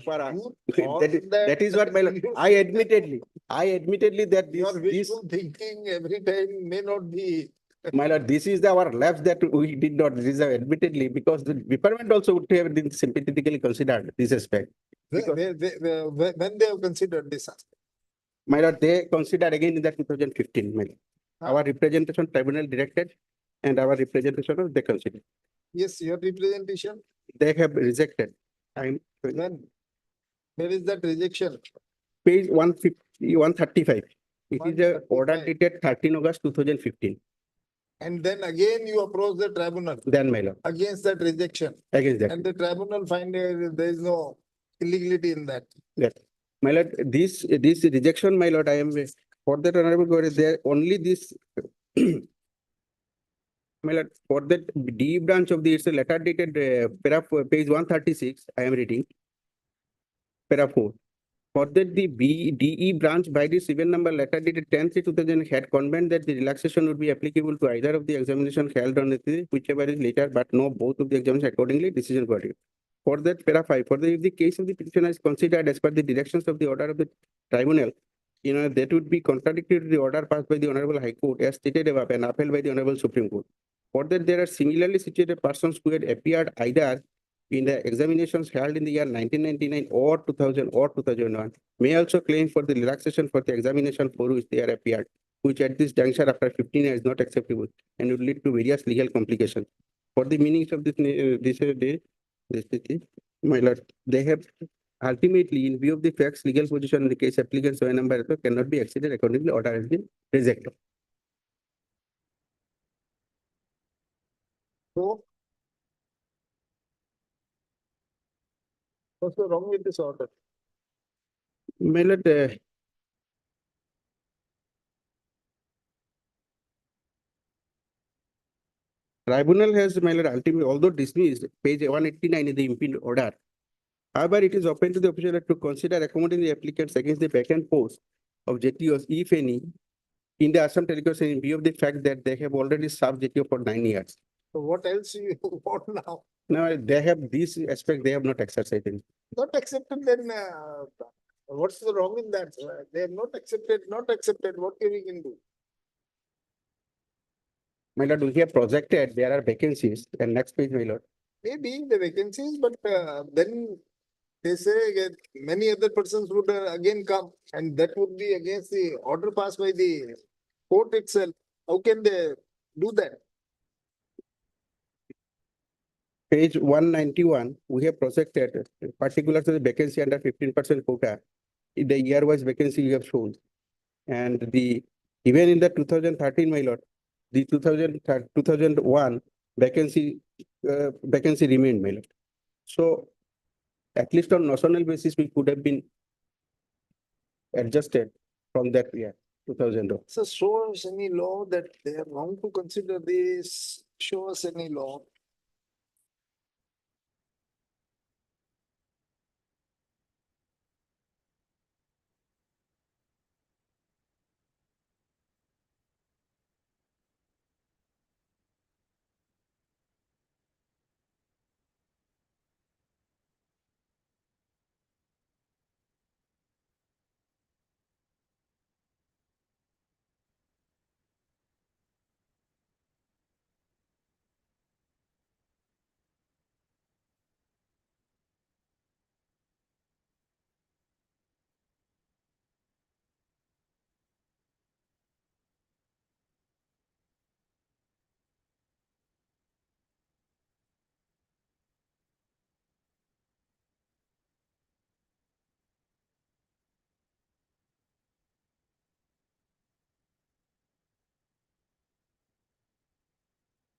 for us. That is what, my lord, I admittedly that Your this, wishful thinking every time may not be. my lord, this is our lapse that we did not reserve admittedly, because the department also would have been sympathetically considered this aspect. Because- When they have considered this aspect. My lord, they considered again in the 2015, my lord. Our representation tribunal directed and our representation they considered. Yes, your representation, They have rejected. I'm when, where is that rejection? page 150, 135. It is a order 135. dated 13 August 2015. And then again you approach the tribunal Then, my lord, against that rejection. against that. And the tribunal find there is no illegality in that. That. My lord, this rejection, my lord, I am for that honorable court, there only this. My lord, for that D branch of the, it's a letter dated page 136, I am reading. Para 4. For that the DE branch by the civil number letter dated 10/3/2000 had convened that the relaxation would be applicable to either of the examination held on it, whichever is later, but no both of the examinations accordingly, decision got it. For that para 5, for the, if the case of the petitioner is considered as per the directions of the order of the tribunal, that would be contradictory to the order passed by the Honorable High Court as stated above and upheld by the Honorable Supreme Court. For that, there are similarly situated persons who had appeared either in the examinations held in the year 1999 or 2000 or 2001 may also claim for the relaxation for the examination for which they are appeared, which at this juncture after 15 years is not acceptable and would lead to various legal complications. For the meanings of my lord, they have ultimately, in view of the facts, legal position in the case applicant so number cannot be exceeded accordingly, order has been rejected. So. What's wrong with this order? My lord, tribunal has, my lord, ultimately, although dismissed, page 189 in the impinged order. However, it is open to the official to consider accommodating the applicants against the vacant post of JTOs, if any, in the Assam Telecom in view of the fact that they have already served JTO for 9 years. So what else you want now? Now, they have this aspect, they have not exercised it. Not accepted, then what's the wrong in that? They have not accepted, what can we can do? My lord, we have projected, there are vacancies, and next page, my lord. Maybe the vacancies, but then they say that many other persons would again come, and that would be against the order passed by the court itself. How can they do that? Page 191, we have projected particular to the vacancy under 15% quota. In the year-wise vacancy you have shown. And the, even in the 2013, my lord, the 2001 vacancy remained, my lord. So at least on national basis, we could have been adjusted from that year, 2000. So show us any law that they are wrong to consider this, show us any law.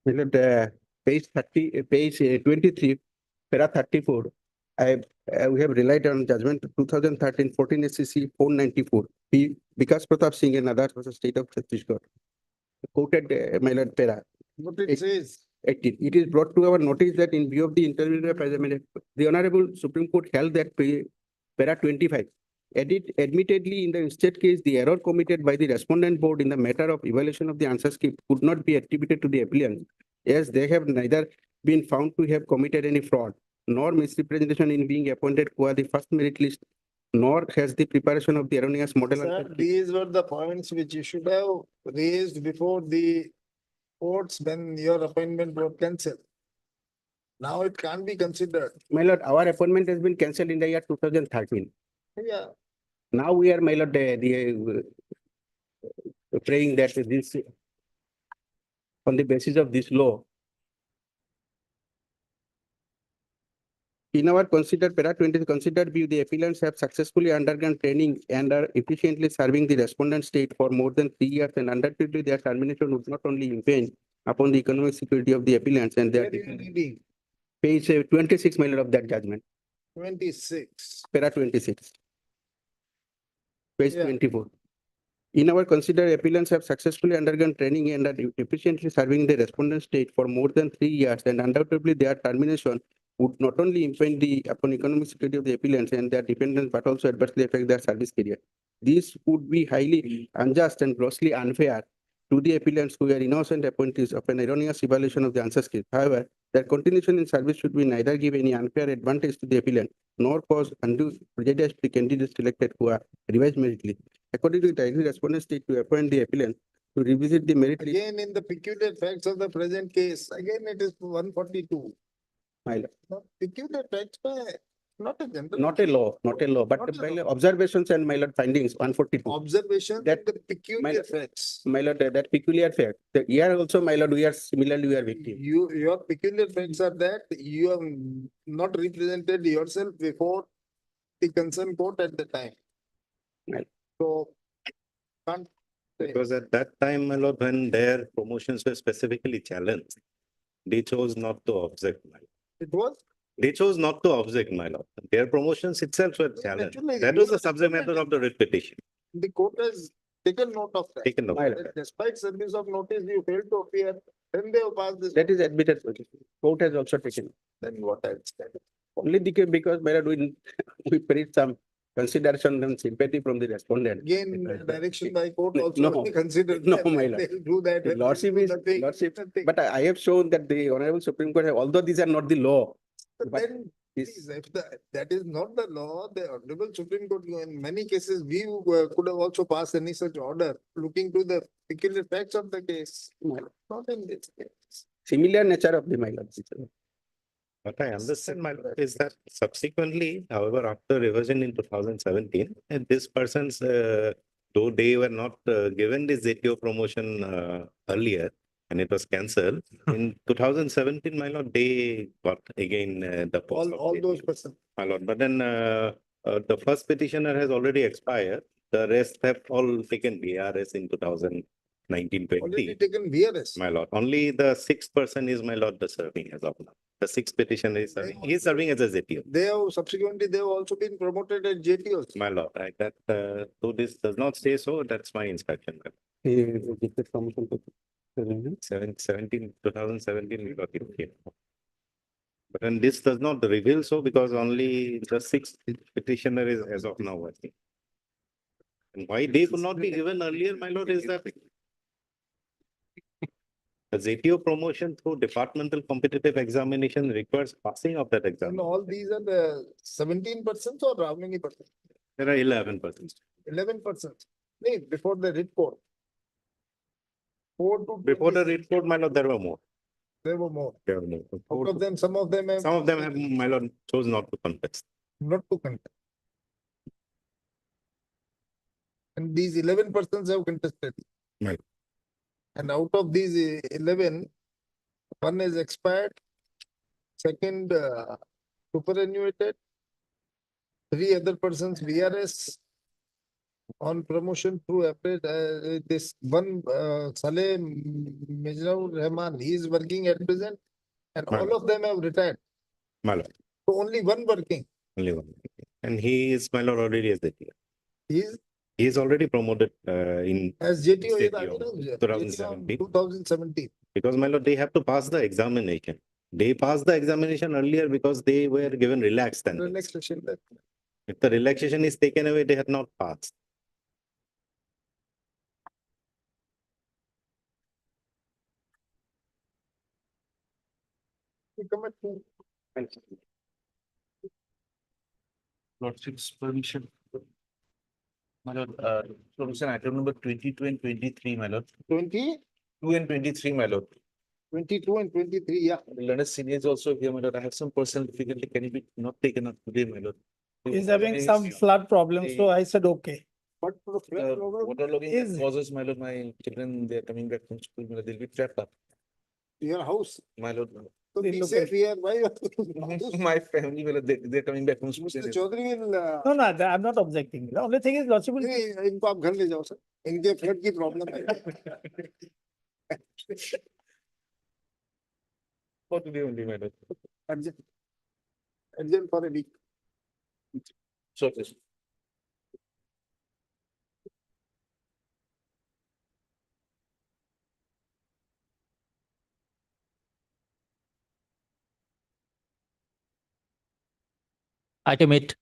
My lord, page 30, page 23, para 34. We have relied on judgment 2013-14 SCC 494. P. Vikas Pratap Singh and others versus State of Chhattisgarh. Quoted, my lord, para. What it says. 18. It is brought to our notice that in view of the intermediate president, the Honorable Supreme Court held that para 25. Admittedly, in the state case, the error committed by the respondent board in the matter of evaluation of the answer script could not be attributed to the applicant, as they have neither been found to have committed any fraud, nor misrepresentation in being appointed qua the first merit list, nor has the preparation of the erroneous model. Sir, these were the points which you should have raised before the courts when your appointment was cancelled. Now it can't be considered. My lord, our appointment has been cancelled in the year 2013. Yeah. Now we are, my lord, praying that this, on the basis of this law, in our considered para 20 considered view, the appellants have successfully undergone training and are efficiently serving the respondent state for more than 3 years, and undoubtedly their termination would not only impinge upon the economic security of the appellants and their Where are you reading? page 26, my lord, of that judgment. 26. Para 26. Page Yeah. 24. In our considered appellants have successfully undergone training and are efficiently serving the respondent state for more than 3 years, and undoubtedly their termination would not only impinge upon economic security of the appellants and their dependents, but also adversely affect their service career. This would be highly unjust and grossly unfair to the appellants who are innocent appointees of an erroneous evaluation of the answer script. However, their continuation in service should be neither give any unfair advantage to the appellant nor cause undue prejudice to the candidates selected who are revised merit list. According to the title, respondent state to appoint the appellant to revisit the merit list. Again, in the peculiar facts of the present case, again it is 142. My lord. Not peculiar facts, not a general. Not a law, but Not a by law. observations and my lord findings, 142. Observation That- that the peculiar facts. My lord, that peculiar fact, the here also, my lord, we are similarly, we are victim. Your peculiar facts are that you have not represented yourself before the concerned court at the time. Right. So, can't say. Because at that time, my lord, when their promotions were specifically challenged, they chose not to object, my lord. It was. They chose not to object, my lord. Their promotions itself were challenged. Naturally, That was the subject matter of the writ petition. The court has taken note of that. Taken note. My of lord. that. Despite service of notice, you failed to appear, then they have passed this. That is admitted. Court has also taken. Then what else? Only because my lord, we paid some consideration and sympathy from the respondent. Again, direction by court No, also no. be considered. No, my lord. They'll do that. The when they lordship do is, nothing, lordship, nothing. but I have shown that the Honorable Supreme Court, although these are not the law, But but then, this- please, if that is not the law, the Honorable Supreme Court, in many cases, we could have also passed any such order, looking to the peculiar facts of the case. Not in this case. similar nature of the my lord. What I understand, my lord, is that subsequently, however, after revision in 2017, this person's, though they were not given this ZTO promotion earlier, and it was cancelled, in 2017, my lord, they got again the post. of All those ZTO, persons. my lord, but then the first petitioner has already expired. The rest have all taken BRS in 2019-20. Already taken VRS. My lord, only the sixth person is my lord the serving as of now. The sixth petitioner is serving. He is serving as a ZTO. They have subsequently, they have also been promoted as JTOs. My lord, that though this does not say so, that's my inspection. 2017, we got it here. But then this does not reveal so because only the sixth petitioner is as of now working. And why they could not be given earlier, my lord, is that the ZTO promotion through departmental competitive examination requires passing of that exam. And all these are the 17% or how many percent? There are 11%. 11%. Nee, before the report. 4 to Before the 26, report, my lord, there were more. there were more. There were more. Out of them, some of them have. Some of them have, my lord, chose not to contest. Not to contest. And these 11% have contested. Right. And out of these 11, one is expired, second superannuated, 3 other persons VRS, On promotion through appraised, this one, Saleh Majroor Rahman, he is working at present and My all lord. of them have retired. My lord, So only one working. only one. And he is, my lord, already as the He is He is already promoted in as JTO State in GO 2017. 2017. Because, my lord, they have to pass the examination. They passed the examination earlier because they were given relaxed then. Relaxation. If the relaxation is taken away, they had not passed. We come at two. Lordship's permission. My lord, permission item number 22 and 23, my lord. 22 and 23, my lord. and 23, yeah. Learned senior is also here, my lord. I have some personal difficulty. Can it be not taken up today, my lord? He's having some flood problems, so I said, okay. But for the flood The problem water logging is- that causes, my lord, my children, they are coming back from school, my lord, they'll be trapped up, Your house. my lord. So They be look safe at- here. Why? My family, my lord, they're coming back from school. Mr. Chaudhary will. No, no, I'm not objecting. The only thing is lordship will नहीं, इनको आप घर ले जाओ sir इनके flood की problem है For today only, my lord. urgent for a week. So, yes. Item 8.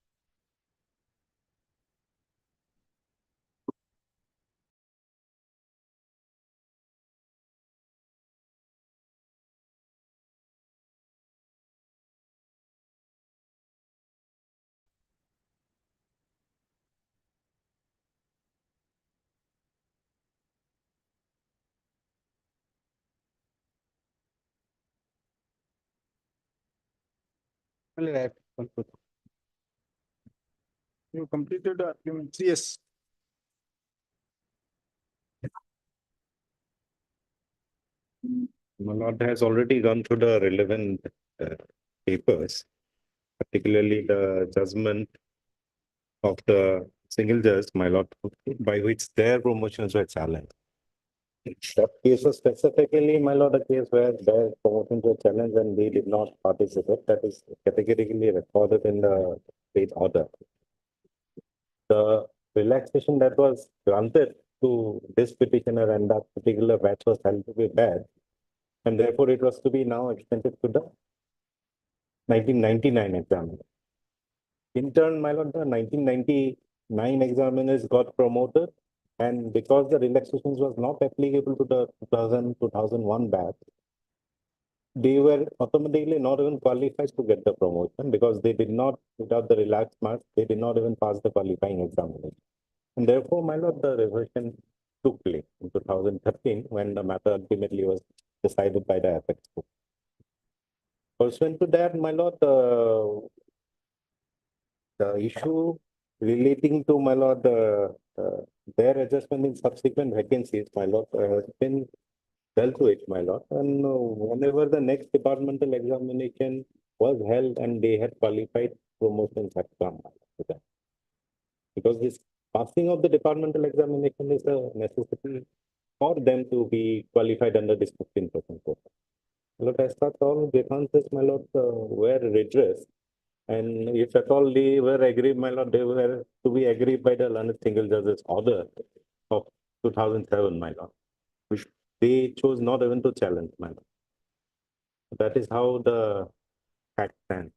You completed the argument. Yes. My lord has already gone through the relevant papers, particularly the judgment of the single judge, my lord, by which their promotions were challenged. That case was specifically, my lord, a case where their promotions were challenged and they did not participate. That is categorically recorded in the state order. The relaxation that was granted to this petitioner and that particular batch was held to be bad. And therefore, it was to be now extended to the 1999 examiner. In turn, my lord, the 1999 examiners got promoted. And because the relaxations was not applicable to the 2001 batch, they were automatically not even qualified to get the promotion because they did not, without the relaxed marks, they did not even pass the qualifying examination. And therefore, my lord, the reversion took place in 2013 when the matter ultimately was decided by the apex court. Pursuant to that, my lord, the issue relating to, my lord, their adjustment in subsequent vacancies, my lord, has been dealt with, my lord. And whenever the next departmental examination was held and they had qualified, promotions had come to them. Because this passing of the departmental examination is a necessity for them to be qualified under this 15% quota. My lord, as such, all grievances, my lord, were redressed. And if at all they were agreed, my lord, they were to be agreed by the learned single judge's order of 2007, my lord, which they chose not even to challenge, my lord. That is how the fact stands.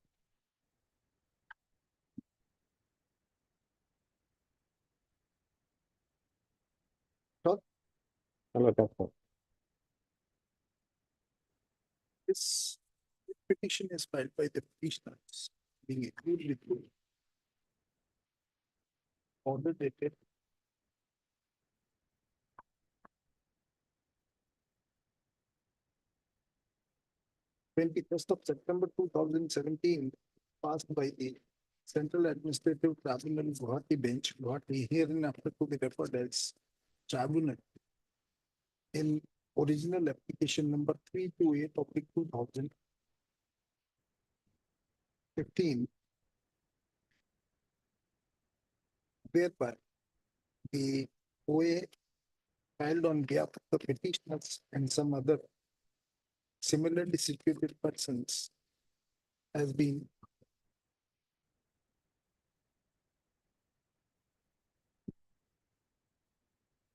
My lord, that's all. This petition is filed by the petitioners being agreed with you. Order dated 21st of September 2017, passed by the Central Administrative Tribunal Guwahati Bench, Guwahati, hereinafter to be referred as Tribunal, in original application number 328 of 2015, whereby the OA filed on behalf of the petitioners and some other similarly situated persons has been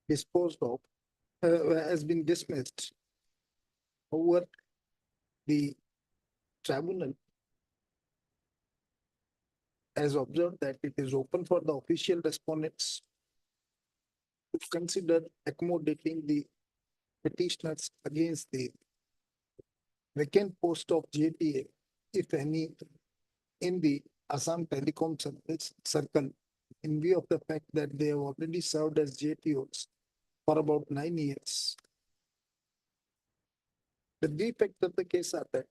disposed of, has been dismissed. However, the tribunal has observed that it is open for the official respondents to consider accommodating the petitioners against the vacant post of JTA, if any, in the Assam Telecom Service Circle, in view of the fact that they have already served as JTOs for about 9 years. The defect of the case are that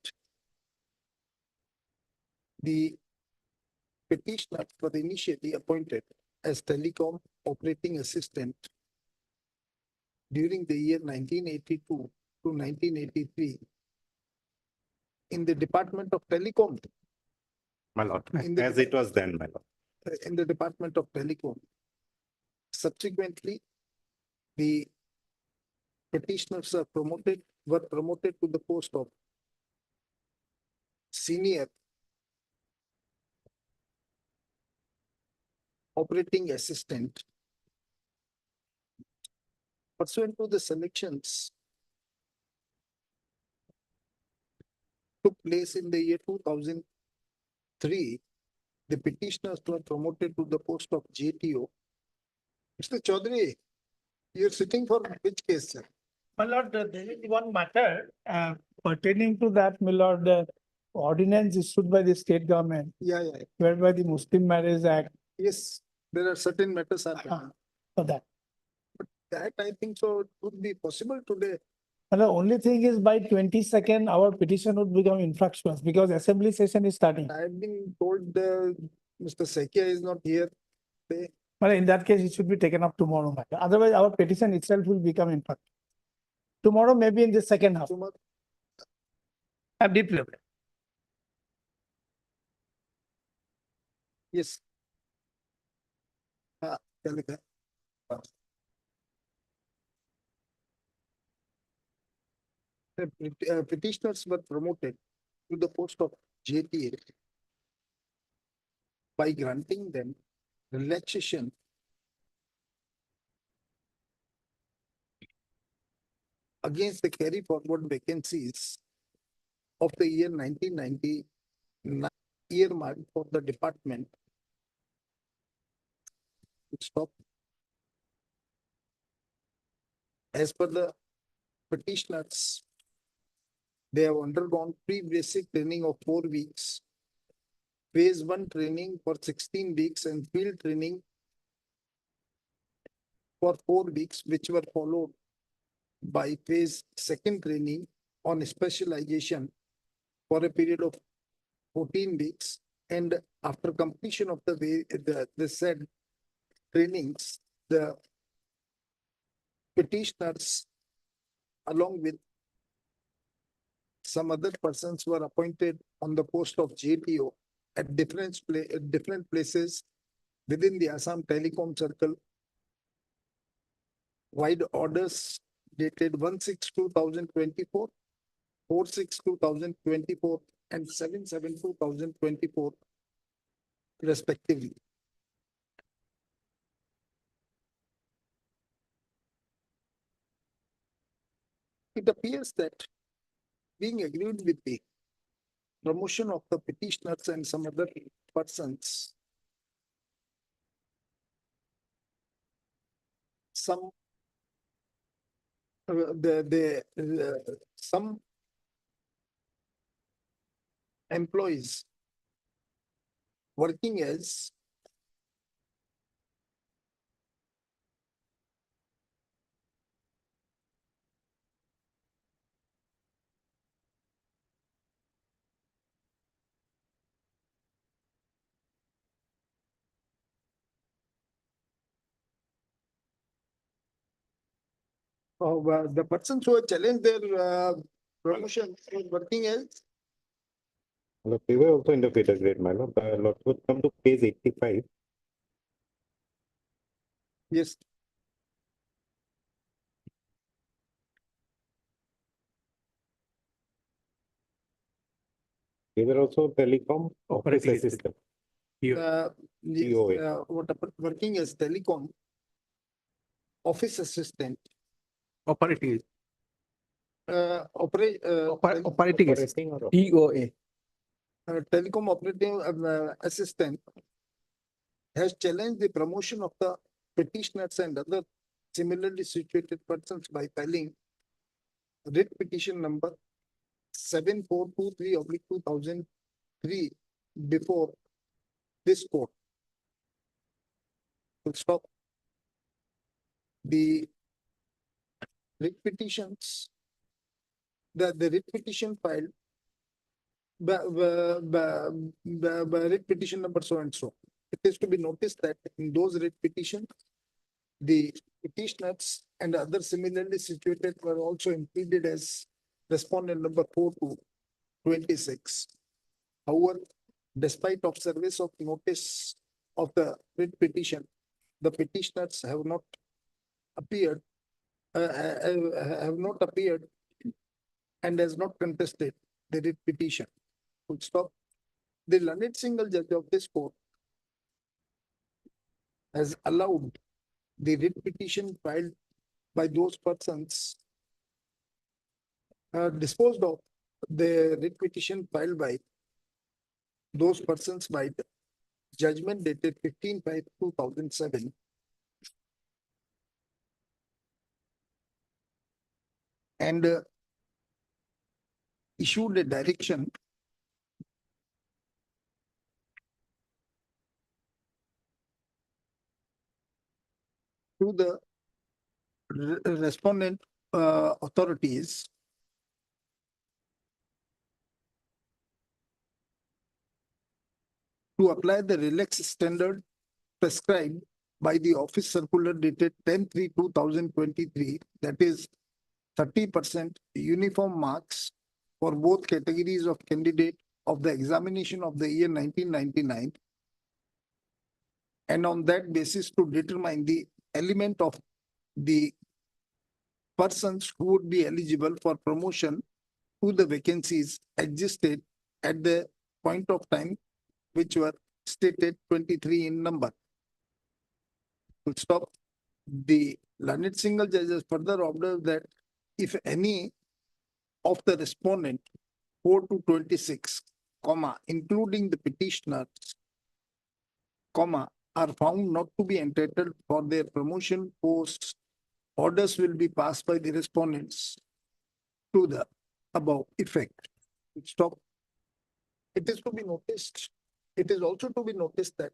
the petitioner was initially appointed as telecom operating assistant during the year 1982 to 1983 in the Department of Telecom. My lord, In the- as it was then, my lord. In the Department of Telecom. Subsequently, the petitioners were promoted to the post of senior operating assistant. Pursuant to the selections took place in the year 2003, the petitioners were promoted to the post of JTO. Mr. Chaudhary, you're sitting for which case, sir? My lord, there is one matter pertaining to that, my lord, the ordinance issued by the state government Yeah. whereby the Muslim Marriage Act Yes, there are certain matters are there. for that. That I think so it would be possible today. And the only thing is by 22nd, our petition would become infructuous because assembly session is starting. I've been told Mr. Sekia is not here. But in that case, it should be taken up tomorrow. Madam. Otherwise, our petition itself will become infructuous. Tomorrow, maybe in the second half. I'm deeply aware. Yes. क्या लिखा है? The petitioners were promoted to the post of JTA by granting them relaxation against the carry forward vacancies of the year 1999 earmarked for the department. Stop. As per the petitioners, they have undergone pre-basic training of 4 weeks, phase 1 training for 16 weeks and field training for 4 weeks, which were followed by phase 2nd training on specialization for a period of 14 weeks. And after completion of the said trainings, the petitioners, along with some other persons, were appointed on the post of JTO at different places within the Assam Telecom Circle. Wide orders dated 1/6/2024, 4/6/2024, and 7/7/2024, respectively. It appears that being agreed with the promotion of the petitioners and some other persons, some some employees working as the persons who have challenged their promotion were working as Look, we were also in the feeder grade, my lord. Lord, would come to page 85. yes. They were also telecom operating system. POA. Working as telecom office assistant, Operating. operating or POA. telecom operating assistant has challenged the promotion of the petitioners and other similarly situated persons by filing writ petition number 7423/2003 before this court. Full stop. The writ petitions, the writ petition filed by writ petition number so and so. It is to be noticed that in those writ petitions, the petitioners and other similarly situated were also included as respondent number 4 to 26. However, despite of service of notice of the writ petition, the petitioners have not appeared, and has not contested the writ petition. Full stop. The learned single judge of this court has allowed the writ petition filed by those persons, disposed of the writ petition filed by those persons by the judgment dated 15/5/2007. And issued a direction to the respondent authorities to apply the relaxed standard prescribed by the office circular dated 10/3/2023, that is 30% uniform marks for both categories of candidate of the examination of the year 1999, and on that basis to determine the element of the persons who would be eligible for promotion to the vacancies existed at the point of time which were stated 23 in number. Full stop. The learned single judges further observed that if any of the respondent 4 to 26, including the petitioners, are found not to be entitled for their promotion posts, orders will be passed by the respondents to the above effect. Stop. It is to be noticed. It is also to be noticed that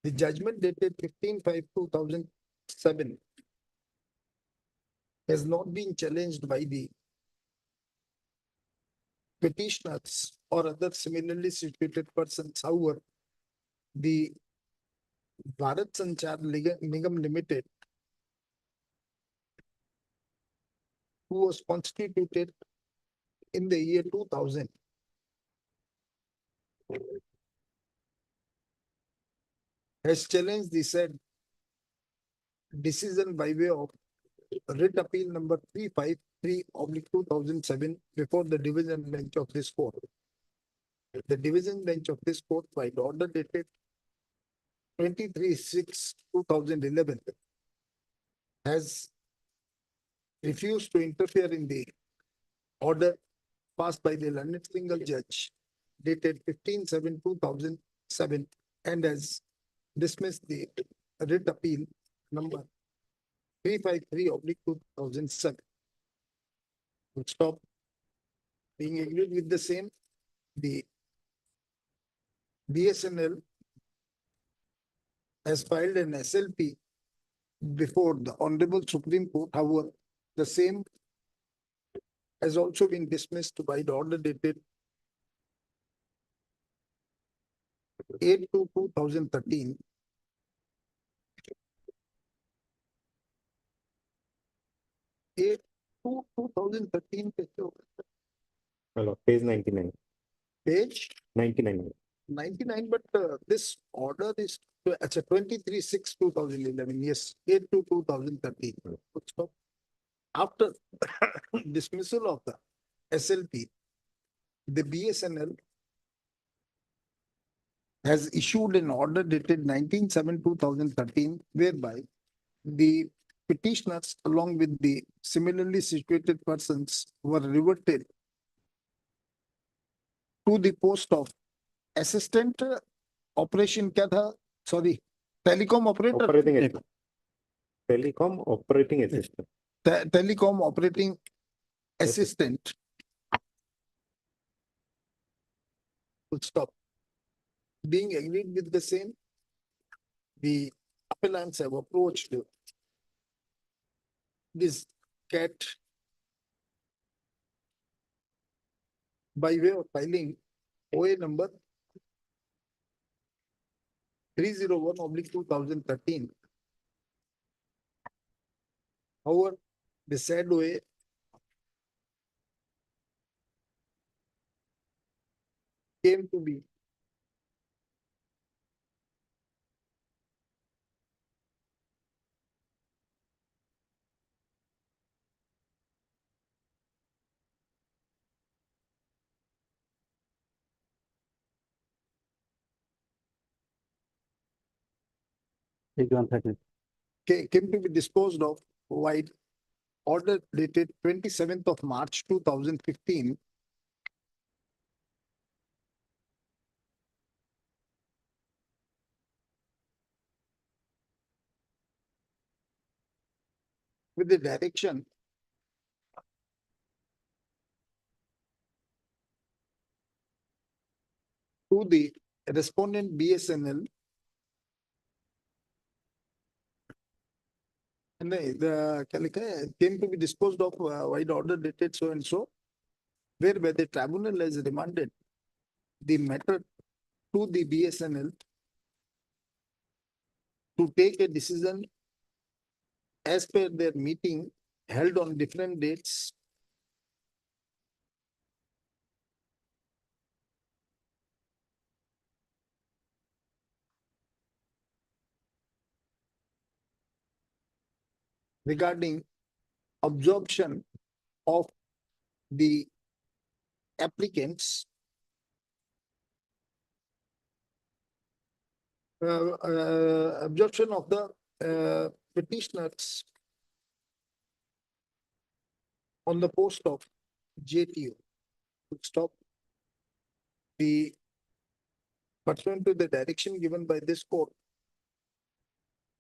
the judgment dated 15/5/2007 has not been challenged by the petitioners or other similarly situated persons. However, the Bharat Sanchar Nigam Limited, who was constituted in the year 2000, has challenged the said decision by way of writ appeal number 353/2007 before the division bench of this court. The division bench of this court, by the order dated 23/6/2011, has refused to interfere in the order passed by the learned single judge dated 15/7/2007 and has dismissed the writ appeal number 353/2007. Would stop. Being agreed with the same, the BSNL has filed an SLP before the Honorable Supreme Court. However, the same has also been dismissed by the order dated 8/2/2013. Page 99. Page 99. 99, but this order is, it's a 23/6/2011, yes, 8/2/2013. So after dismissal of the SLP, the BSNL has issued an order dated 19/7/2013, whereby the petitioners along with the similarly situated persons were reverted to the post of assistant operation क्या था? Sorry, telecom operator. Telecom operating assistant. Telecom operating assistant. Full stop. Being agreed with the same, the appellants have approached this CAT by way of filing OA number 301/2013. However, the said OA came to be came to be disposed of while order dated 27th of March 2015 with the direction to the respondent BSNL and the came to be disposed of while order dated so and so, whereby the tribunal has remanded the matter to the BSNL to take a decision as per their meeting held on different dates regarding absorption of the applicants absorption of the petitioners on the post of JTO. Stop. The pursuant to the direction given by this court,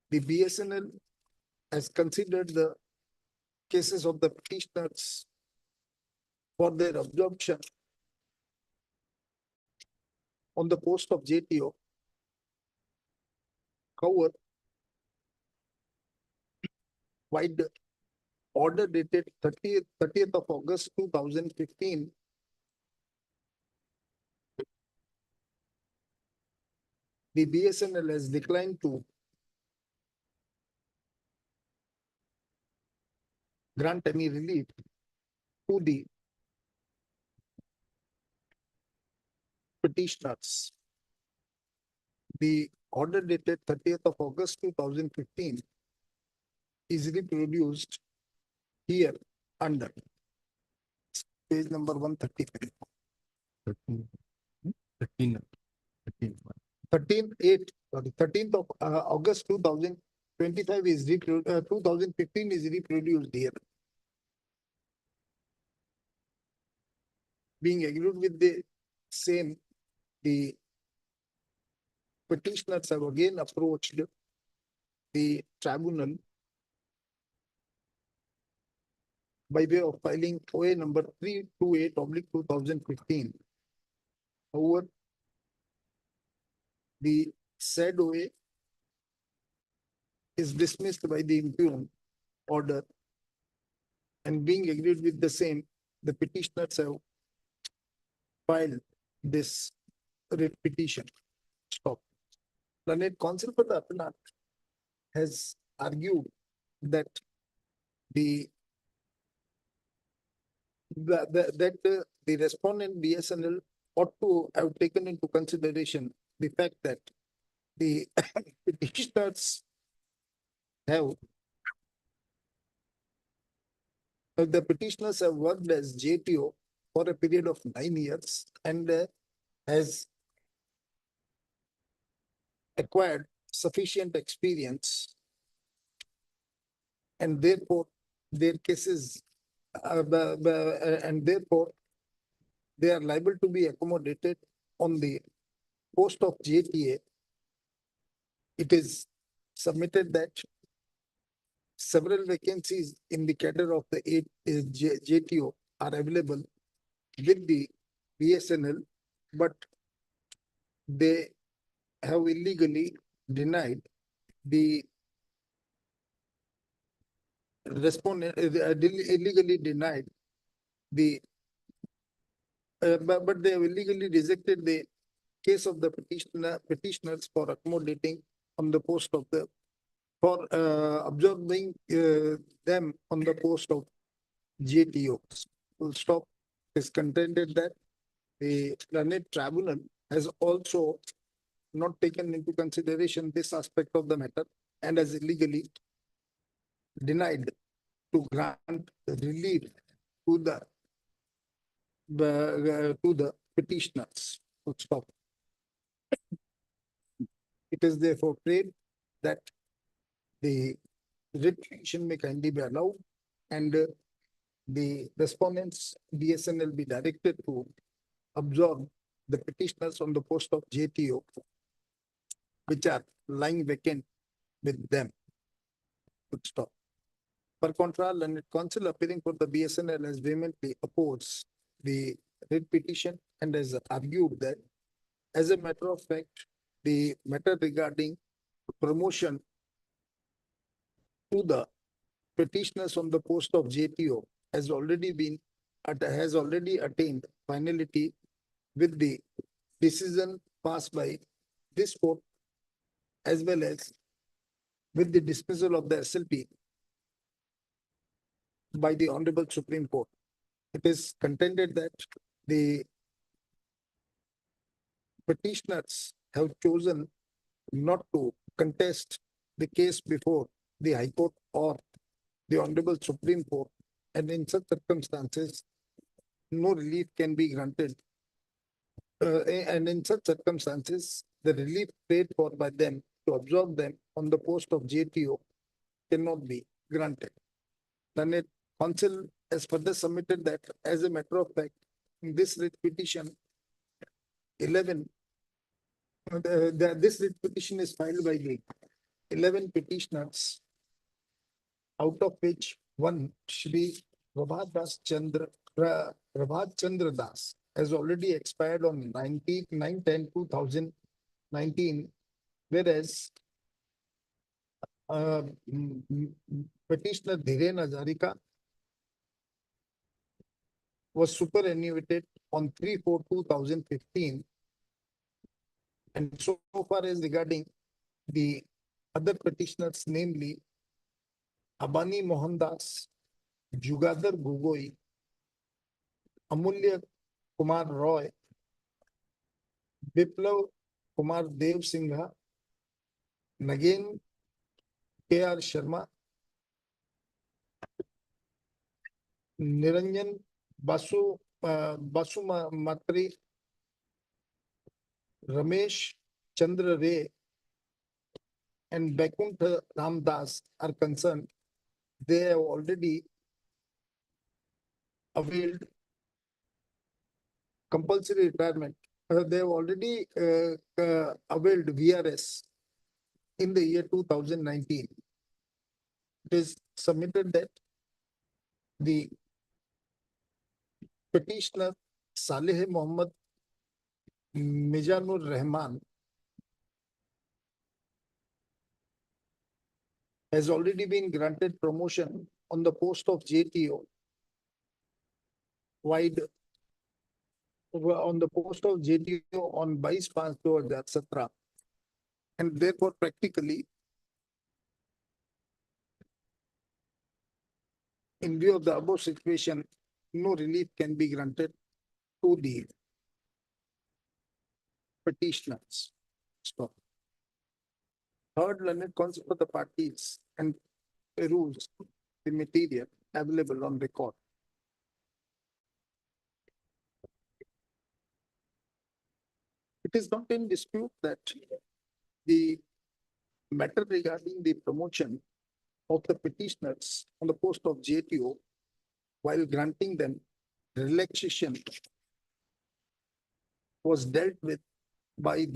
the BSNL has considered the cases of the petitioners for their absorption on the post of JTO. However, by the order dated 30th of August 2015, the BSNL has declined to grant any relief to the petitioners. The order dated 30th of August 2015 is reproduced here under page number 135. 13th of August 2025 is 2015 is reproduced here. Being agreed with the same, the petitioners have again approached the tribunal by way of filing OA number 328/2015. However, the said OA is dismissed by the impugned order, and being agreed with the same, the petitioners have filed this writ petition. Stop. Learned Counsel for the appellant has argued that the respondent BSNL ought to have taken into consideration the fact that the petitioners have the petitioners have worked as JTO for a period of 9 years and has acquired sufficient experience, and therefore their cases and therefore they are liable to be accommodated on the post of JTA. It is submitted that several vacancies in the cadre of the JTO are available with the BSNL, but they have illegally denied the respondent, illegally denied the, but they have illegally rejected the case of the petitioners for accommodating on the post of the, for absorbing them on the post of JTO. Full stop. Is contended that the learned tribunal has also not taken into consideration this aspect of the matter and has illegally denied to grant relief to the petitioners. Full stop. It is therefore prayed that the writ petition may kindly be allowed and the respondents BSNL be directed to absorb the petitioners on the post of JTO, which are lying vacant with them. Good stop. Per contra, learned counsel appearing for the BSNL has vehemently opposed the writ petition and has argued that, as a matter of fact, the matter regarding promotion to the petitioners on the post of JTO has already attained finality with the decision passed by this court, as well as with the dismissal of the SLP by the Honorable Supreme Court. It is contended that the petitioners have chosen not to contest the case before the High Court or the Honorable Supreme Court, and in such circumstances, no relief can be granted. And in such circumstances, the relief paid for by them to absorb them on the post of JTO cannot be granted. Learned counsel has further submitted that, as a matter of fact, in this writ petition, 11, this writ petition is filed by the 11 petitioners, out of which one, Shri Prabhat Chandra Das, has already expired on 9/10/2019, whereas petitioner Dhiren Hazarika was superannuated on 3/4/2015. And so far as regarding the other petitioners, namely Abani Mohandas, Jugadhar Gogoi, Amulya Kumar Roy, Biplav Kumar Dev Singha, Nagin K.R. Sharma, Niranjan Basu Matri, Ramesh Chandra Ray, and Vaikuntha Ramdas are concerned. They have already availed compulsory retirement. They have already availed VRS in the year 2019. It is submitted that the petitioner Saleh Mohammad Mizanur Rahman has already been granted promotion on the post of JTO on the post of JTO on 22/5/2017, and therefore practically, in view of the above situation, no relief can be granted to the petitioners. Stop. Third, learned counsel for the parties and peruse the material available on record. It is not in dispute that the matter regarding the promotion of the petitioners on the post of JTO while granting them relaxation was dealt with by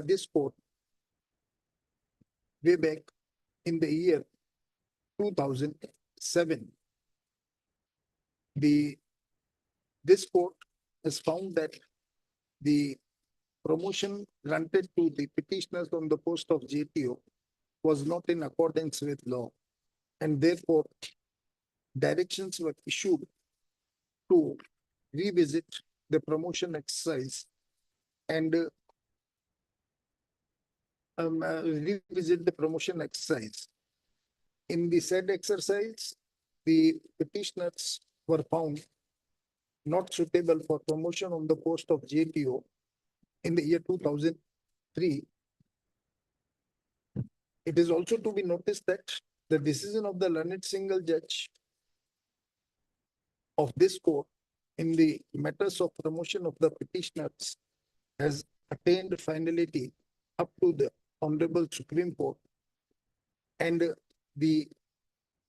this court way back in the year 2007. This court has found that the promotion granted to the petitioners on the post of JTO was not in accordance with law, and therefore directions were issued to revisit the promotion exercise and revisit the promotion exercise. In the said exercise, the petitioners were found not suitable for promotion on the post of JTO in the year 2003. It is also to be noticed that the decision of the learned single judge of this court in the matters of promotion of the petitioners has attained finality up to the Honorable Supreme Court, and the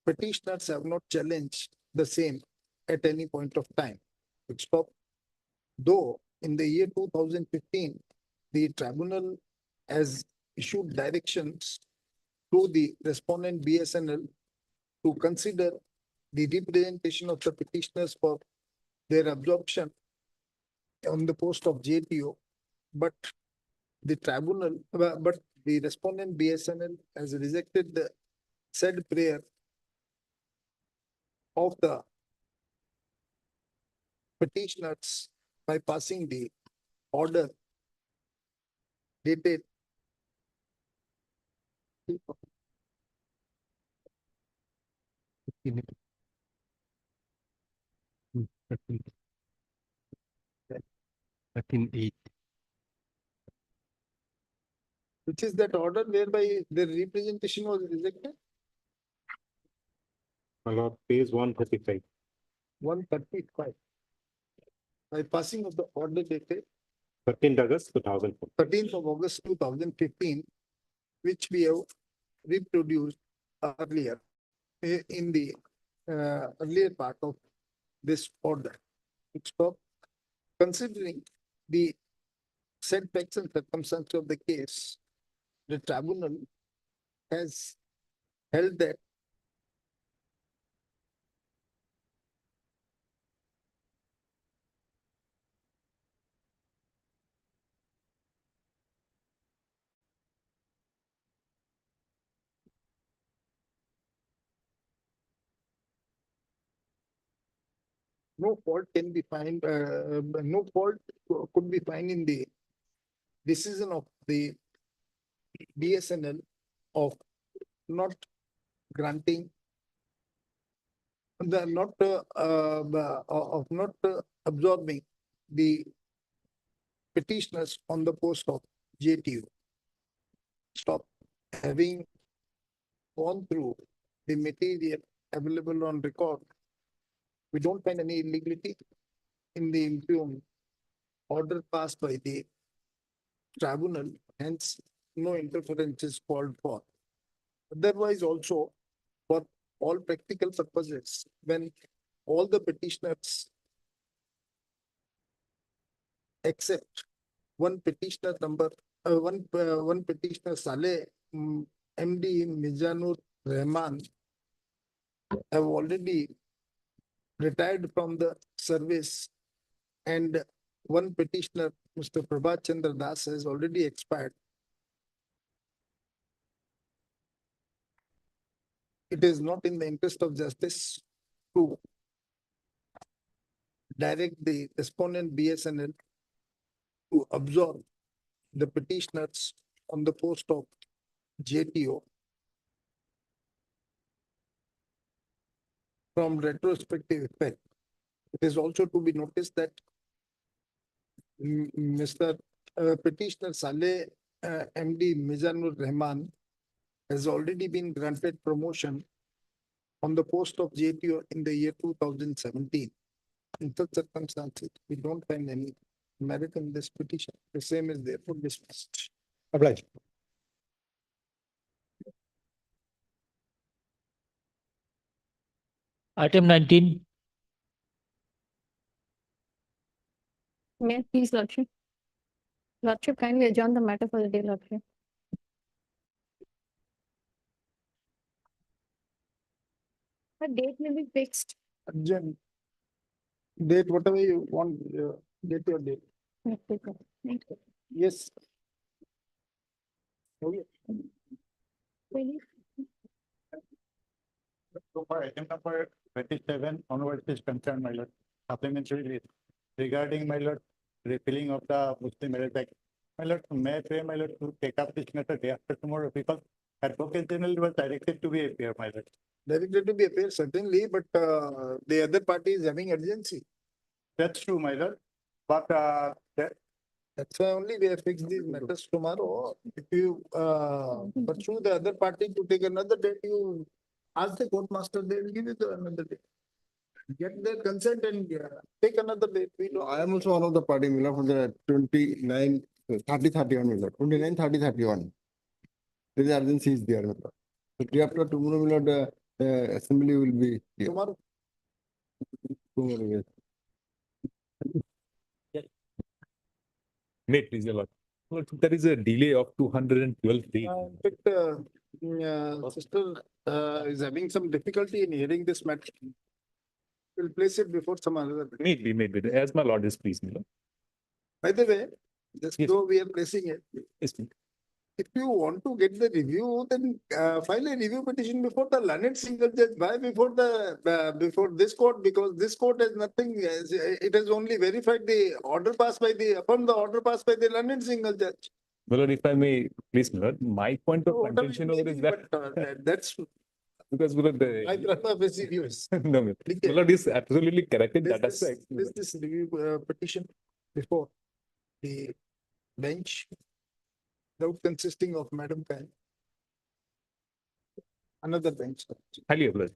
petitioners have not challenged the same at any point of time. Though in the year 2015, the tribunal has issued directions to the respondent BSNL to consider the representation of the petitioners for their absorption on the post of JTO, but the respondent BSNL has rejected the said prayer of the petitioners by passing the order dated which is that order whereby the representation was rejected? My lord, page 135. 135. By passing of the order dated 13th August 2004. 13th of August 2015, which we have reproduced earlier in the earlier part of this order. Considering the said facts and circumstances of the case, the tribunal has held that no fault can be found, no fault could be found in the decision of the BSNL of not granting the not absorbing the petitioners on the post of JTO. Having gone through the material available on record, we don't find any illegality in the interim order passed by the tribunal, hence no interference is called for. Otherwise also, for all practical purposes, when all the petitioners except one petitioner one petitioner Saleh MD Mizanur Rahman have already retired from the service, and one petitioner, Mr. Prabhat Chandra Das, has already expired. It is not in the interest of justice to direct the respondent BSNL to absorb the petitioners on the post of JTO from retrospective effect. It is also to be noticed that Mr. Petitioner Saleh MD Mizanur Rahman has already been granted promotion on the post of JTO in the year 2017. In such circumstances, we don't find any merit in this petition. The same is therefore dismissed. Obliged. Item 19, May I please, Lordship? Lordship, kindly adjourn the matter for the day, Lordship. A date may be fixed. Adjourn. Date, whatever you want, get your date. Thank you. Yes. Okay. Really? So far, item number 27 onwards is concerned, my lord. Supplementary list regarding, my lord, refilling of the Muslim Merit Act. My lord, may I pray, my lord, to take up this matter day after tomorrow because Advocate General was directed to be appear, my lord. Directed to be appear, certainly, but the other party is having urgency. That's true, my lord. But that's why only we have fixed these matters tomorrow. If you pursue the other party to take another date, you ask the court master, they will give you another date. Get their consent and take another date. We don't. I am also one of the party, Mila, for the 29, 30, 31, Mila, 29, 30, 31. There is urgency is there, Mila. So day after tomorrow, Mila, the assembly will be here. Tomorrow. Tomorrow, yes. May it please the Lord. Lord, there is a delay of 212 days. In fact, sister is having some difficulty in hearing this matter. We'll place it before some other. Maybe, as my lord is pleased, Mila. By the way, just Yes. though we are placing it, Yes, please. if you want to get the review, then file a review petition before the learned single judge. Why before the before this court? Because this court has nothing. It has only verified the order passed by the upon the order passed by the learned single judge. My lord, if I may, please, my lord, my point of So whatever contention it may over is be, that but, that's because my lord, I prefer basic views. no, my lord is absolutely correct in that aspect. This review petition before the bench, without consisting of Madam Khan. Another bench. Highly obliged.